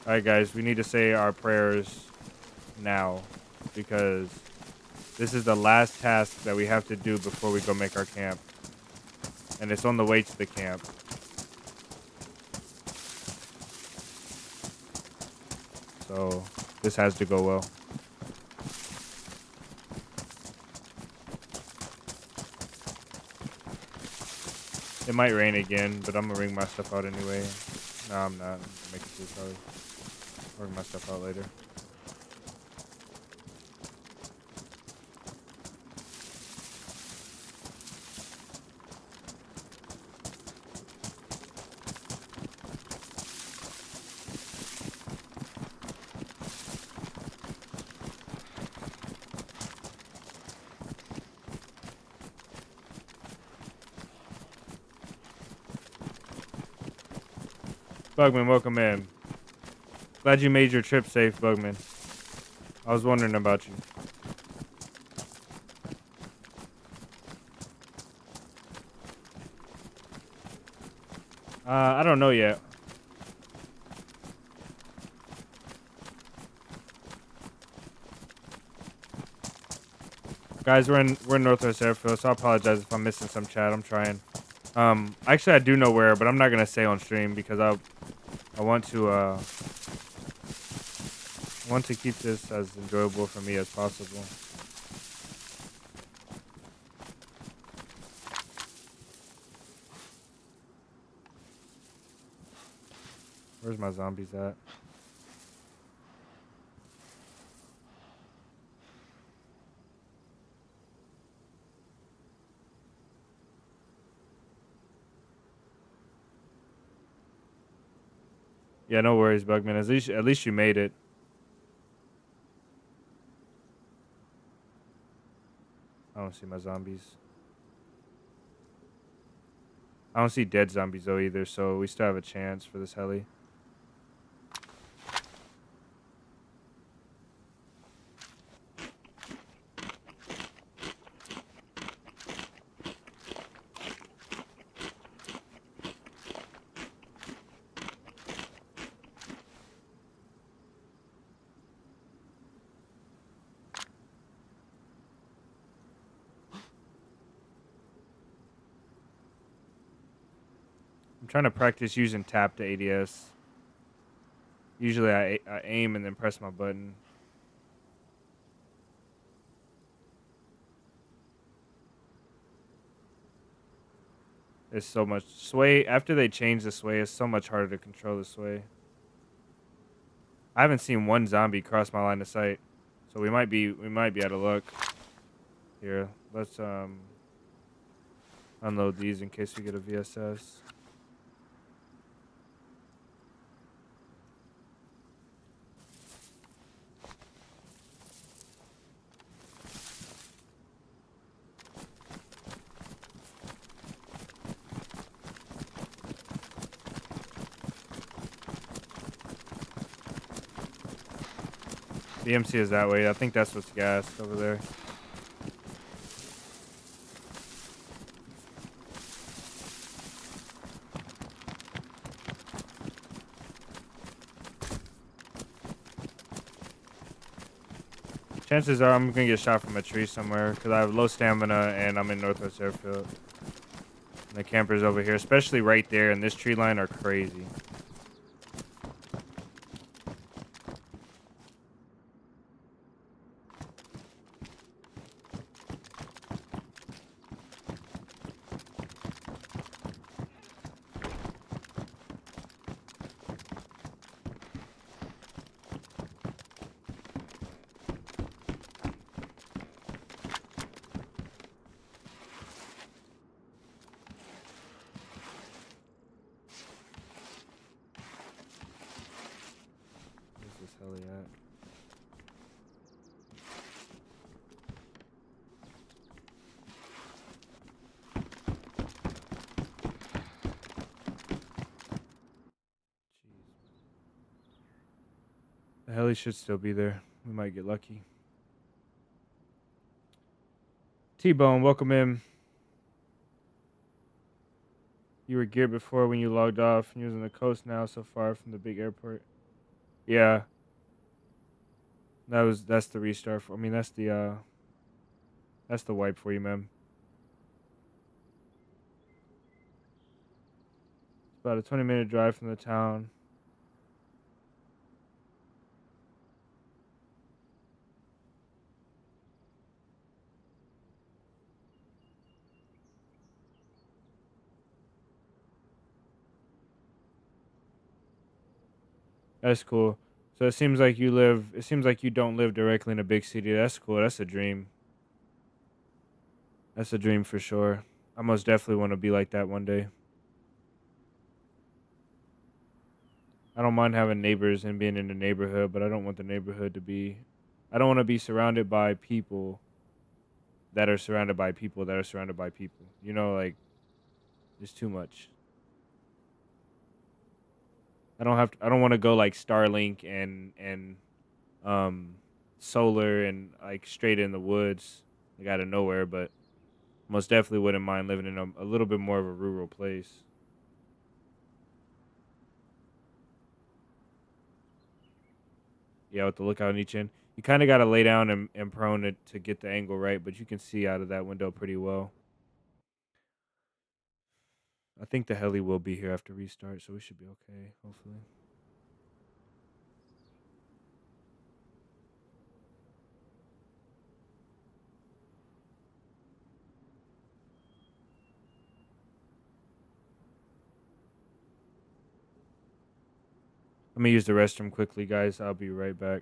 Alright guys, we need to say our prayers now, because this is the last task that we have to do before we go make our camp. And it's on the way to the camp. So this has to go well. It might rain again, but I'm gonna bring my stuff out anyway. No, I'm not. I'm gonna make it too probably. I'll bring my stuff out later. Bugman, welcome in. Glad you made your trip safe, Bugman. I was wondering about you. I don't know yet. Guys, we're in Northwest Airfield, so I apologize if I'm missing some chat. I'm trying. Actually, I do know where, but I'm not gonna say on stream because I want to keep this as enjoyable for me as possible. Where's my zombies at? Yeah, no worries, Bugman. At least you made it. I don't see my zombies. I don't see dead zombies though either, so we still have a chance for this heli. I'm trying to practice using tap to ADS. Usually I aim and then press my button. It's so much sway. After they change the sway, it's so much harder to control the sway. I haven't seen one zombie cross my line of sight, so we might be out of luck. Here, let's unload these in case we get a VSS. The MC is that way. I think that's what's gassed over there. Chances are I'm gonna get shot from a tree somewhere because I have low stamina and I'm in Northwest Airfield. And the campers over here, especially right there in this tree line, are crazy. Where's this heli at? The heli should still be there. We might get lucky. T-Bone, welcome in. You were geared before when you logged off, and you're on the coast now, so far from the big airport. Yeah, that's the restart. I mean, that's the wipe for you, man. It's about a 20-minute drive from the town. That's cool. So it seems like you live. It seems like you don't live directly in a big city. That's cool. That's a dream. That's a dream for sure. I most definitely want to be like that one day. I don't mind having neighbors and being in the neighborhood, but I don't want the neighborhood to be. I don't want to be surrounded by people that are surrounded by people that are surrounded by people. You know, like it's too much. I don't have. I don't want to go like Starlink and um solar and like straight in the woods, like out of nowhere. But most definitely wouldn't mind living in a little bit more of a rural place. Yeah, with the lookout on each end. You kind of got to lay down and prone it to get the angle right, but you can see out of that window pretty well. I think the heli will be here after restart, so we should be okay, hopefully. Let me use the restroom quickly, guys. I'll be right back.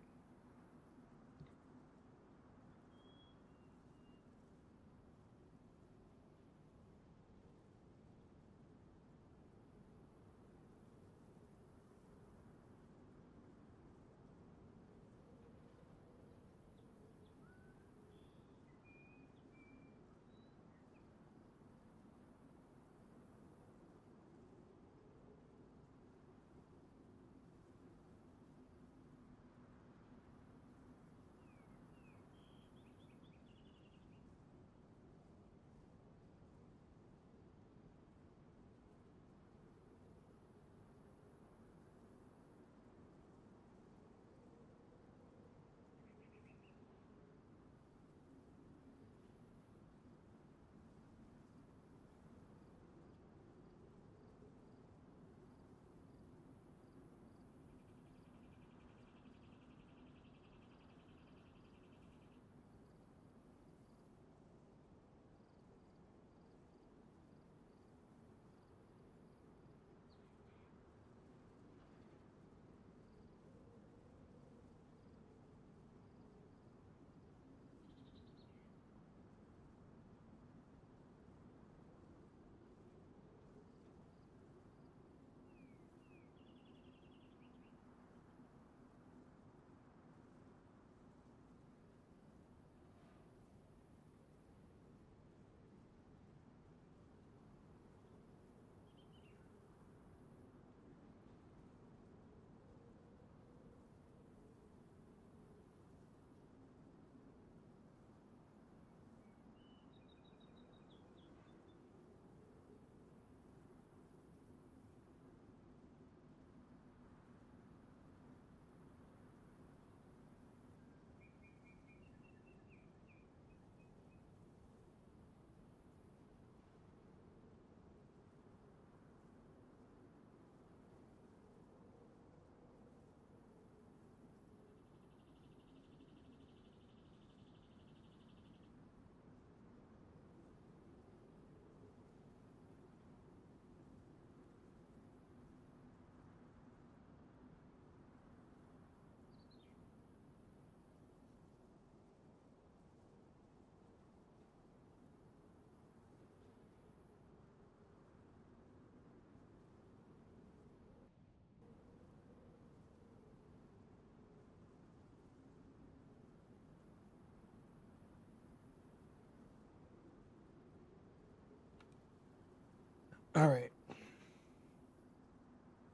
All right.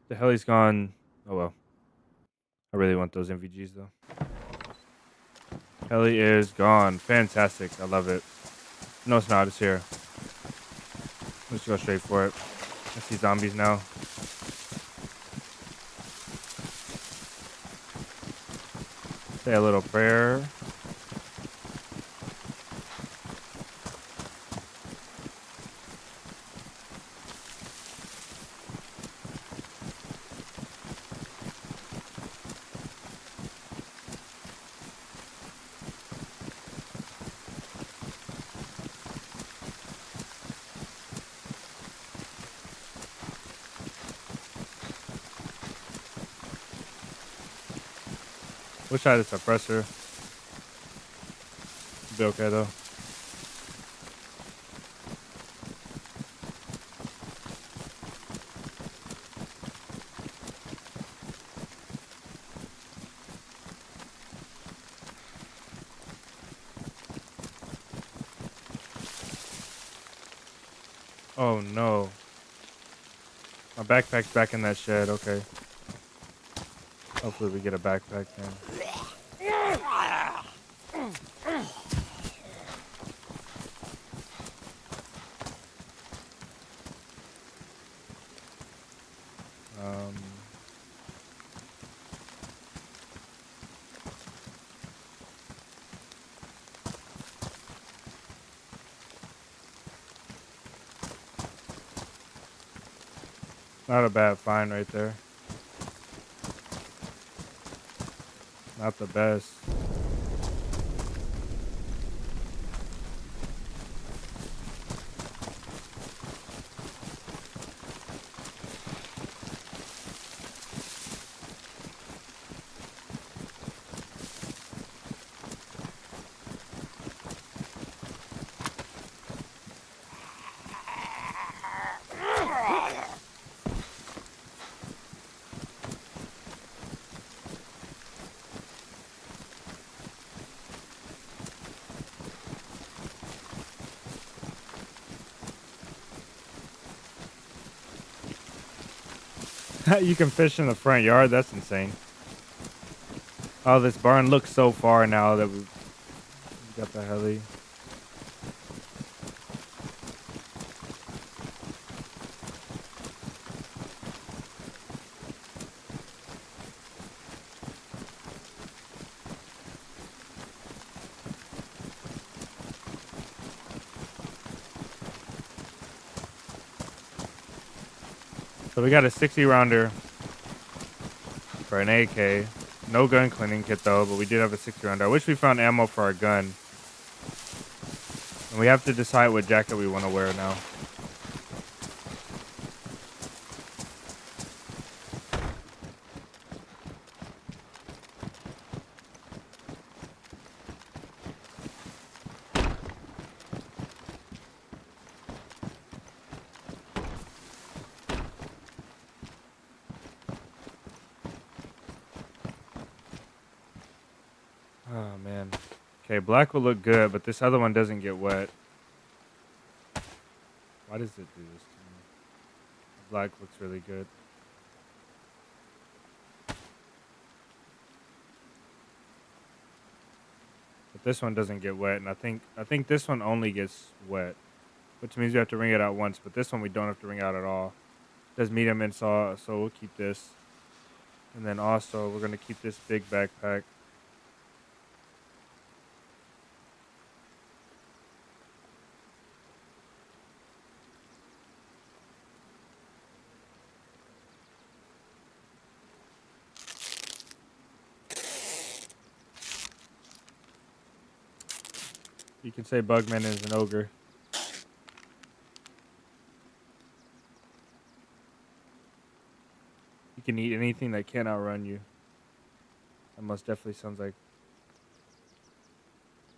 The heli's gone. Oh well. I really want those MVGs though. Heli is gone. Fantastic. I love it. No, it's not. It's here. Let's go straight for it. I see zombies now. Say a little prayer. Wish I had a suppressor. Be okay though. Oh no. My backpack's back in that shed. Okay. Hopefully we get a backpack then. Um, Not a bad find right there. Not the best. You can fish in the front yard. That's insane. Oh, this barn looks so far now that we got the heli. So we got a 60 rounder for an AK. No gun cleaning kit though, but we did have a 60 rounder. I wish we found ammo for our gun. And we have to decide what jacket we want to wear now. Oh man. Okay, black will look good, but this other one doesn't get wet. Why does it do this to me? Black looks really good. But this one doesn't get wet, and I think this one only gets wet, which means we have to wring it out once, but this one we don't have to wring out at all. It says medium install, so we'll keep this. And then also we're gonna keep this big backpack. You can say Bugman is an ogre. You can eat anything that can't outrun you. That most definitely sounds like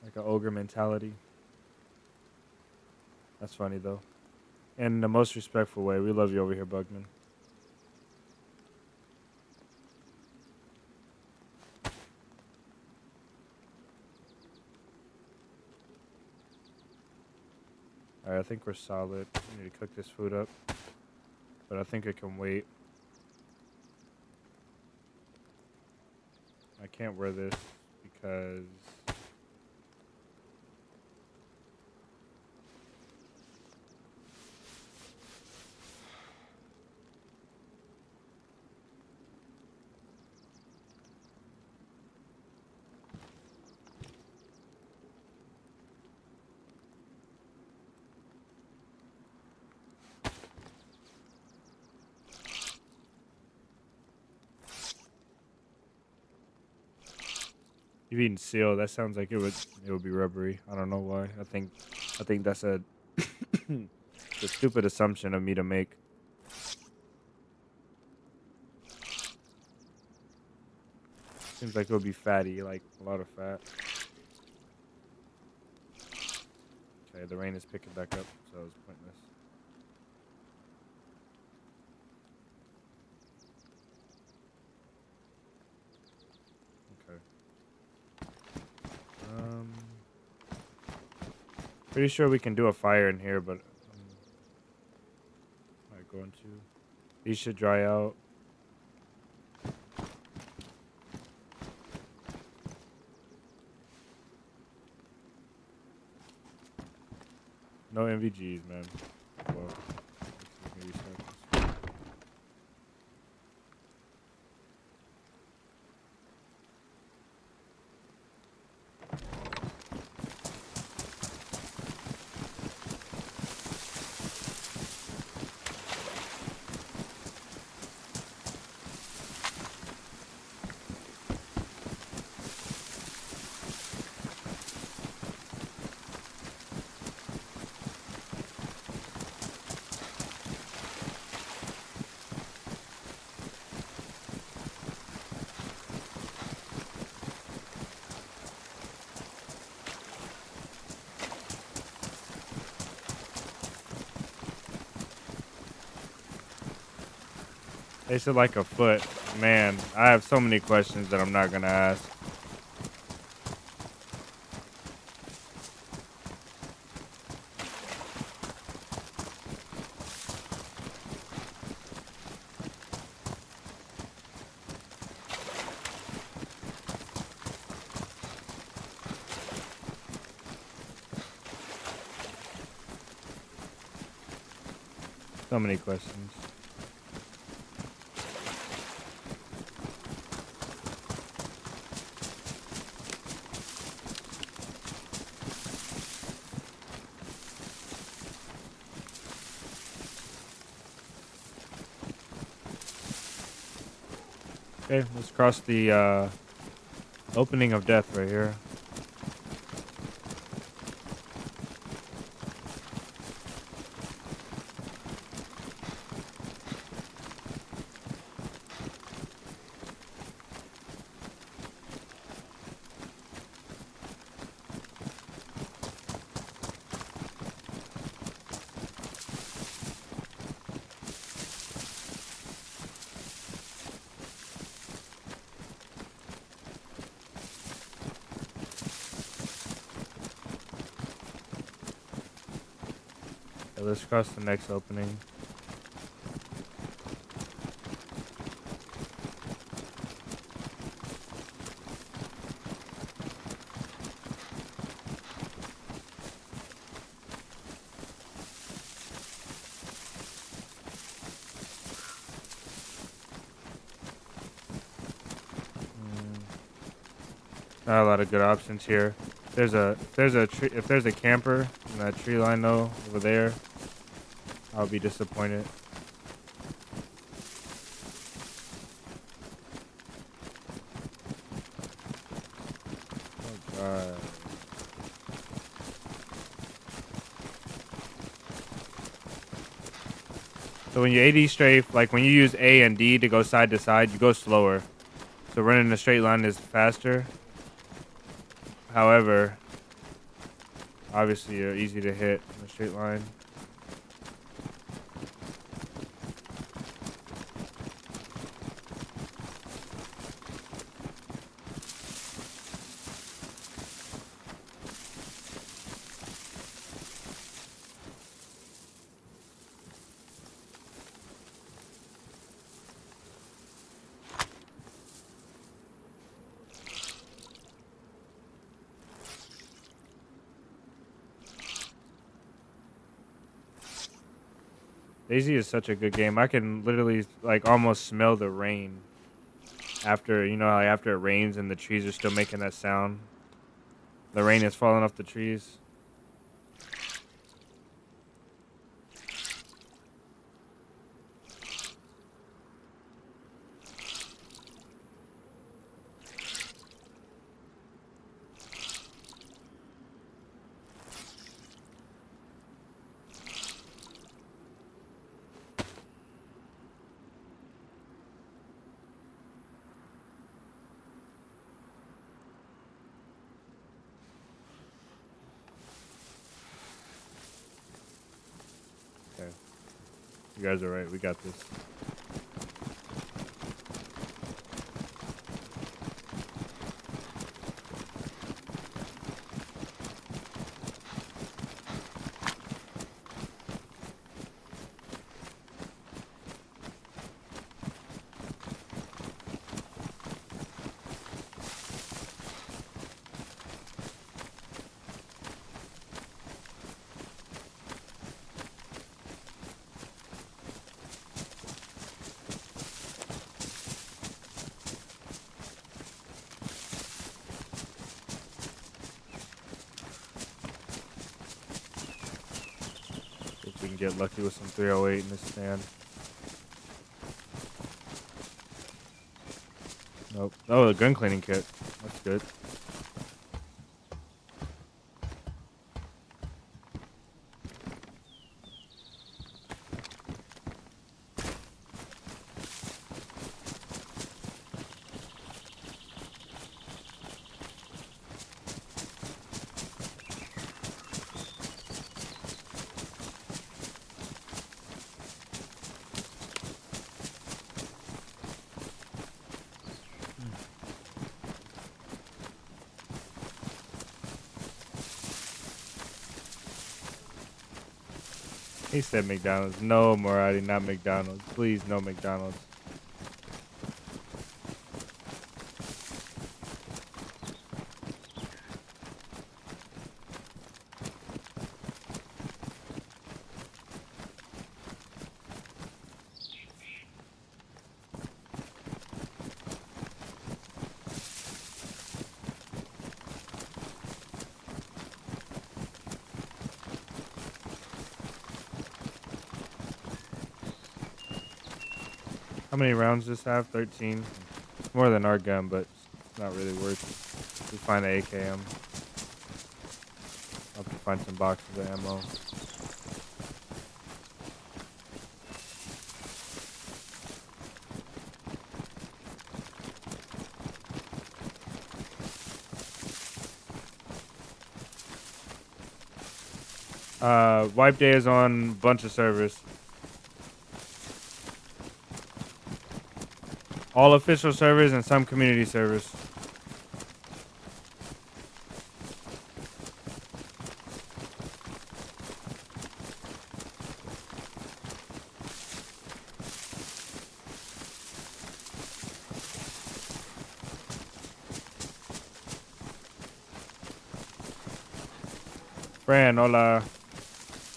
an ogre mentality. That's funny though. In the most respectful way. We love you over here, Bugman. Alright, I think we're solid. We need to cook this food up. But I think it can wait. I can't wear this because you've eaten seal. That sounds like it would be rubbery. I don't know why. I think that's a a stupid assumption of me to make. Seems like it would be fatty, like a lot of fat. Okay, the rain is picking back up, so it was pointless. Pretty sure we can do a fire in here, but I'm not going to. These should dry out. No MVGs, man. Well, let's maybe start this. They said like a foot. Man, I have so many questions that I'm not gonna ask. So many questions. Okay, let's cross the opening of death right here. Okay, let's cross the next opening. Not a lot of good options here. If there's a camper in that tree line though over there, I'll be disappointed. Oh god. So when you AD strafe, like when you use A and D to go side to side, you go slower. So running a straight line is faster. However, obviously you're easy to hit in a straight line. DayZ is such a good game. I can literally like almost smell the rain after, you know, like after it rains and the trees are still making that sound. The rain is falling off the trees. Okay. You guys are right. We got this. If we can get lucky with some 308 in this stand. Nope. Oh, a gun cleaning kit. That's good. He said McDonald's. No, Morati, not McDonald's. Please, no McDonald's. How many rounds does this have? 13. More than our gun, but it's not really worth it. We find an AKM. I'll have to find some boxes of ammo. Wipe day is on a bunch of servers. All official servers and some community servers. Fran, hola.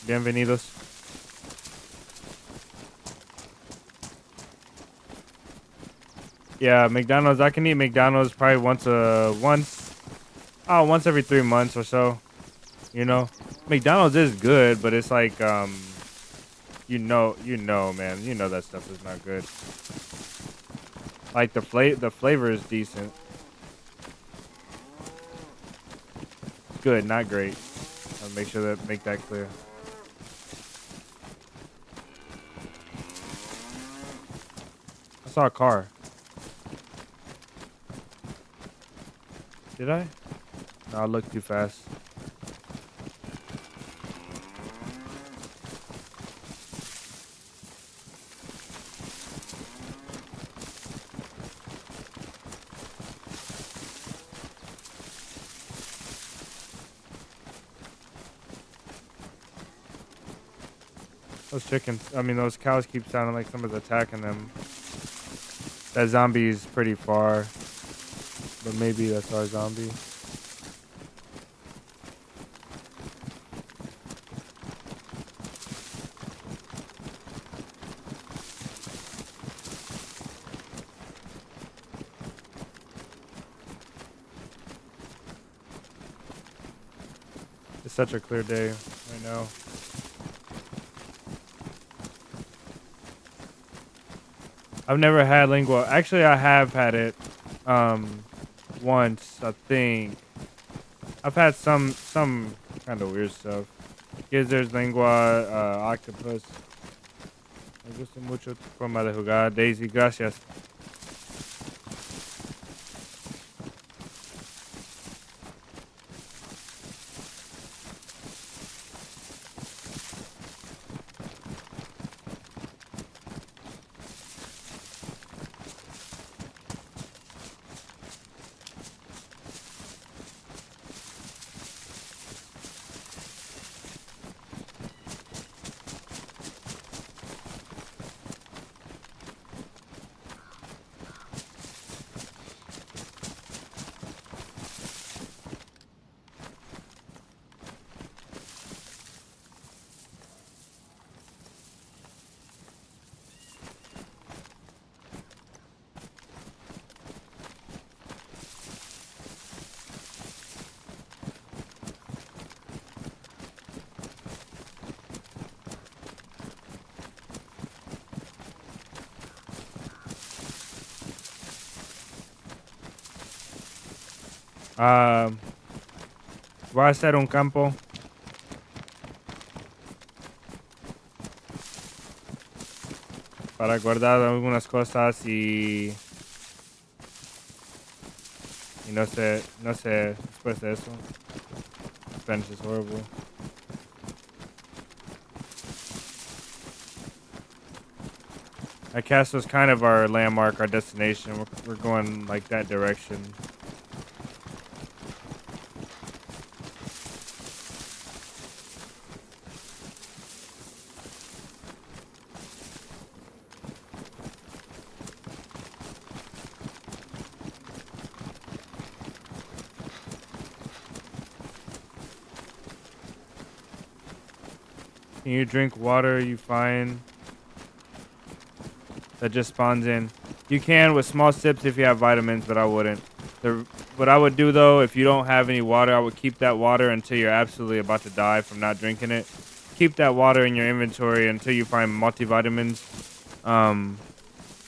Bienvenidos. Yeah, McDonald's. I can eat McDonald's probably once every 3 months or so. You know, McDonald's is good, but it's like you know, man, you know that stuff is not good. Like the flavor is decent. Good, not great. I'll make that clear. I saw a car. Did I? No, I looked too fast. Those cows keep sounding like someone's attacking them. That zombie's pretty far. But maybe that's our zombie. It's such a clear day right now. I've never had lingua. Actually, I have had it once, I think. I've had some kind of weird stuff. Gizzards, lingua, octopus. Me gusta mucho tu forma de jugar. DayZ, gracias. Voy a hacer un campo. Para guardar algunas cosas y no sé después de eso. Spanish is horrible. That castle is kind of our landmark, our destination. We're going like that direction. Can you drink water you find that just spawns in? You can with small sips if you have vitamins, but I wouldn't. What I would do though, if you don't have any water, I would keep that water until you're absolutely about to die from not drinking it. Keep that water in your inventory until you find multivitamins.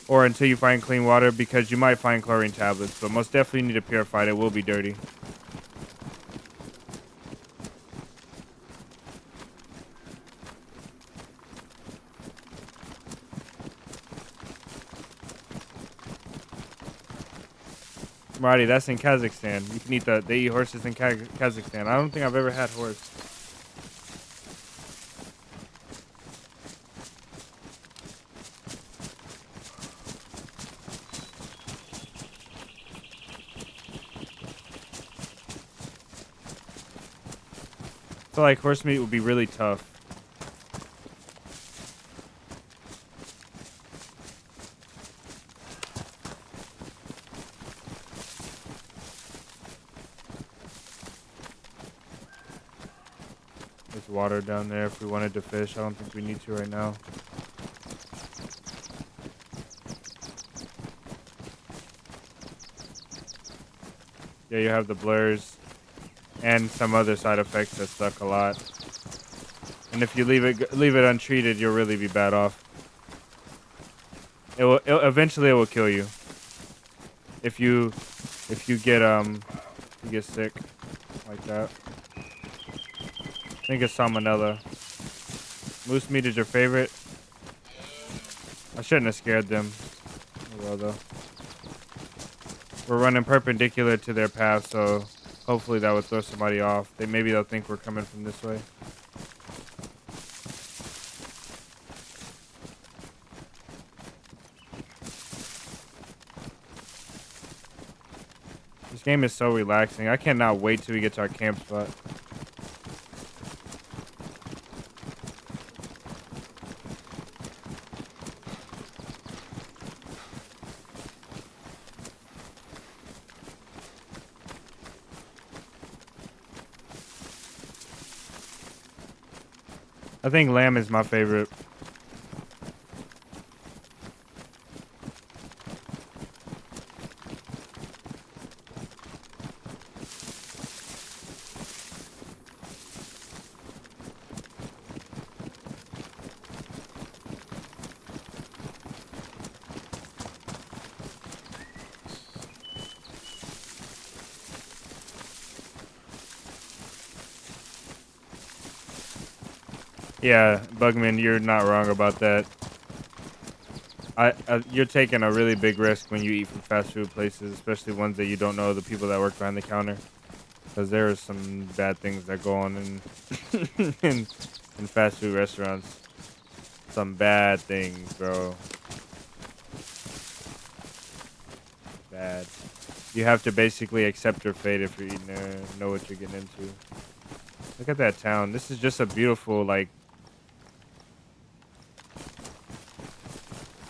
or until you find clean water, because you might find chlorine tablets, but most definitely need to purify it. It will be dirty. Marty, that's in Kazakhstan. You can eat they eat horses in Kazakhstan. I don't think I've ever had horse. I feel like horse meat would be really tough. There's water down there if we wanted to fish. I don't think we need to right now. Yeah, you have the blurs and some other side effects that suck a lot. And if you leave it untreated, you'll really be bad off. Eventually it will kill you. If you get sick like that. I think it's salmonella. Moose meat is your favorite? I shouldn't have scared them. Oh well though. We're running perpendicular to their path, so hopefully that would throw somebody off. Maybe they'll think we're coming from this way. This game is so relaxing. I cannot wait till we get to our camp spot. I think lamb is my favorite. Yeah, Bugman, you're not wrong about that. You're taking a really big risk when you eat from fast food places, especially ones that you don't know the people that work behind the counter, because there are some bad things that go on in in fast food restaurants. Some bad things, bro. Bad. You have to basically accept your fate if you're eating there and know what you're getting into. Look at that town. This is just a beautiful, like,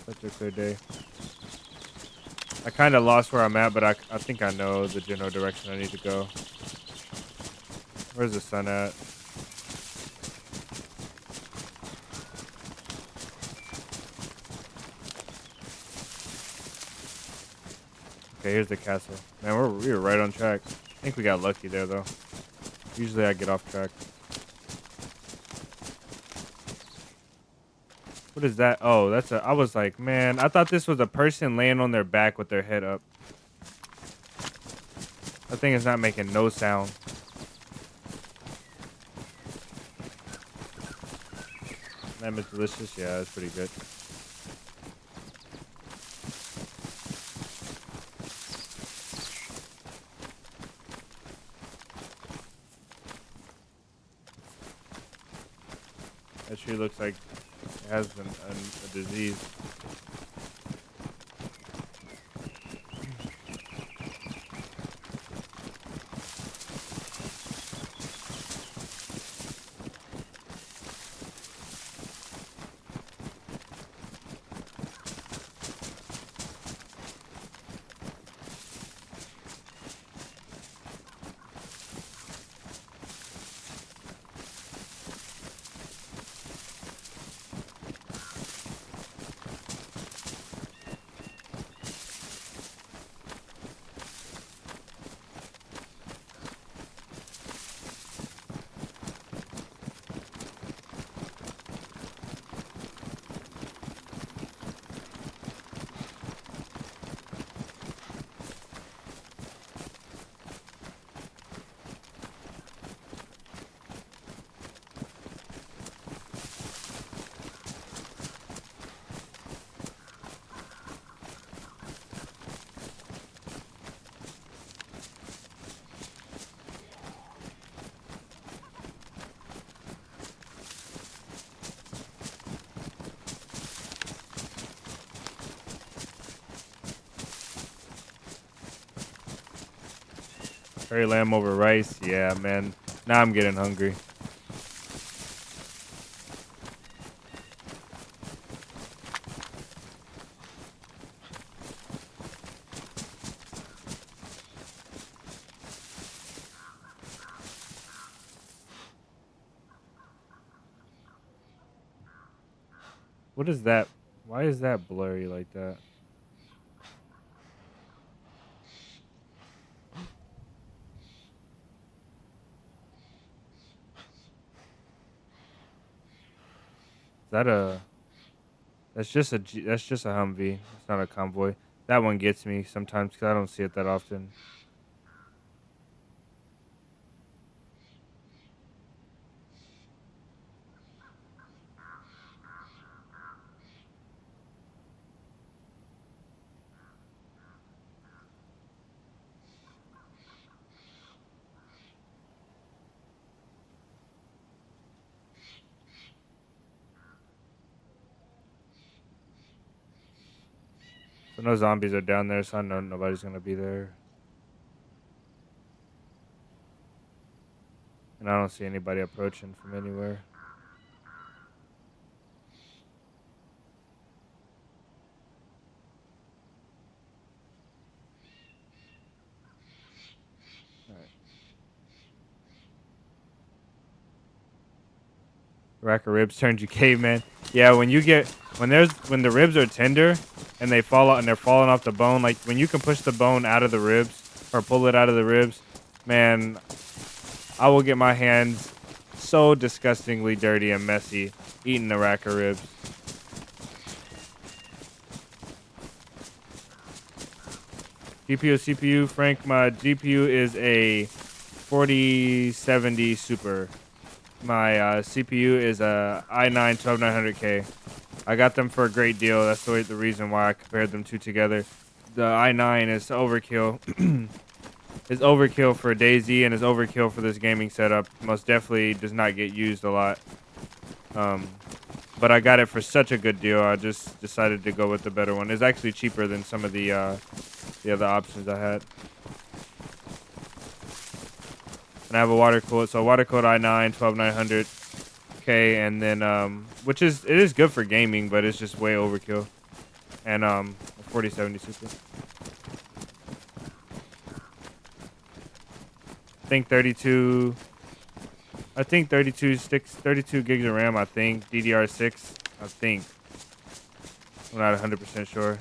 such a clear day. I kind of lost where I'm at, but I think I know the general direction I need to go. Where's the sun at? Okay, here's the castle. Man, we were right on track. I think we got lucky there, though. Usually I get off track. What is that? Oh, I was like, man, I thought this was a person laying on their back with their head up. That thing is not making no sound. That is delicious. Yeah, that's pretty good. That tree looks like it has a disease. Curry lamb over rice. Yeah, man. Now I'm getting hungry. What is that? Why is that blurry like that? Is that a? That's just a. That's just a Humvee. It's not a convoy. That one gets me sometimes because I don't see it that often. So no zombies are down there, so I know nobody's gonna be there. And I don't see anybody approaching from anywhere. Rack of ribs turned you caveman. Yeah, when the ribs are tender and they fall out and they're falling off the bone, like when you can push the bone out of the ribs or pull it out of the ribs, man, I will get my hands so disgustingly dirty and messy eating a rack of ribs. GPU, CPU, Frank, my GPU is a 4070 Super. My CPU is a i9 12900K. I got them for a great deal. That's the reason why I compared them two together. The i9 is overkill. Is overkill for DayZ and is overkill for this gaming setup. Most definitely does not get used a lot. But I got it for such a good deal. I just decided to go with the better one. It's actually cheaper than some of the other options I had. And I have a water cooled, so water cooled i9 12900K, and then it is good for gaming, but it's just way overkill. And a 4070 Super. I think 32 gigs of RAM, I think. DDR6, I think. I'm not 100% sure.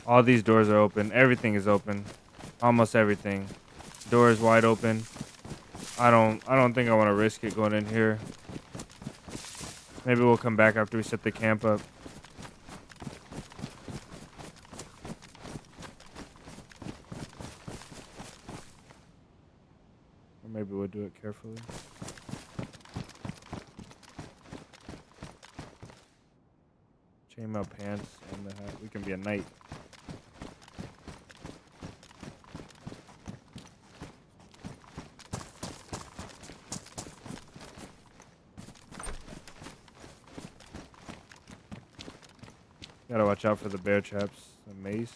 All these doors are open. Everything is open. Almost everything. Door is wide open. I don't think I want to risk it going in here. Maybe we'll come back after we set the camp up. Or maybe we'll do it carefully. Chainmail pants and the hat. We can be a knight. Gotta watch out for the bear traps. The mace.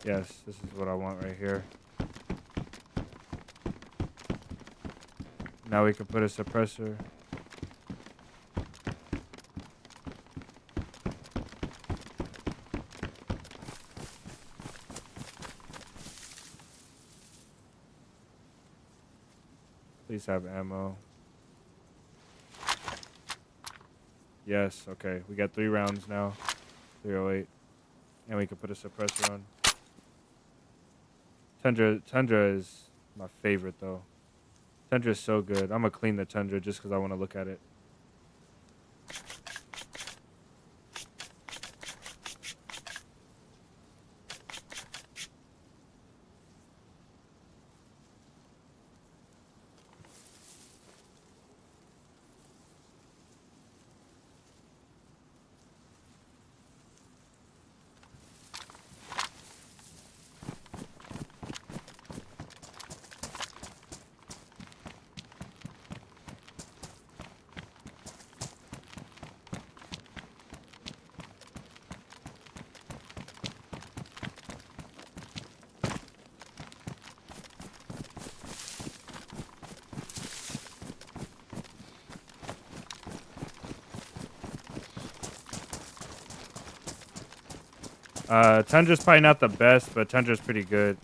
Yes, this is what I want right here. Now we can put a suppressor. Please have ammo. Yes, okay. We got 3 rounds now. 308. And we can put a suppressor on. Tundra is my favorite though. Tundra is so good. I'm gonna clean the Tundra just because I want to look at it. Tundra's probably not the best, but Tundra's pretty good.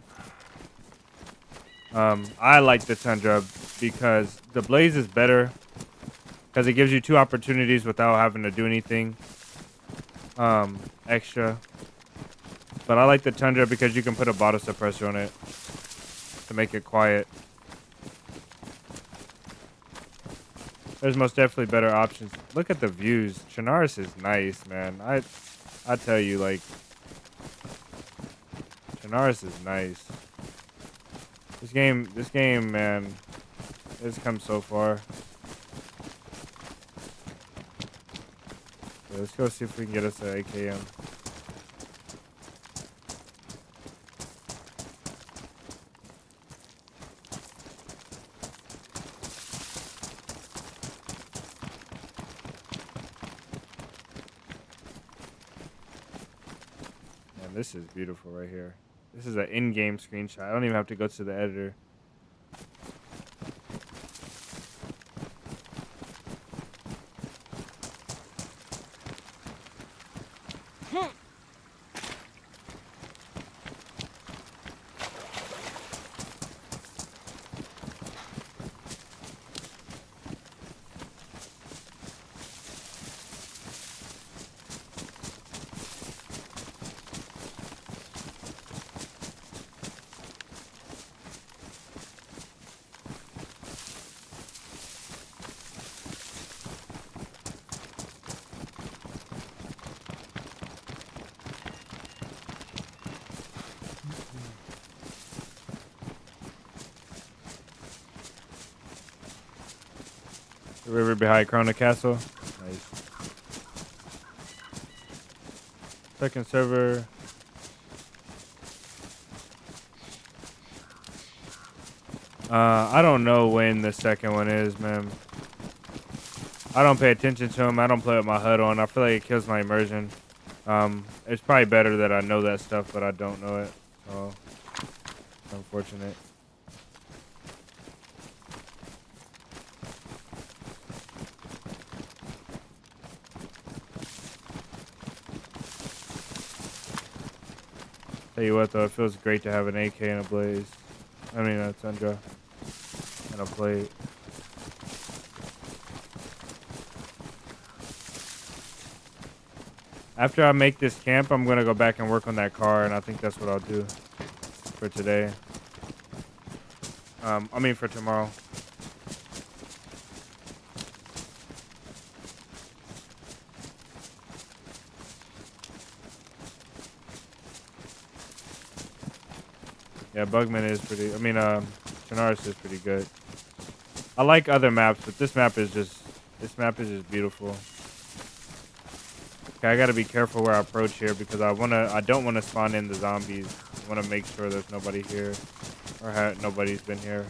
I like the Tundra because the Blaze is better because it gives you 2 opportunities without having to do anything extra. But I like the Tundra because you can put a bottle suppressor on it to make it quiet. There's most definitely better options. Look at the views. Chernarus is nice, man. I tell you, like, Chernarus is nice. This game, man, it's come so far. Yeah, let's go see if we can get us an AKM. Man, this is beautiful right here. This is an in-game screenshot. I don't even have to go to the editor. The river behind Corona Castle. Nice. Second server. I don't know when the second one is, man. I don't pay attention to them. I don't play with my HUD on. I feel like it kills my immersion. It's probably better that I know that stuff, but I don't know it. So, it's unfortunate. Tell you what, though, it feels great to have an AK and a Blaze. I mean, a Tundra and a plate. After I make this camp, I'm going to go back and work on that car, and I think that's what I'll do for today. I mean, for tomorrow. Yeah, Bugman is pretty, I mean, Chernarus is pretty good. I like other maps, but this map is just beautiful. Okay, I gotta be careful where I approach here because I don't wanna spawn in the zombies. I wanna make sure there's nobody here, or nobody's been here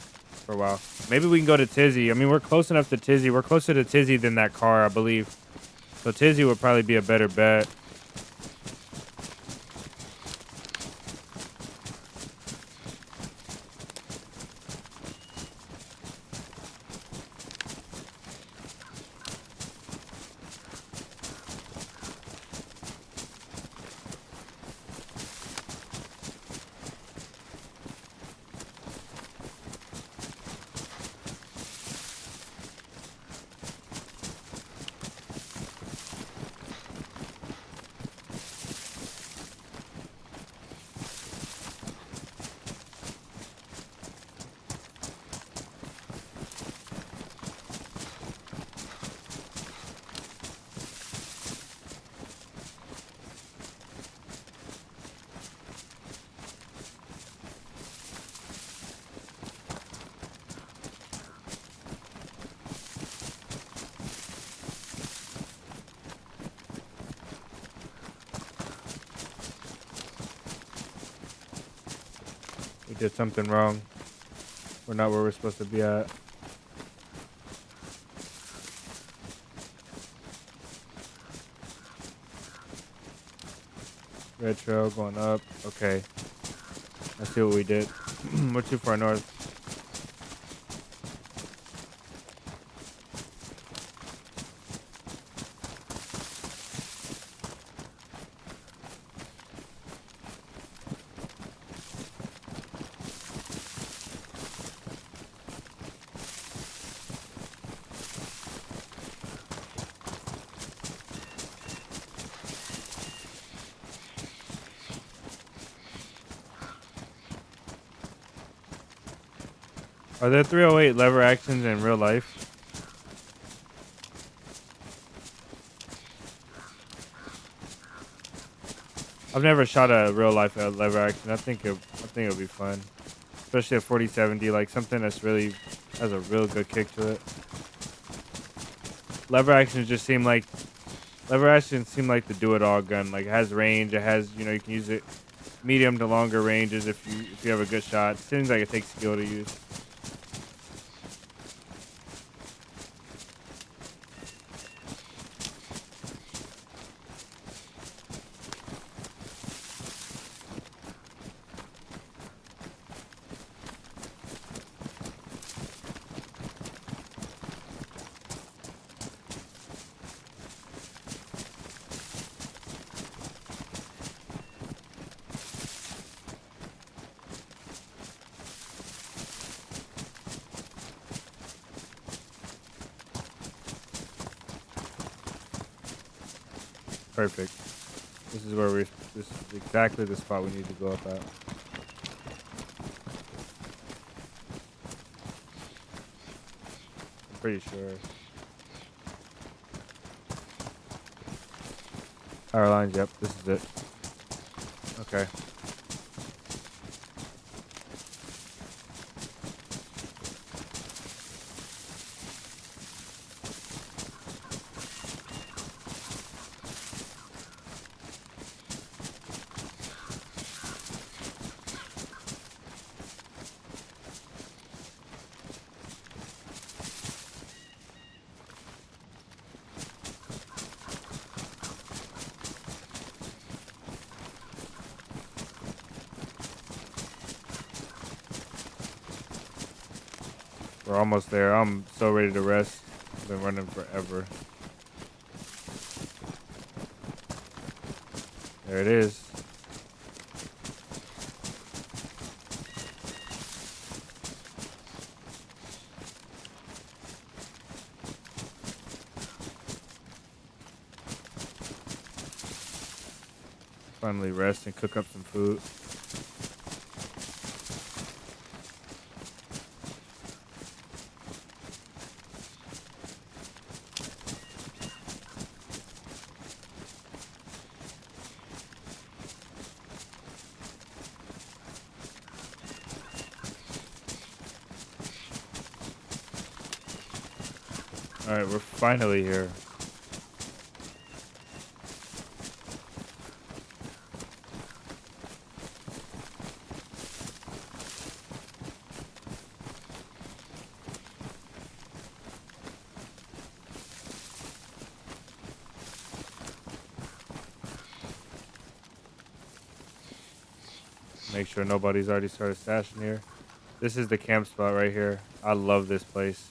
for a while. Maybe we can go to Tizzy. I mean, we're close enough to Tizzy. We're closer to Tizzy than that car, I believe. So Tizzy would probably be a better bet. We did something wrong. We're not where we're supposed to be at. Red trail going up. Okay. Let's see what we did. We're too far north. Are there 308 lever actions in real life? I've never shot a real life lever action. I think it'll be fun, especially a 4070, like something that's really has a real good kick to it. Lever actions seem like the do-it-all gun. Like it has range. It has you can use it medium to longer ranges if you have a good shot. It seems like it takes skill to use. Perfect. This is this is exactly the spot we need to go up at. I'm pretty sure. Power lines, yep, this is it. Okay. We're almost there. I'm so ready to rest. I've been running forever. There it is. Finally rest and cook up some food. Alright, we're finally here. Make sure nobody's already started stashing here. This is the camp spot right here. I love this place.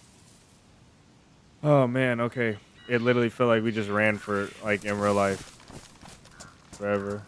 Oh man, okay. It literally felt like we just ran for like in real life forever.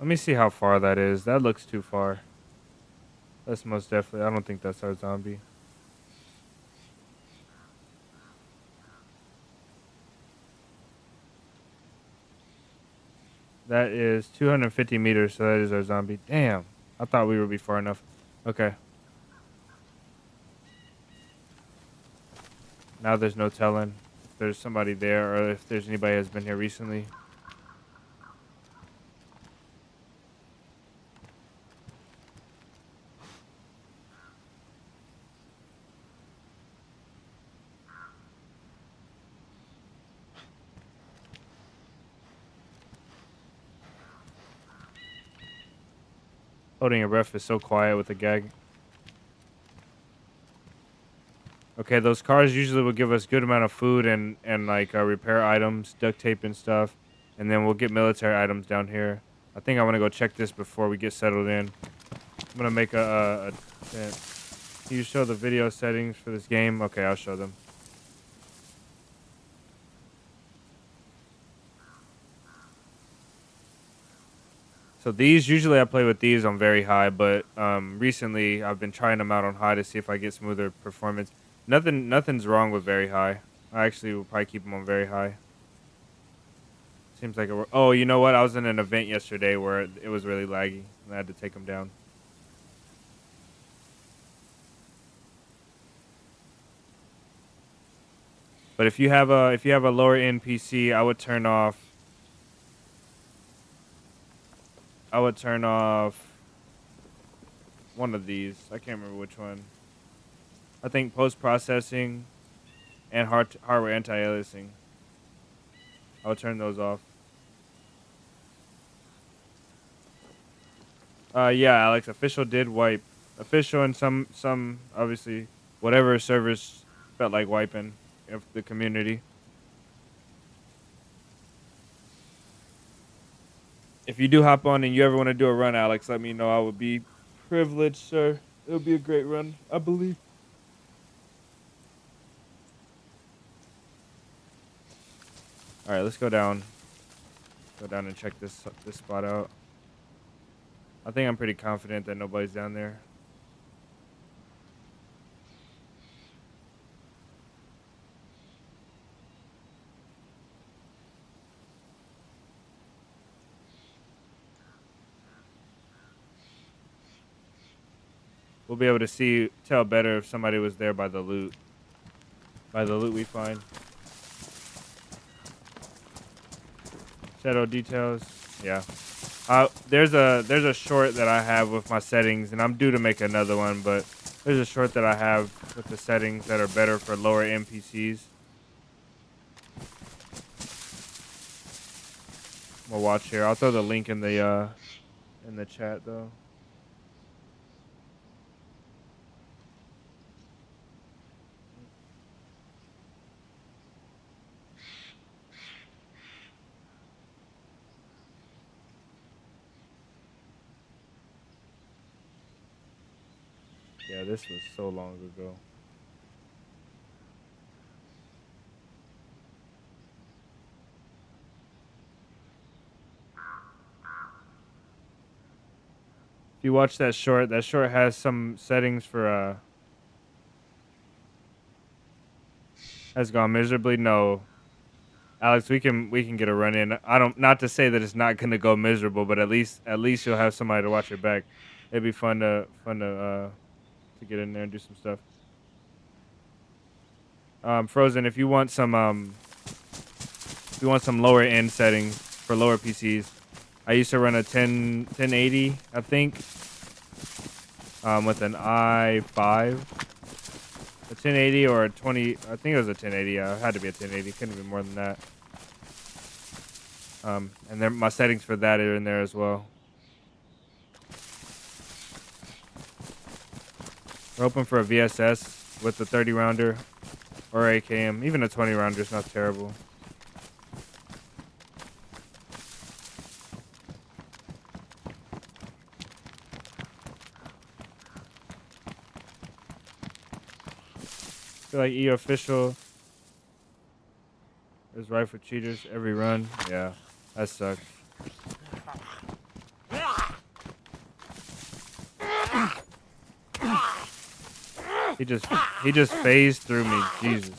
Let me see how far that is. That looks too far. That's most definitely. I don't think that's our zombie. That is 250 meters, so that is our zombie. Damn. I thought we would be far enough. Okay. Now there's no telling if there's somebody there or if there's anybody that's been here recently. Holding your breath is so quiet with a gag. Okay, those cars usually will give us good amount of food and like repair items, duct tape and stuff, and then we'll get military items down here. I think I want to go check this before we get settled in. I'm gonna make a tent. Can you show the video settings for this game? Okay, I'll show them. So these, usually I play with these on very high, but recently I've been trying them out on high to see if I get smoother performance. Nothing's wrong with very high. I actually will probably keep them on very high. Seems like it. Oh, you know what? I was in an event yesterday where it was really laggy, and I had to take them down. But if you have a lower end PC, I would turn off one of these. I can't remember which one. I think post processing and hardware anti-aliasing. I would turn those off. Yeah, Alex. Official did wipe. Official and some obviously whatever servers felt like wiping of the community. If you do hop on and you ever want to do a run, Alex, let me know. I would be privileged, sir. It would be a great run, I believe. All right, let's go down. Go down and check this spot out. I think I'm pretty confident that nobody's down there. We'll be able to tell better if somebody was there by the loot. By the loot we find. Shadow details. Yeah. There's a short that I have with my settings, and I'm due to make another one, but there's a short that I have with the settings that are better for lower NPCs. We'll watch here. I'll throw the link in the chat though. Yeah, this was so long ago. If you watch that short has some settings for has gone miserably. No, Alex, we can get a run in. I don't, not to say that it's not gonna go miserable, but at least you'll have somebody to watch your back. It'd be fun to get in there and do some stuff. Frozen, if you want some lower end settings for lower PCs, I used to run a 1080, I think, with an i5, a 1080 or a 20. I think it was a 1080. It had to be a 1080. Couldn't be more than that. And then my settings for that are in there as well. We're hoping for a VSS with the 30 rounder or AKM. Even a 20 rounder is not terrible. I feel like E official is right for cheaters every run. Yeah, that sucks. He just phased through me. Jesus.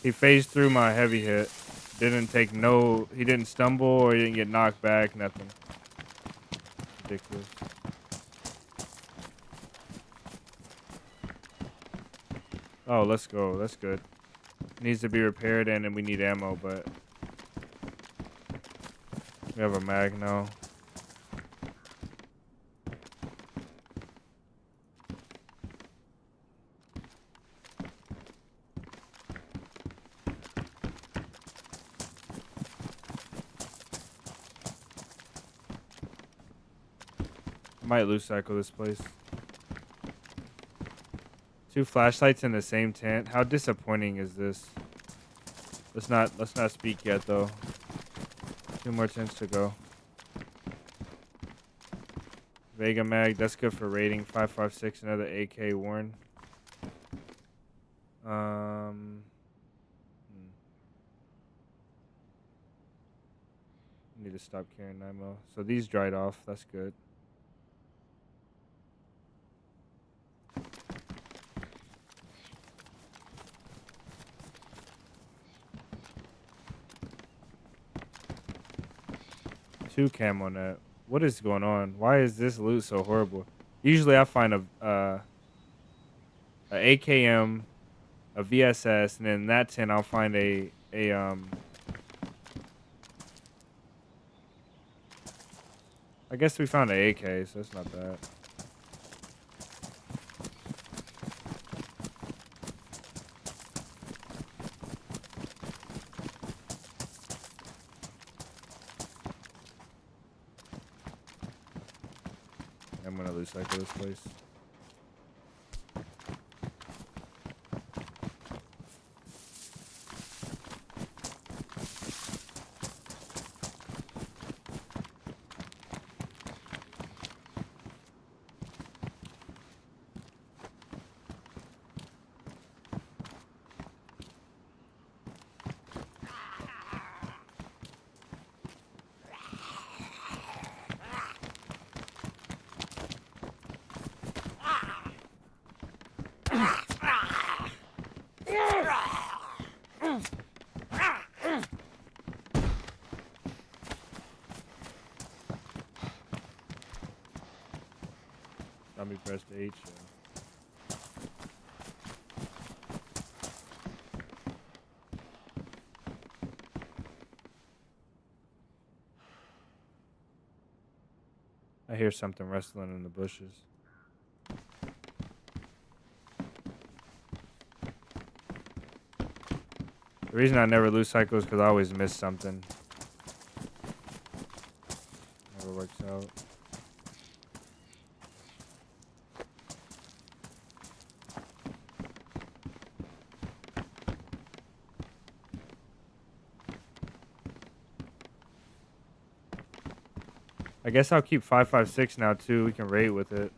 He phased through my heavy hit. Didn't take no. He didn't stumble or he didn't get knocked back. Nothing. Ridiculous. Oh, let's go. That's good. Needs to be repaired and then we need ammo, but we have a mag now. Might loose cycle this place. 2 flashlights in the same tent. How disappointing is this? Let's not speak yet though. 2 more tents to go. Vega mag, that's good for raiding. 5.56, another AK Warren. Need to stop carrying 9mm. So these dried off. That's good. Two camo net. What is going on? Why is this loot so horrible? Usually I find a AKM, a VSS, and then in that tent I'll find a I guess we found an AK, so it's not bad. I'm gonna loose cycle this place. Let me press H. I hear something rustling in the bushes. The reason I never lose cycle is because I always miss something. Never works out. I guess I'll keep 5.56 now too. We can raid with it.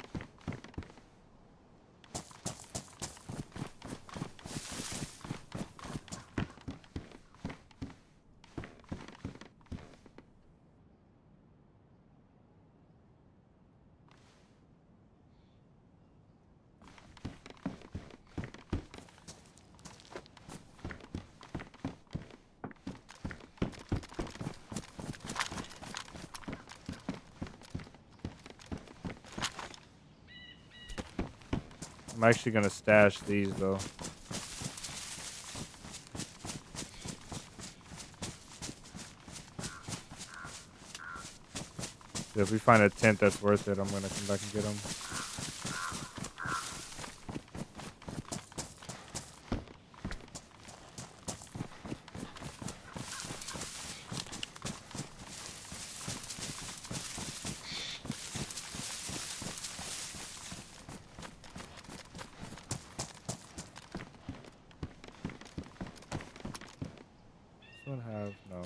I'm actually gonna stash these though. If we find a tent that's worth it, I'm gonna come back and get them. This one have no.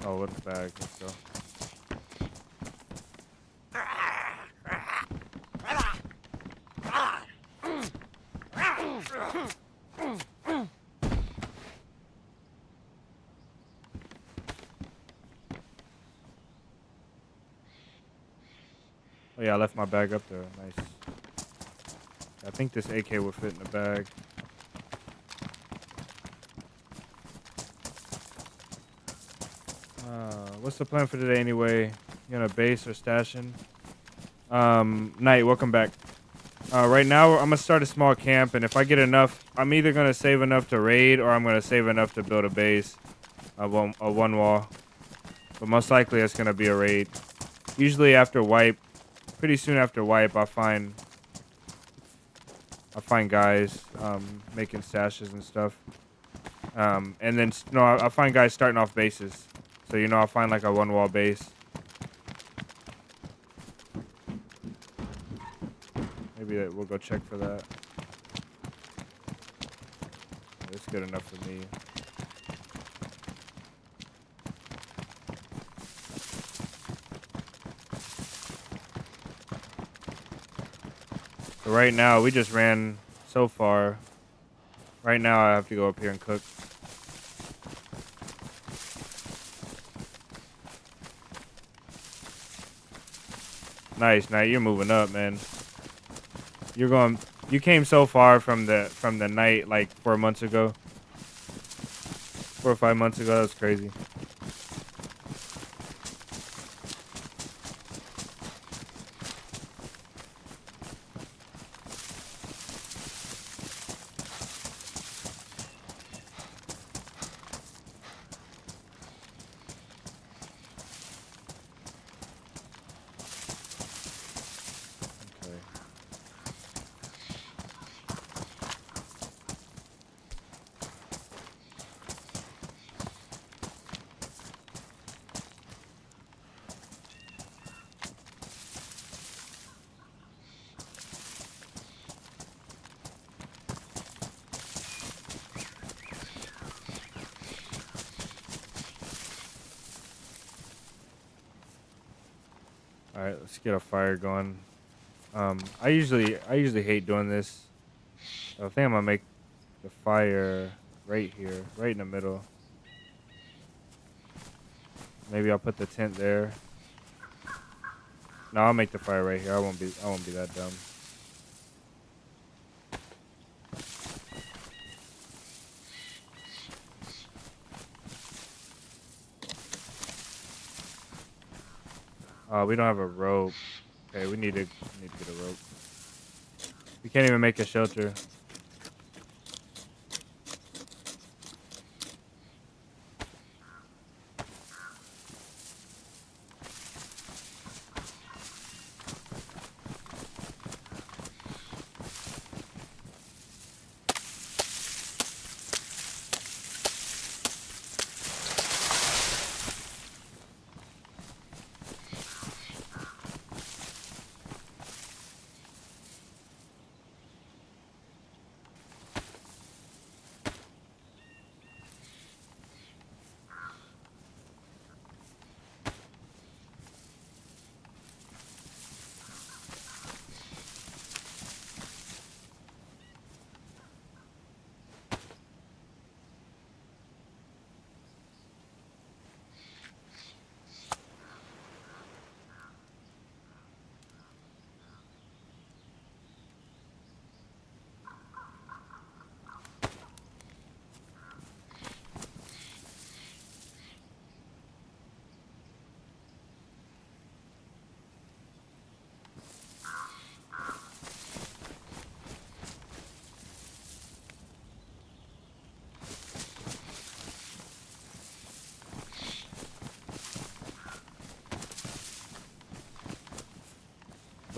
Oh, what a bag. Let's go. Oh yeah, I left my bag up there. Nice. I think this AK will fit in the bag. What's the plan for today anyway? You on a base or stashing? Knight, welcome back. Right now, I'm gonna start a small camp, and if I get enough, I'm either gonna save enough to raid, or I'm gonna save enough to build a base, a one wall. But most likely, it's gonna be a raid. Usually after wipe, pretty soon after wipe, I find guys making stashes and stuff. And then no, I find guys starting off bases. So I'll find like a one wall base. Maybe we'll go check for that. That's good enough for me. So right now, we just ran so far. Right now, I have to go up here and cook. Nice, Knight. You're moving up, man. You came so far from the night like 4 months ago. 4 or 5 months ago. That was crazy. All right, let's get a fire going. I usually hate doing this. I think I'm gonna make the fire right here, right in the middle. Maybe I'll put the tent there. No, I'll make the fire right here. I won't be that dumb. We don't have a rope. Okay, we need to get a rope. We can't even make a shelter.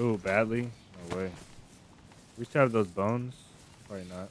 Ooh, badly? No way. We still have those bones? Probably not.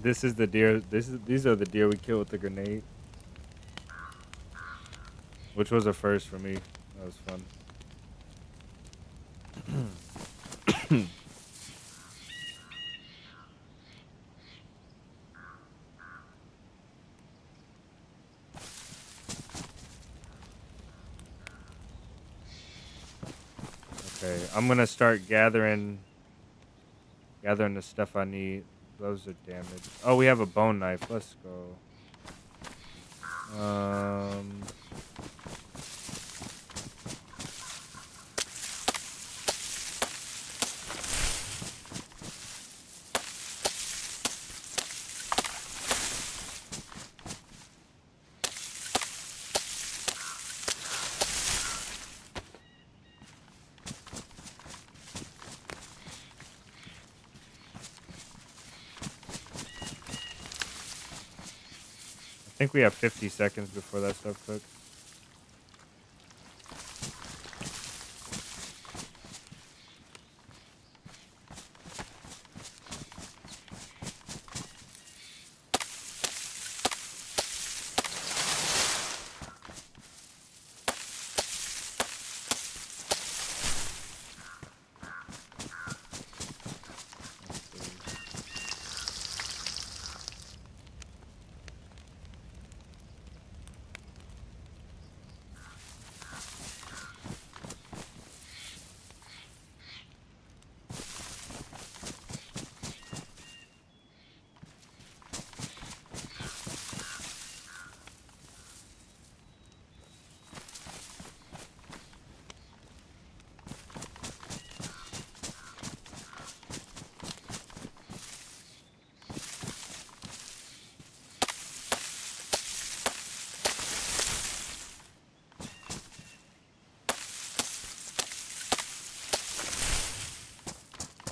This is the deer. These are the deer we killed with the grenade, which was a first for me. That was fun. Okay, I'm gonna start gathering the stuff I need. Those are damaged. Oh, we have a bone knife. Let's go. I think we have 50 seconds before that stuff cooks.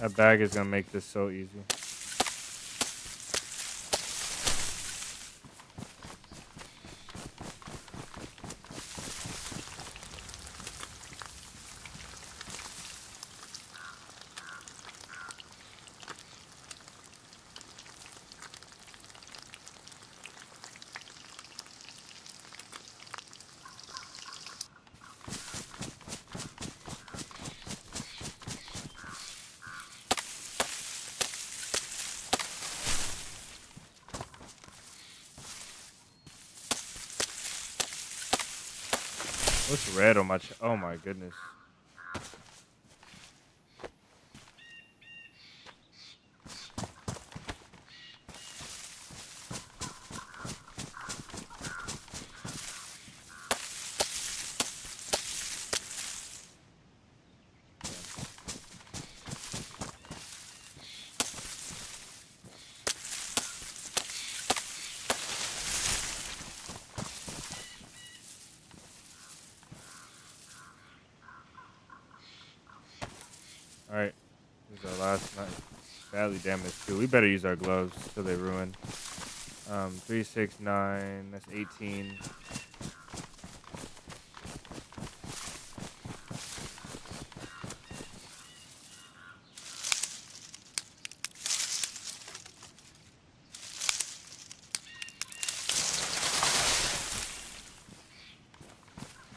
That bag is gonna make this so easy. What's red on my oh my goodness. Alright. This is our last night. Badly damaged too. We better use our gloves till they ruin. 3, 6, 9. That's 18.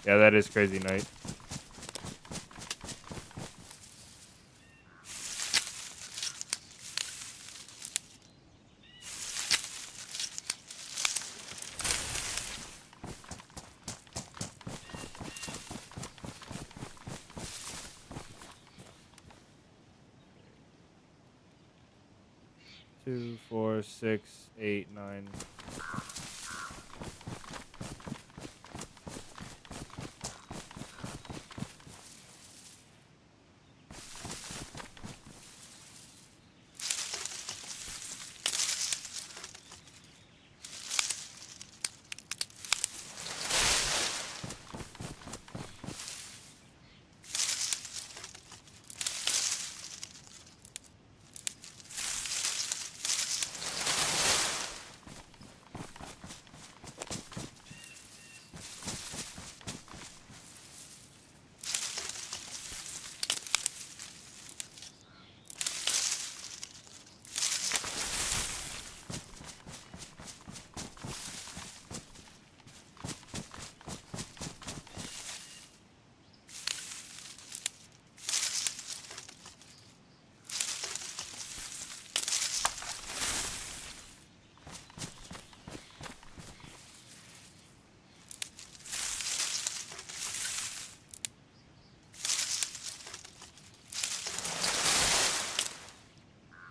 Yeah, that is crazy night. Two, 4, 6, 8, 9.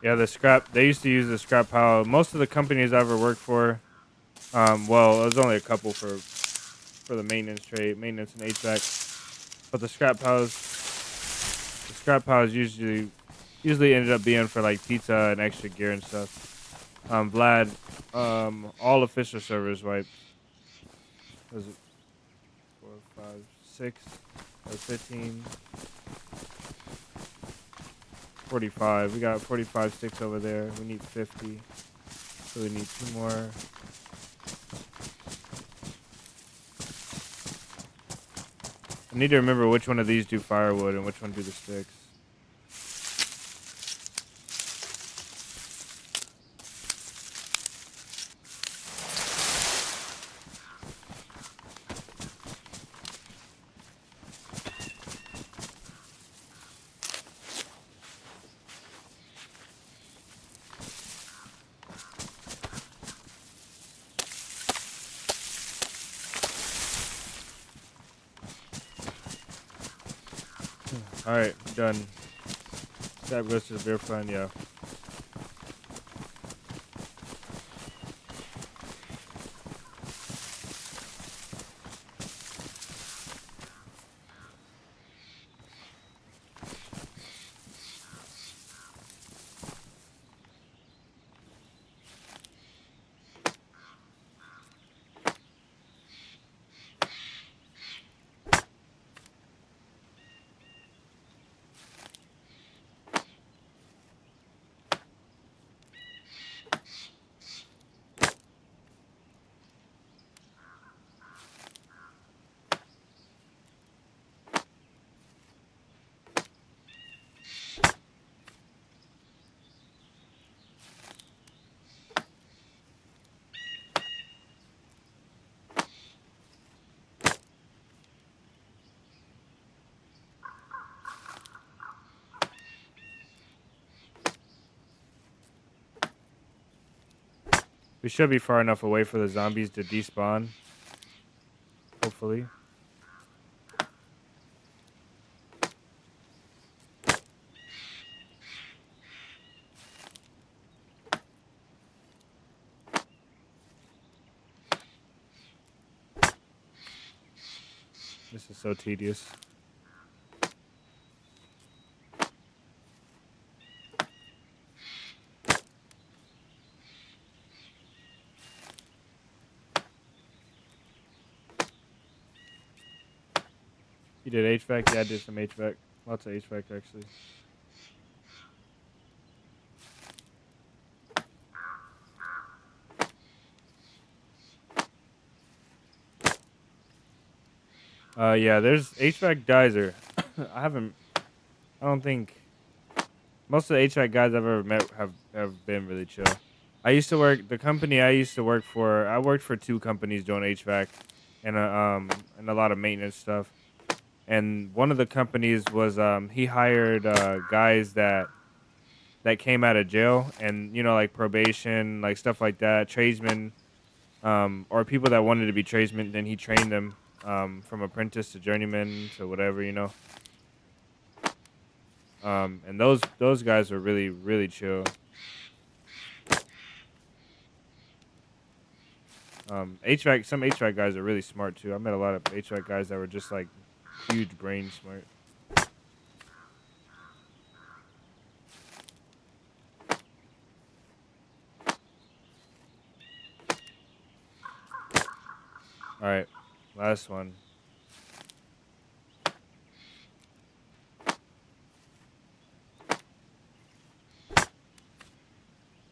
Yeah, the scrap. They used to use the scrap pile. Most of the companies I ever worked for, well, it was only a couple for the maintenance trade, maintenance and HVAC. But the scrap piles usually ended up being for like pizza and extra gear and stuff. Vlad, all official servers wiped. Was it 4, 5, 6, or 15, 45? We got 45 sticks over there. We need 50. So we need 2 more. I need to remember which one of these do firewood and which one do the sticks. Alright, done. That goes to the beer fund, yeah. We should be far enough away for the zombies to despawn. Hopefully. This is so tedious. You did HVAC? Yeah, I did some HVAC. Lots of HVAC, actually. Yeah, there's HVAC guys are... I don't think... Most of the HVAC guys I've ever met have been really chill. The company I used to work for, I worked for 2 companies doing HVAC and a lot of maintenance stuff. And one of the companies was, he hired, guys that came out of jail and, like probation, like stuff like that, tradesmen, or people that wanted to be tradesmen. Then he trained them, from apprentice to journeyman to whatever. And those guys were really, really chill. Some HVAC guys are really smart too. I met a lot of HVAC guys that were just like huge brain smart. All right, last one.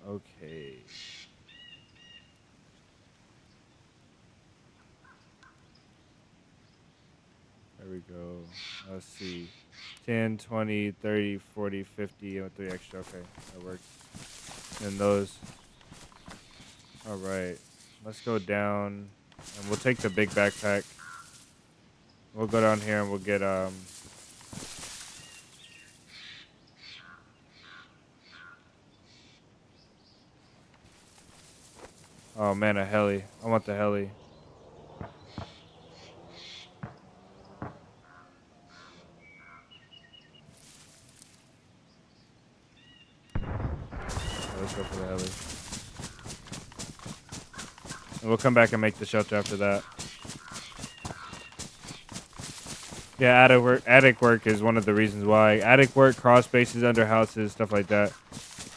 Okay. There we go. Let's see. 10, 20, 30, 40, 50, and 3 extra. Okay, that works. And those. All right. Let's go down, and we'll take the big backpack. We'll go down here and we'll get oh man, a heli. I want the heli. We'll come back and make the shelter after that. Yeah, attic work is one of the reasons why. Attic work, crawl spaces under houses, stuff like that.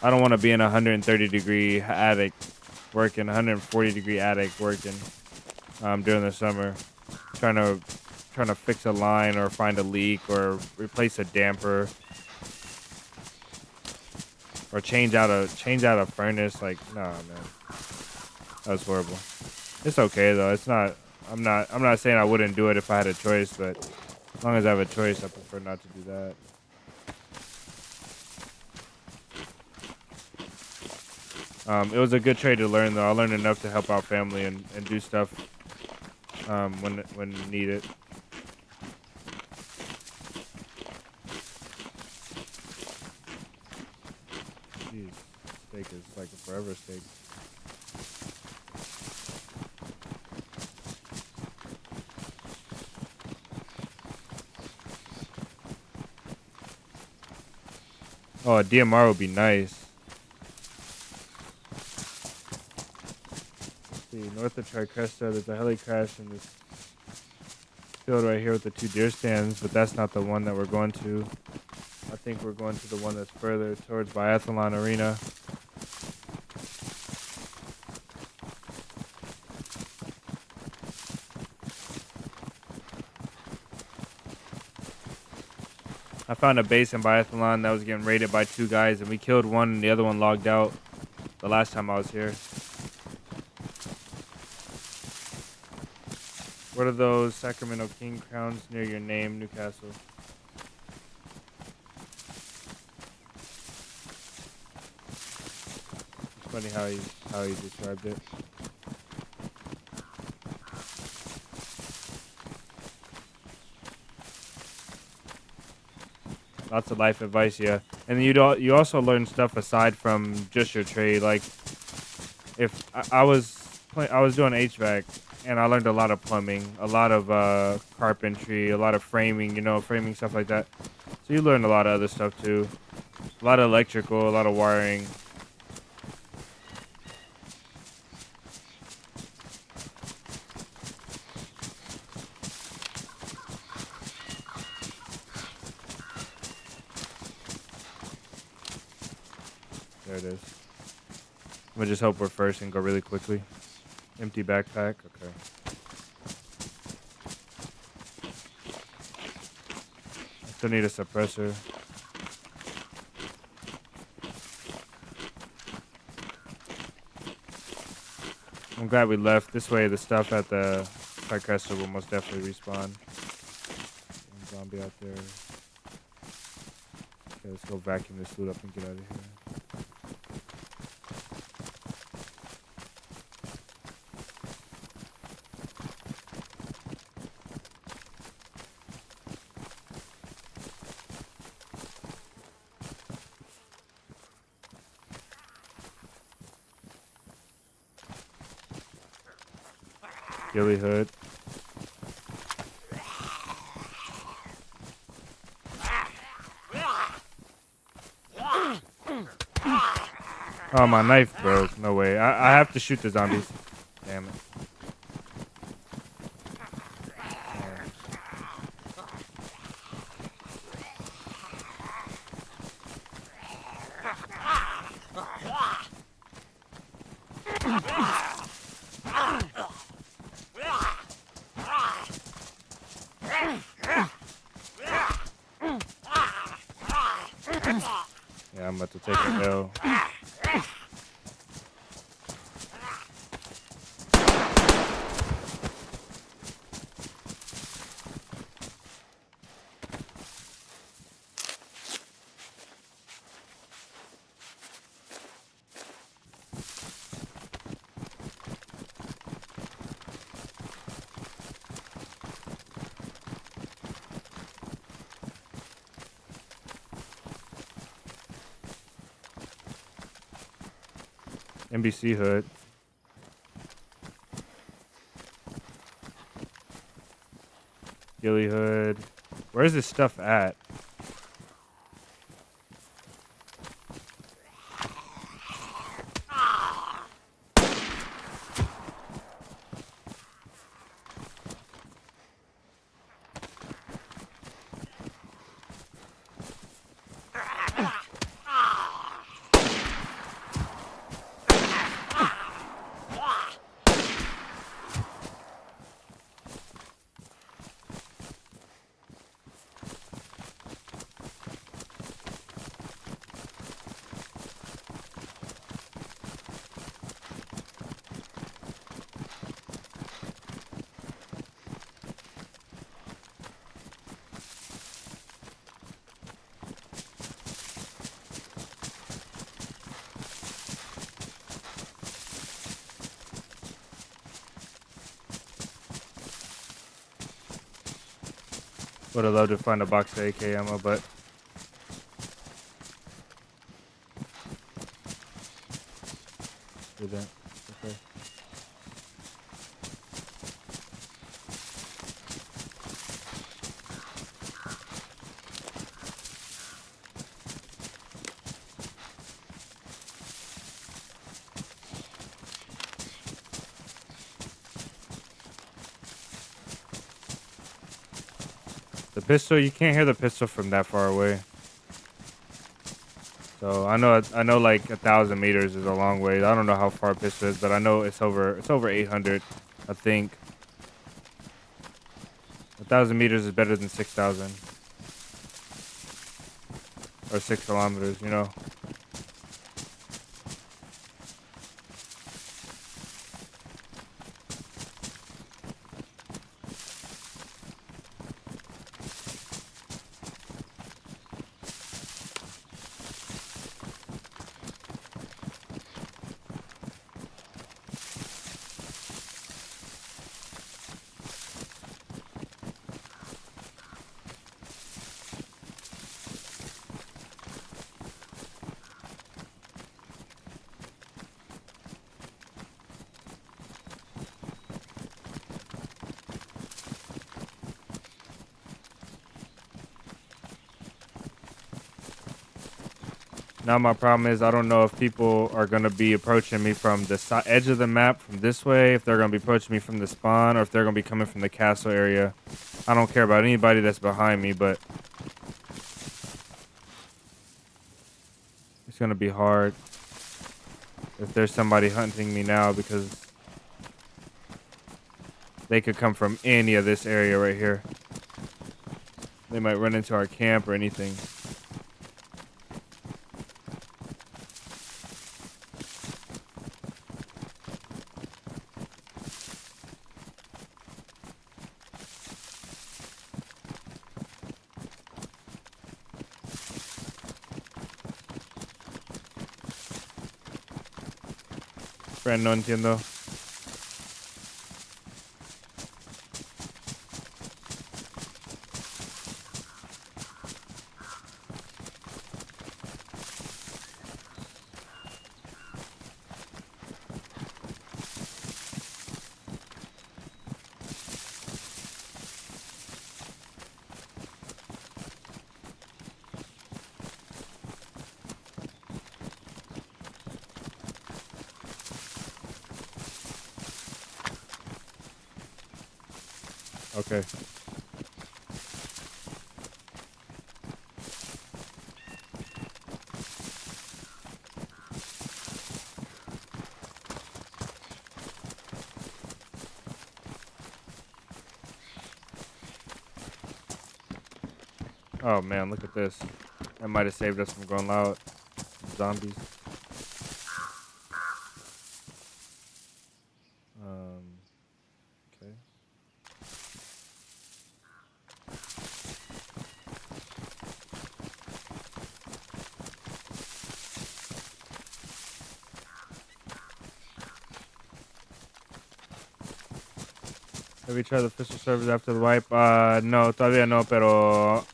I don't want to be in a 130-degree attic working, 140-degree attic working during the summer, trying to fix a line or find a leak or replace a damper or change out a furnace. Like, nah, man, that was horrible. It's okay though. It's not. I'm not saying I wouldn't do it if I had a choice, but as long as I have a choice, I prefer not to do that. It was a good trade to learn, though. I learned enough to help out family and do stuff when needed. Jeez, steak is like a forever steak. Oh, a DMR would be nice. See, north of Tricresta, there's a heli crash in this field right here with the 2 deer stands, but that's not the one that we're going to. I think we're going to the one that's further towards Biathlon Arena. I found a base in Biathlon that was getting raided by 2 guys, and we killed one and the other one logged out the last time I was here. What are those Sacramento King crowns near your name, Newcastle? It's funny how he described it. Lots of life advice, yeah. And you also learn stuff aside from just your trade. Like, if I was doing HVAC, and I learned a lot of plumbing, a lot of carpentry, a lot of framing, framing stuff like that. So you learn a lot of other stuff too. A lot of electrical, a lot of wiring. There it is. I'm gonna just hope we're first and go really quickly. Empty backpack, okay. I still need a suppressor. I'm glad we left. This way the stuff at the Tricresta will most definitely respawn. Zombie out there. Okay, let's go vacuum this loot up and get out of here. Ghillie hood. Oh, my knife broke. No way. I have to shoot the zombies. Damn it. Yeah, I'm about to take an L. NBC hood. Ghillie hood. Where's this stuff at? Would have loved to find a box of AK ammo, but didn't. Okay. The pistol, you can't hear the pistol from that far away. So I know like 1,000 meters is a long way. I don't know how far a pistol is, but I know it's over 800, I think. 1,000 meters is better than 6,000 or 6 kilometers, you know. Now my problem is I don't know if people are going to be approaching me from the edge of the map from this way, if they're going to be approaching me from the spawn, or if they're going to be coming from the castle area. I don't care about anybody that's behind me, but it's going to be hard if there's somebody hunting me now, because they could come from any of this area right here. They might run into our camp or anything. Friend, no entiendo. Okay. Oh man, look at this. That might have saved us from going loud. Zombies. Okay. Have you tried the official servers after the wipe? No, todavía no, pero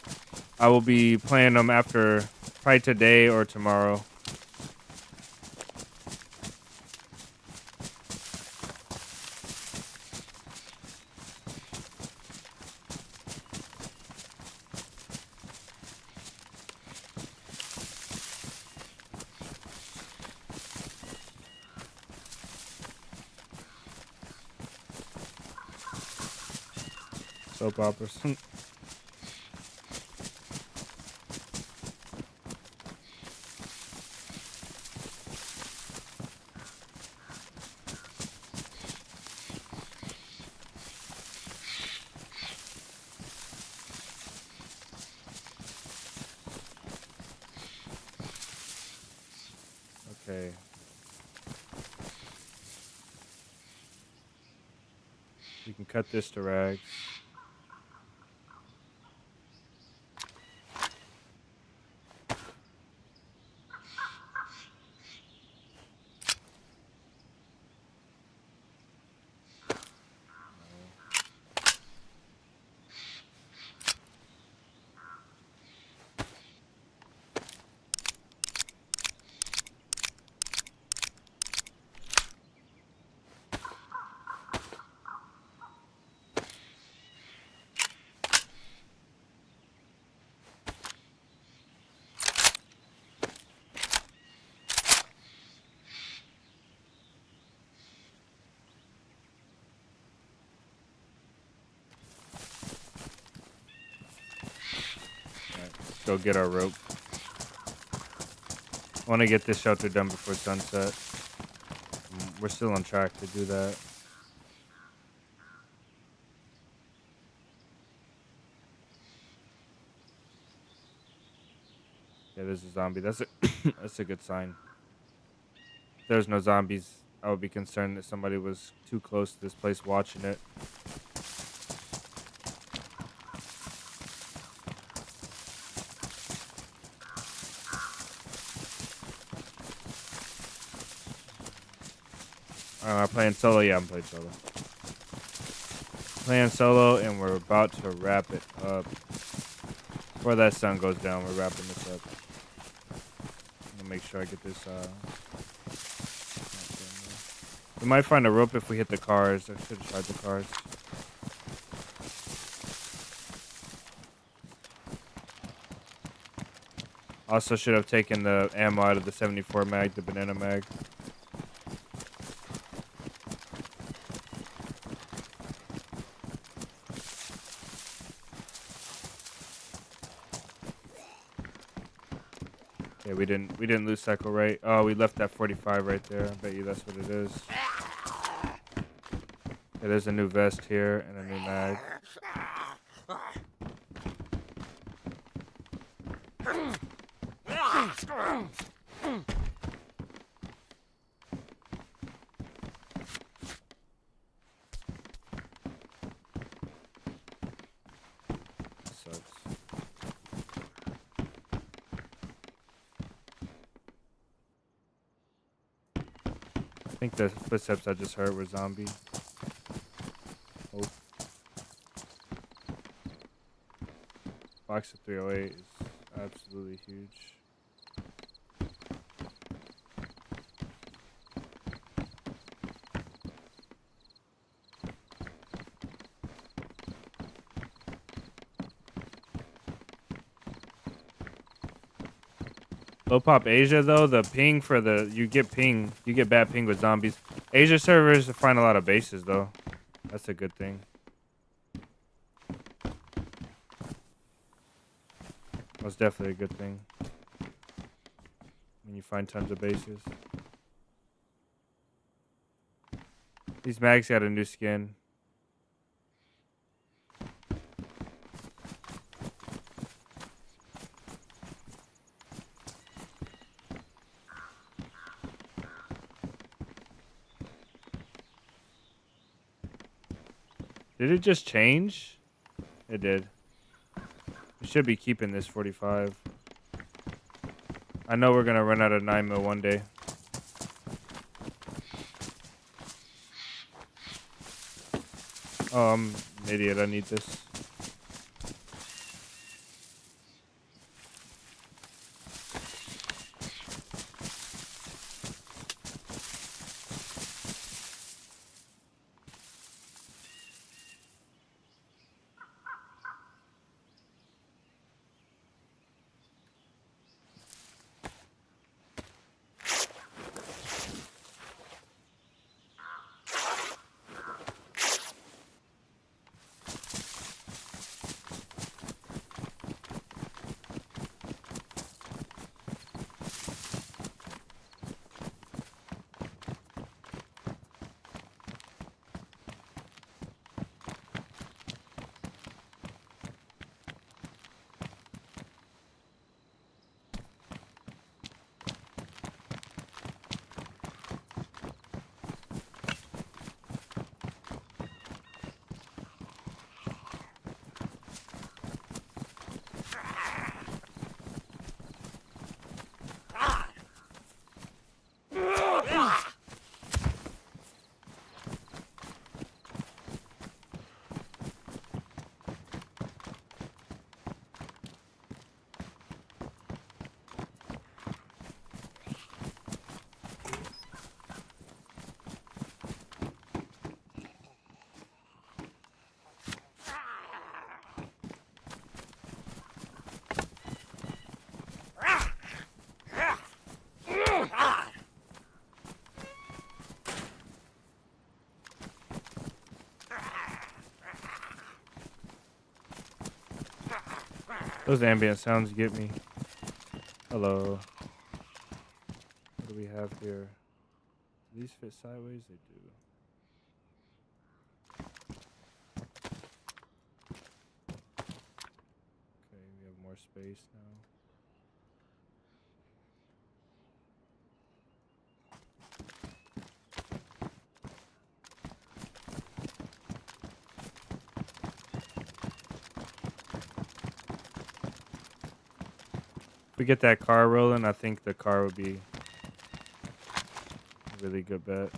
I will be playing them after, probably today or tomorrow. Soap operas. Okay. We can cut this to rags. go get our rope. I want to get this shelter done before sunset. We're still on track to do that. Yeah, there's a zombie. That's a that's a good sign. If there's no zombies, I would be concerned that somebody was too close to this place watching it. Am I playing solo? Yeah, I'm playing solo. Playing solo, and we're about to wrap it up. Before that sun goes down, we're wrapping this up. I'm gonna make sure I get this. We might find a rope if we hit the cars. I should have tried the cars. Also, should have taken the ammo out of the 74 mag, the banana mag. Yeah, we didn't lose cycle right. Oh, we left that 45 right there. I bet you that's what it is. Yeah, there's a new vest here and a new mag. Sucks. I think the footsteps I just heard were zombie. Oh. Box of 308 is absolutely huge. Low pop Asia though, the ping for the you get bad ping with zombies. Asia servers find a lot of bases though. That's a good thing. That's definitely a good thing. When you find tons of bases. These mags got a new skin. Did it just change? It did. We should be keeping this 45. I know we're gonna run out of 9mm one day. Oh, I'm an idiot. I need this. Those ambient sounds get me. Hello. What do we have here? Do these fit sideways? They do. Okay, we have more space now. If we get that car rolling, I think the car would be a really good bet.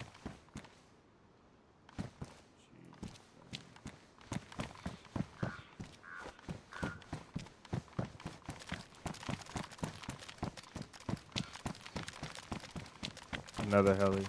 Another heli.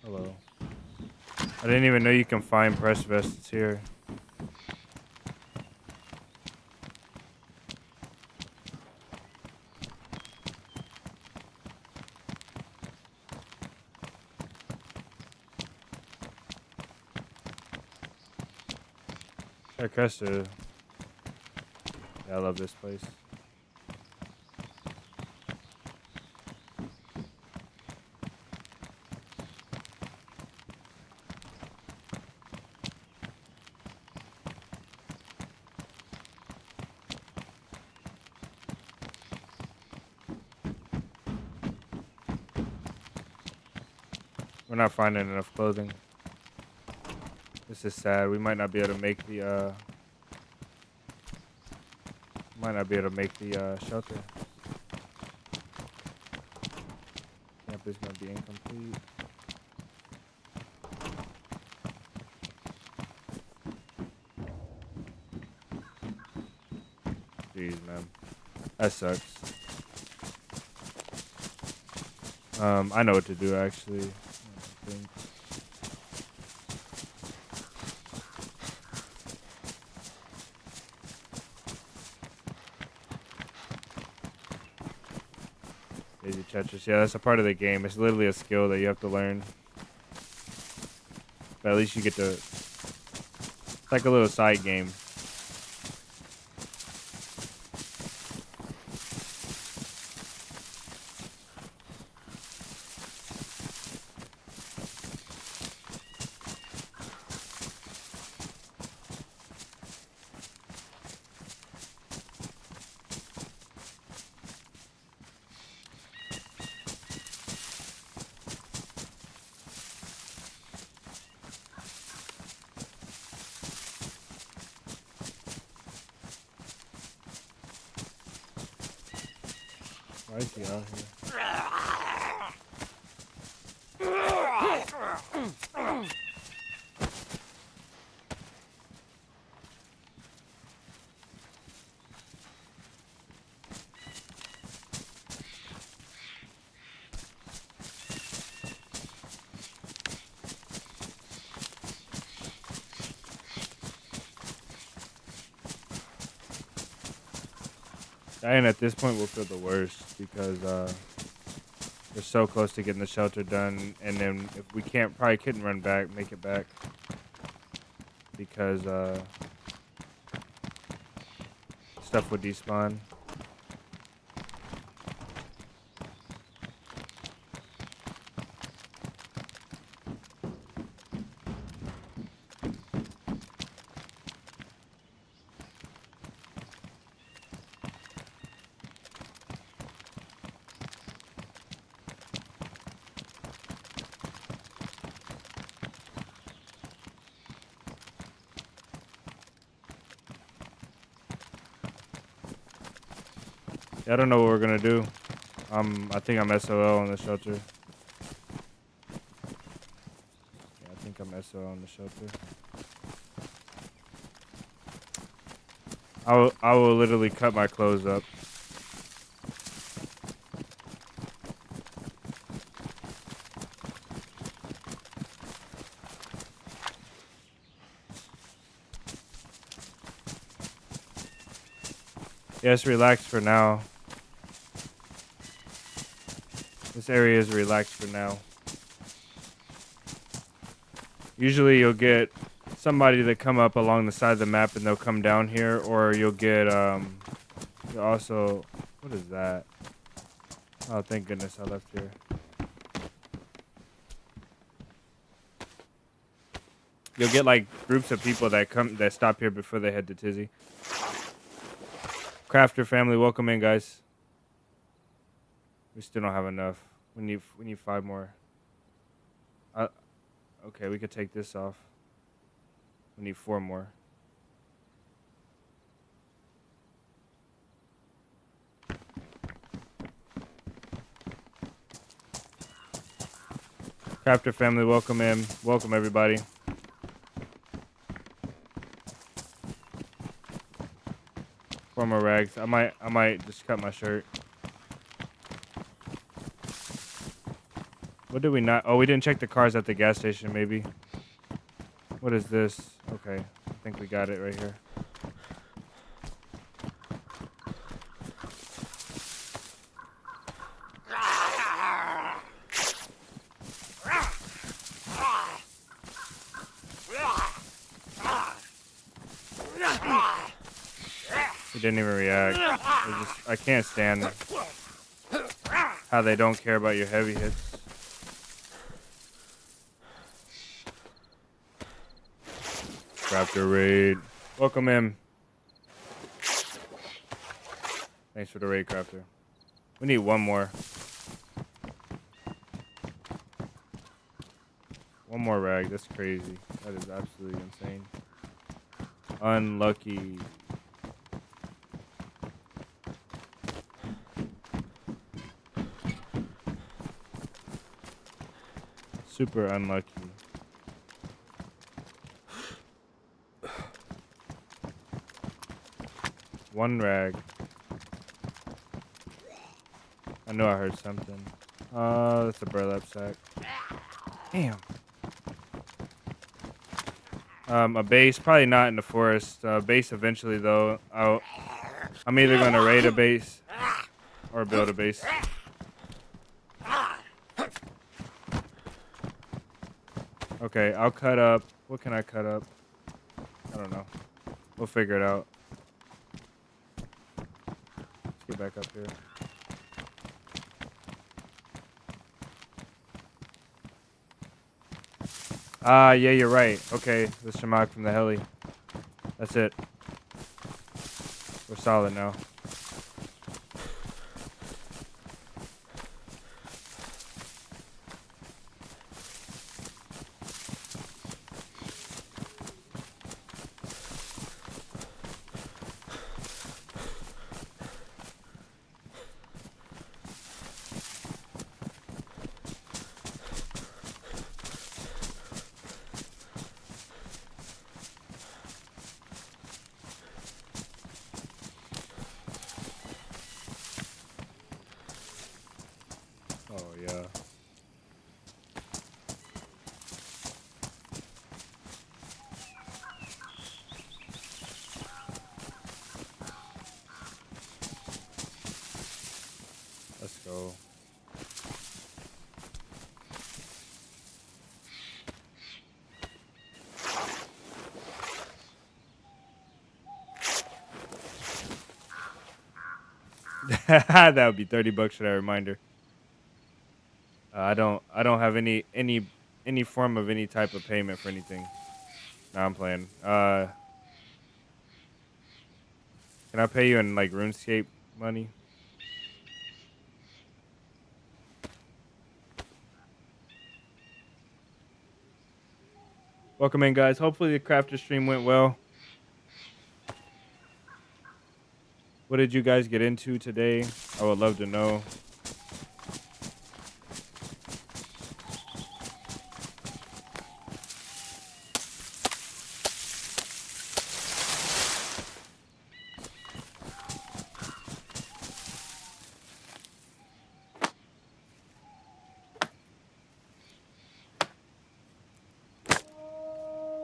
Hello. I didn't even know you can find press vests here. Hey, Cresta. Yeah, I love this place. We're not finding enough clothing. This is sad. We might not be able to make the shelter. Camp is gonna be incomplete. Jeez, man, that sucks. I know what to do actually. I think. DayZ Tetris. Yeah, that's a part of the game. It's literally a skill that you have to learn. But at least you get to... It's like a little side game. Why is he out here? Dying at this point will feel the worst because we're so close to getting the shelter done, and then if we probably couldn't run back, make it back because stuff would despawn. Yeah, I don't know what we're gonna do. I think I'm SOL on the shelter. Yeah, I think I'm SOL on the shelter. I will literally cut my clothes up. Yes, relax for now. This area is relaxed for now. Usually you'll get somebody that come up along the side of the map and they'll come down here, or you'll get you also, what is that? Oh, thank goodness I left here. You'll get like groups of people that stop here before they head to Tizzy. Crafter family, welcome in, guys. We still don't have enough. We need 5 more. Okay, we could take this off. We need 4 more. Crafter family, welcome in. Welcome everybody. Four more rags. I might just cut my shirt. What did we not? Oh, we didn't check the cars at the gas station, maybe. What is this? Okay, I think we got it right here. He didn't even react. I can't stand how they don't care about your heavy hits. Raptor raid. Welcome in. Thanks for the raid, Crafter. We need 1 more. 1 more rag. That's crazy. That is absolutely insane. Unlucky. Super unlucky. One rag. I know I heard something. That's a burlap sack. Damn. A base, probably not in the forest. Base eventually though. I'm either gonna raid a base or build a base. Okay, I'll cut up. What can I cut up? I don't know. We'll figure it out. Let's get back up here. Ah, yeah, you're right. Okay, the Shamak from the heli. That's it. We're solid now. Oh, yeah. Let's go. That would be $30 for that reminder. I don't have any form of any type of payment for anything. Nah, I'm playing. Can I pay you in like RuneScape money? Welcome in, guys. Hopefully the crafter stream went well. What did you guys get into today? I would love to know.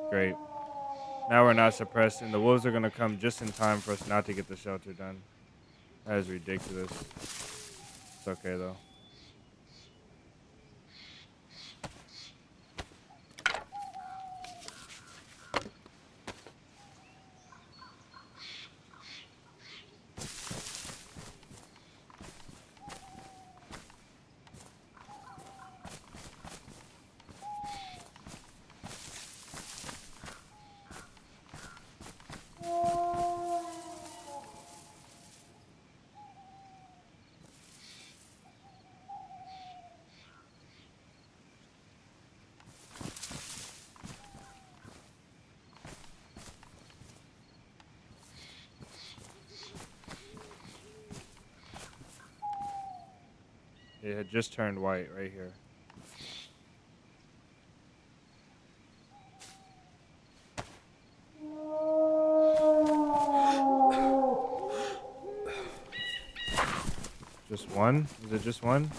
Great. Now we're not suppressed, and the wolves are gonna come just in time for us not to get the shelter done. That is ridiculous. It's okay though. It had just turned white right here. Just one? Is it just one?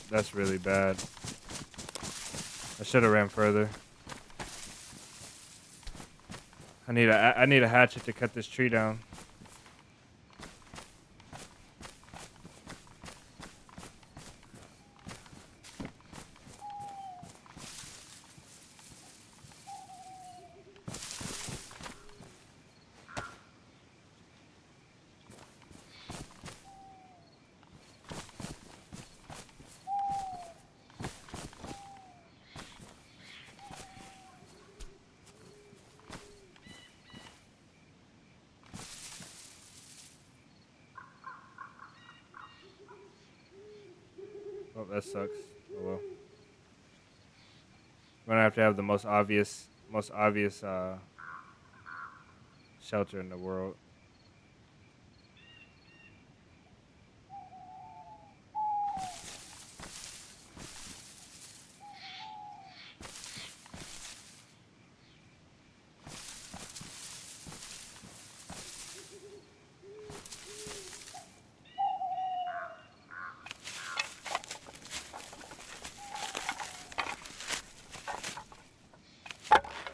That's really bad. I should have ran further. I need a hatchet to cut this tree down. Oh, that sucks. Oh well. We're gonna have to have the most obvious shelter in the world.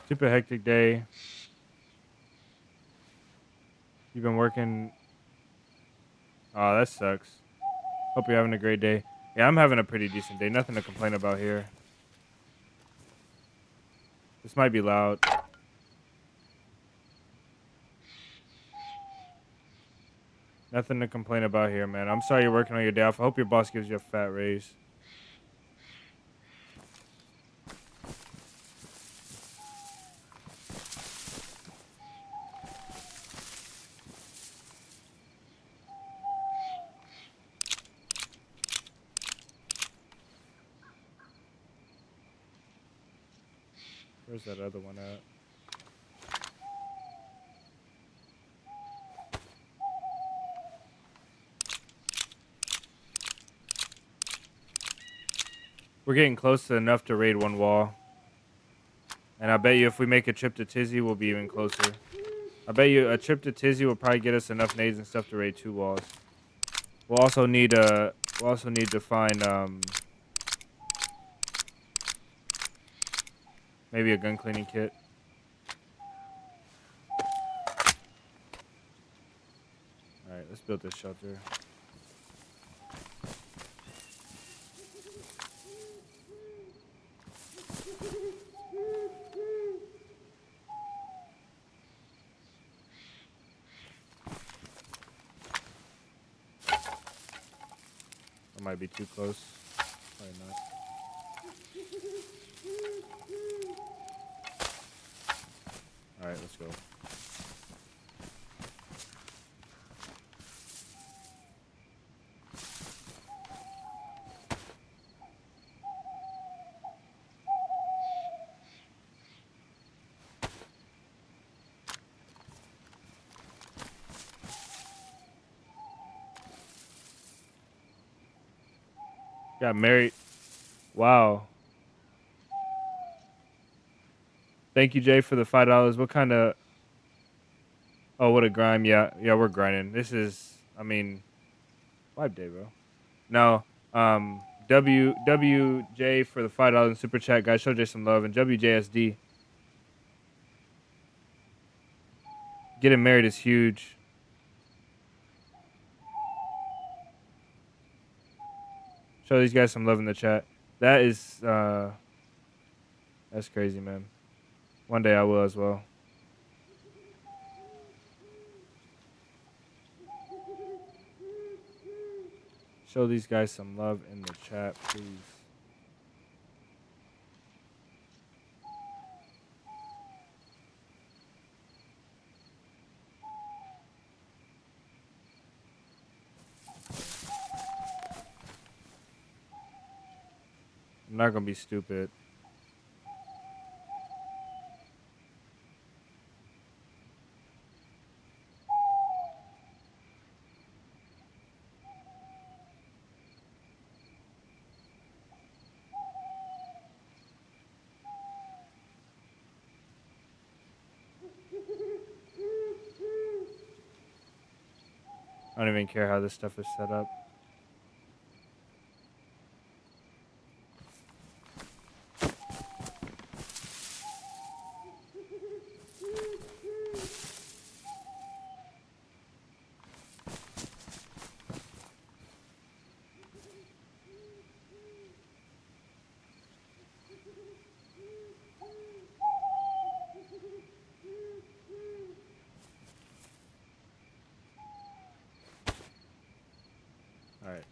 Super hectic day. You've been working. Oh, that sucks. Hope you're having a great day. Yeah, I'm having a pretty decent day. Nothing to complain about here. This might be loud. Nothing to complain about here, man. I'm sorry you're working on your day off. I hope your boss gives you a fat raise. Where's that other one at? We're getting close to enough to raid one wall. And I bet you if we make a trip to Tizzy, we'll be even closer. I bet you a trip to Tizzy will probably get us enough nades and stuff to raid 2 walls. We'll also need to find maybe a gun cleaning kit. Alright, let's build this shelter. That might be too close. Probably not. Alright, let's go. Got married. Wow. Thank you, Jay, for the $5. What kind of? Oh, what a grime. Yeah, we're grinding. This is, I mean, wipe day, bro. No, WJ for the $5 in super chat, guys. Show Jay some love, and WJSD. Getting married is huge. Show these guys some love in the chat. That is, that's crazy, man. One day I will as well. Show these guys some love in the chat, please. I'm not gonna be stupid. I don't even care how this stuff is set up. All right.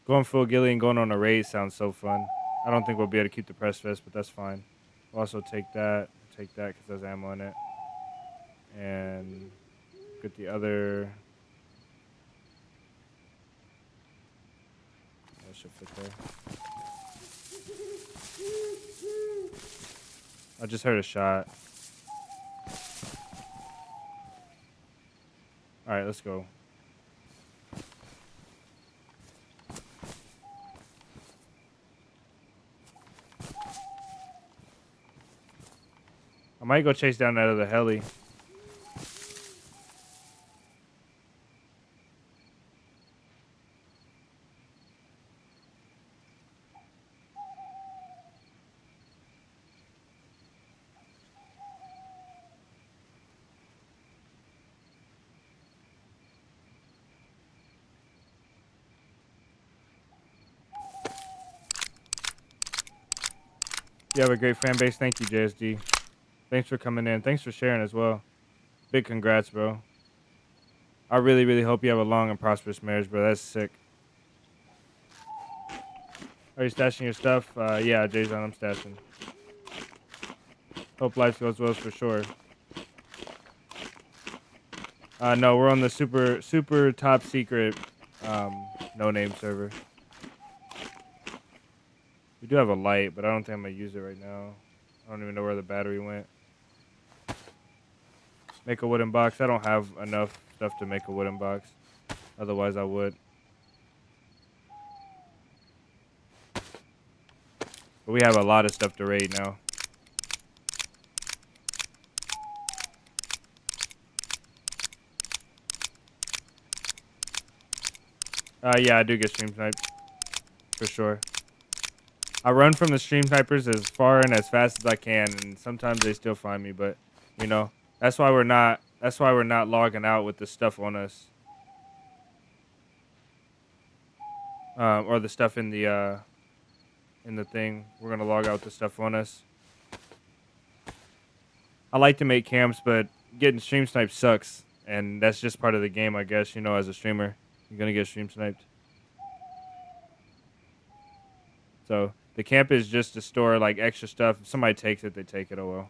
Going full ghillie and going on a raid sounds so fun. I don't think we'll be able to keep the press vest, but that's fine. We'll also take that because there's ammo in it. And get the other. That should fit there. I just heard a shot. All right, let's go. I might go chase down that other heli. You have a great fan base. Thank you, JSD. Thanks for coming in. Thanks for sharing as well. Big congrats, bro. I really, really hope you have a long and prosperous marriage, bro. That's sick. Are you stashing your stuff? Yeah, DayZ, I'm stashing. Hope life goes well for sure. No, we're on the super top secret no name server. We do have a light, but I don't think I'm gonna use it right now. I don't even know where the battery went. Make a wooden box. I don't have enough stuff to make a wooden box. Otherwise I would. But we have a lot of stuff to raid now. Yeah, I do get stream sniped. For sure. I run from the stream snipers as far and as fast as I can, and sometimes they still find me, but you know, that's why we're not logging out with the stuff on us. Or the stuff in the thing. We're gonna log out with the stuff on us. I like to make camps, but getting stream sniped sucks, and that's just part of the game, I guess. You know, as a streamer, you're gonna get stream sniped. So The camp is just to store like extra stuff. If somebody takes it, they take it. Oh well.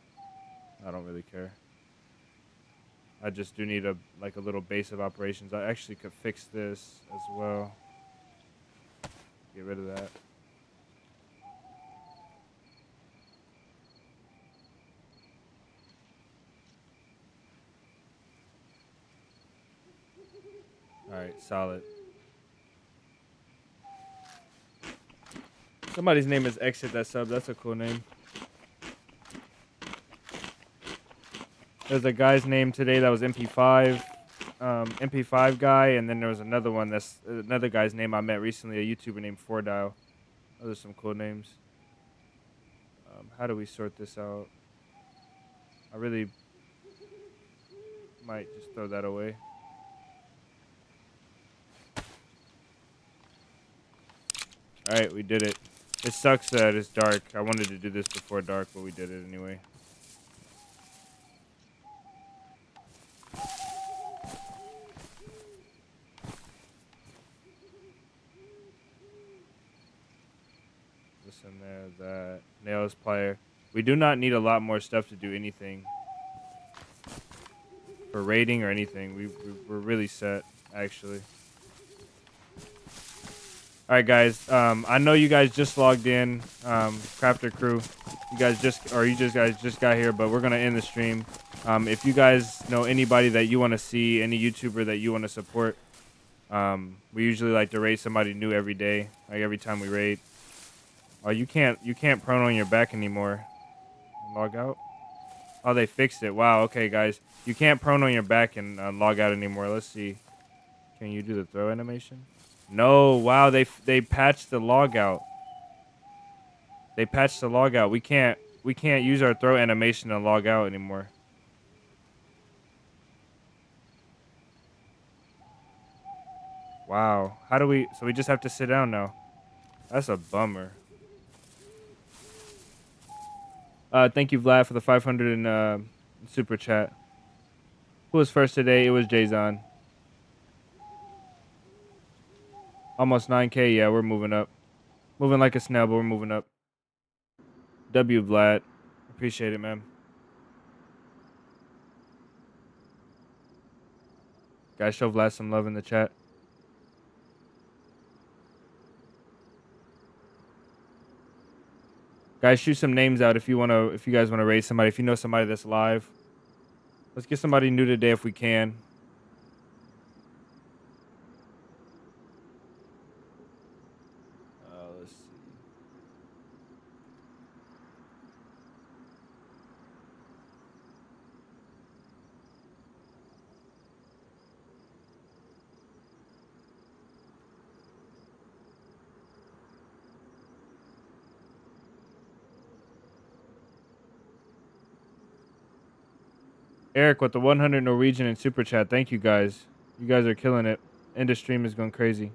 I don't really care. I just do need a little base of operations. I actually could fix this as well. Get rid of that. All right, solid. Somebody's name is Exit that sub. That's a cool name. There's a guy's name today that was MP5, MP5 guy, and then there was another one that's another guy's name I met recently, a YouTuber named 4Dial. Those are some cool names. How do we sort this out? I really might just throw that away. All right, we did it. It sucks that it's dark. I wanted to do this before dark, but we did it anyway. This in there, that. Nails, plier. We do not need a lot more stuff to do anything. For raiding or anything. We're really set, actually. All right, guys. I know you guys just logged in, Crafter Crew. You guys just got here, but we're gonna end the stream. If you guys know anybody that you want to see, any YouTuber that you want to support, we usually like to raid somebody new every day, like every time we raid. Oh, you can't prone on your back anymore. Log out. Oh, they fixed it. Wow. Okay, guys, you can't prone on your back and log out anymore. Let's see. Can you do the throw animation? No, wow, they patched the logout. They patched the logout. We can't use our throw animation to log out anymore. Wow. How do we so we just have to sit down now. That's a bummer. Thank you, Vlad, for the 500 in super chat. Who was first today? It was DayZ. Almost 9K. Yeah, we're moving up. Moving like a snail, but we're moving up. W, Vlad. Appreciate it, man. Guys, show Vlad some love in the chat. Guys, shoot some names out if you guys wanna raid somebody. If you know somebody that's live, let's get somebody new today if we can. Let's see. Eric with the 100 Norwegian in super chat. Thank you guys. You guys are killing it. End of stream is going crazy.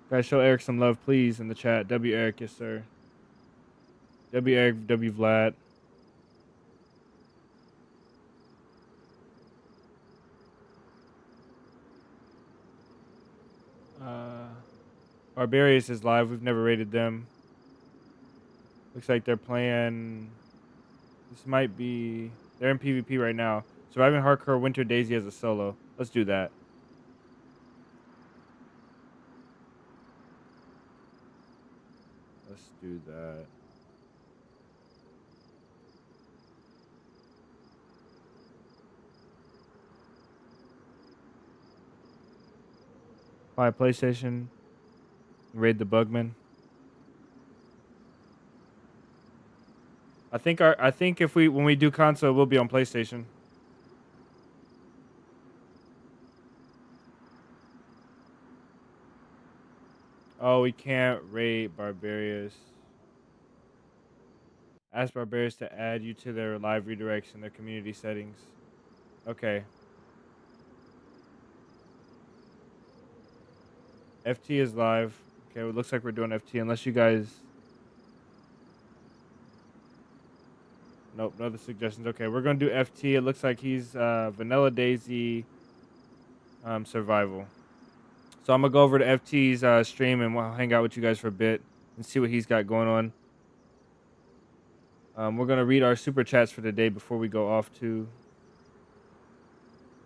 Guys, show Eric some love, please, in the chat. W Eric, yes sir. W Eric, W Vlad. Barbarius is live. We've never raided them. Looks like they're playing. This might be. They're in PvP right now. Surviving Hardcore Winter DayZ as a solo. Let's do that. Let's do that. Buy a PlayStation. Raid the Bugman. I think when we do console, we'll be on PlayStation. Oh, we can't raid Barbarius. Ask Barbarius to add you to their live redirects in their community settings. Okay. FT is live. Okay, well, it looks like we're doing FT unless you guys... Nope, no other suggestions. Okay, we're going to do FT. It looks like he's Vanilla DayZ Survival. So I'm gonna go over to FT's stream and we'll hang out with you guys for a bit and see what he's got going on. We're gonna read our super chats for the day before we go off too.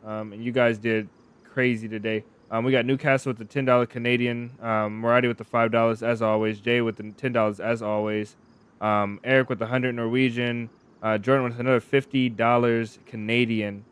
And you guys did crazy today. We got Newcastle with the $10 Canadian, Murati with the $5 as always, Jay with the $10 as always, Eric with the 100 Norwegian, Jordan with another $50 Canadian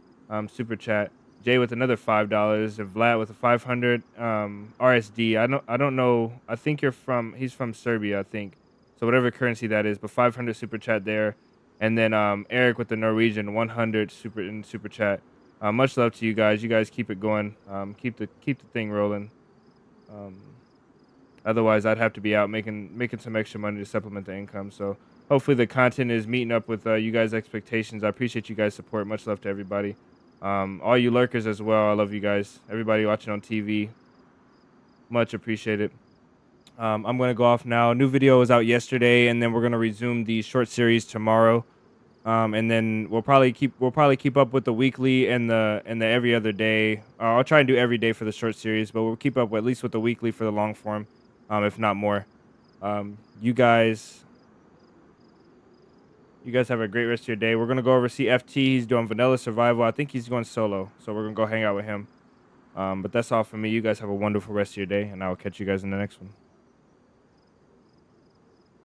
super chat, Jay with another $5, and Vlad with a 500 RSD. I don't know. I think he's from Serbia, I think. So whatever currency that is, but 500 super chat there, and then Eric with the Norwegian 100 super chat. Much love to you guys. You guys keep it going. Keep the thing rolling. Otherwise, I'd have to be out making some extra money to supplement the income. So hopefully the content is meeting up with you guys' expectations. I appreciate you guys' support. Much love to everybody. All you lurkers as well. I love you guys. Everybody watching on TV. Much appreciated. I'm gonna go off now. New video was out yesterday, and then we're gonna resume the short series tomorrow. And then we'll probably keep up with the weekly and the every other day. I'll try and do every day for the short series, but we'll keep up at least with the weekly for the long form, if not more. You guys have a great rest of your day. We're gonna go over see FT. He's doing vanilla survival. I think he's going solo, so we're gonna go hang out with him. But that's all for me. You guys have a wonderful rest of your day, and I will catch you guys in the next one.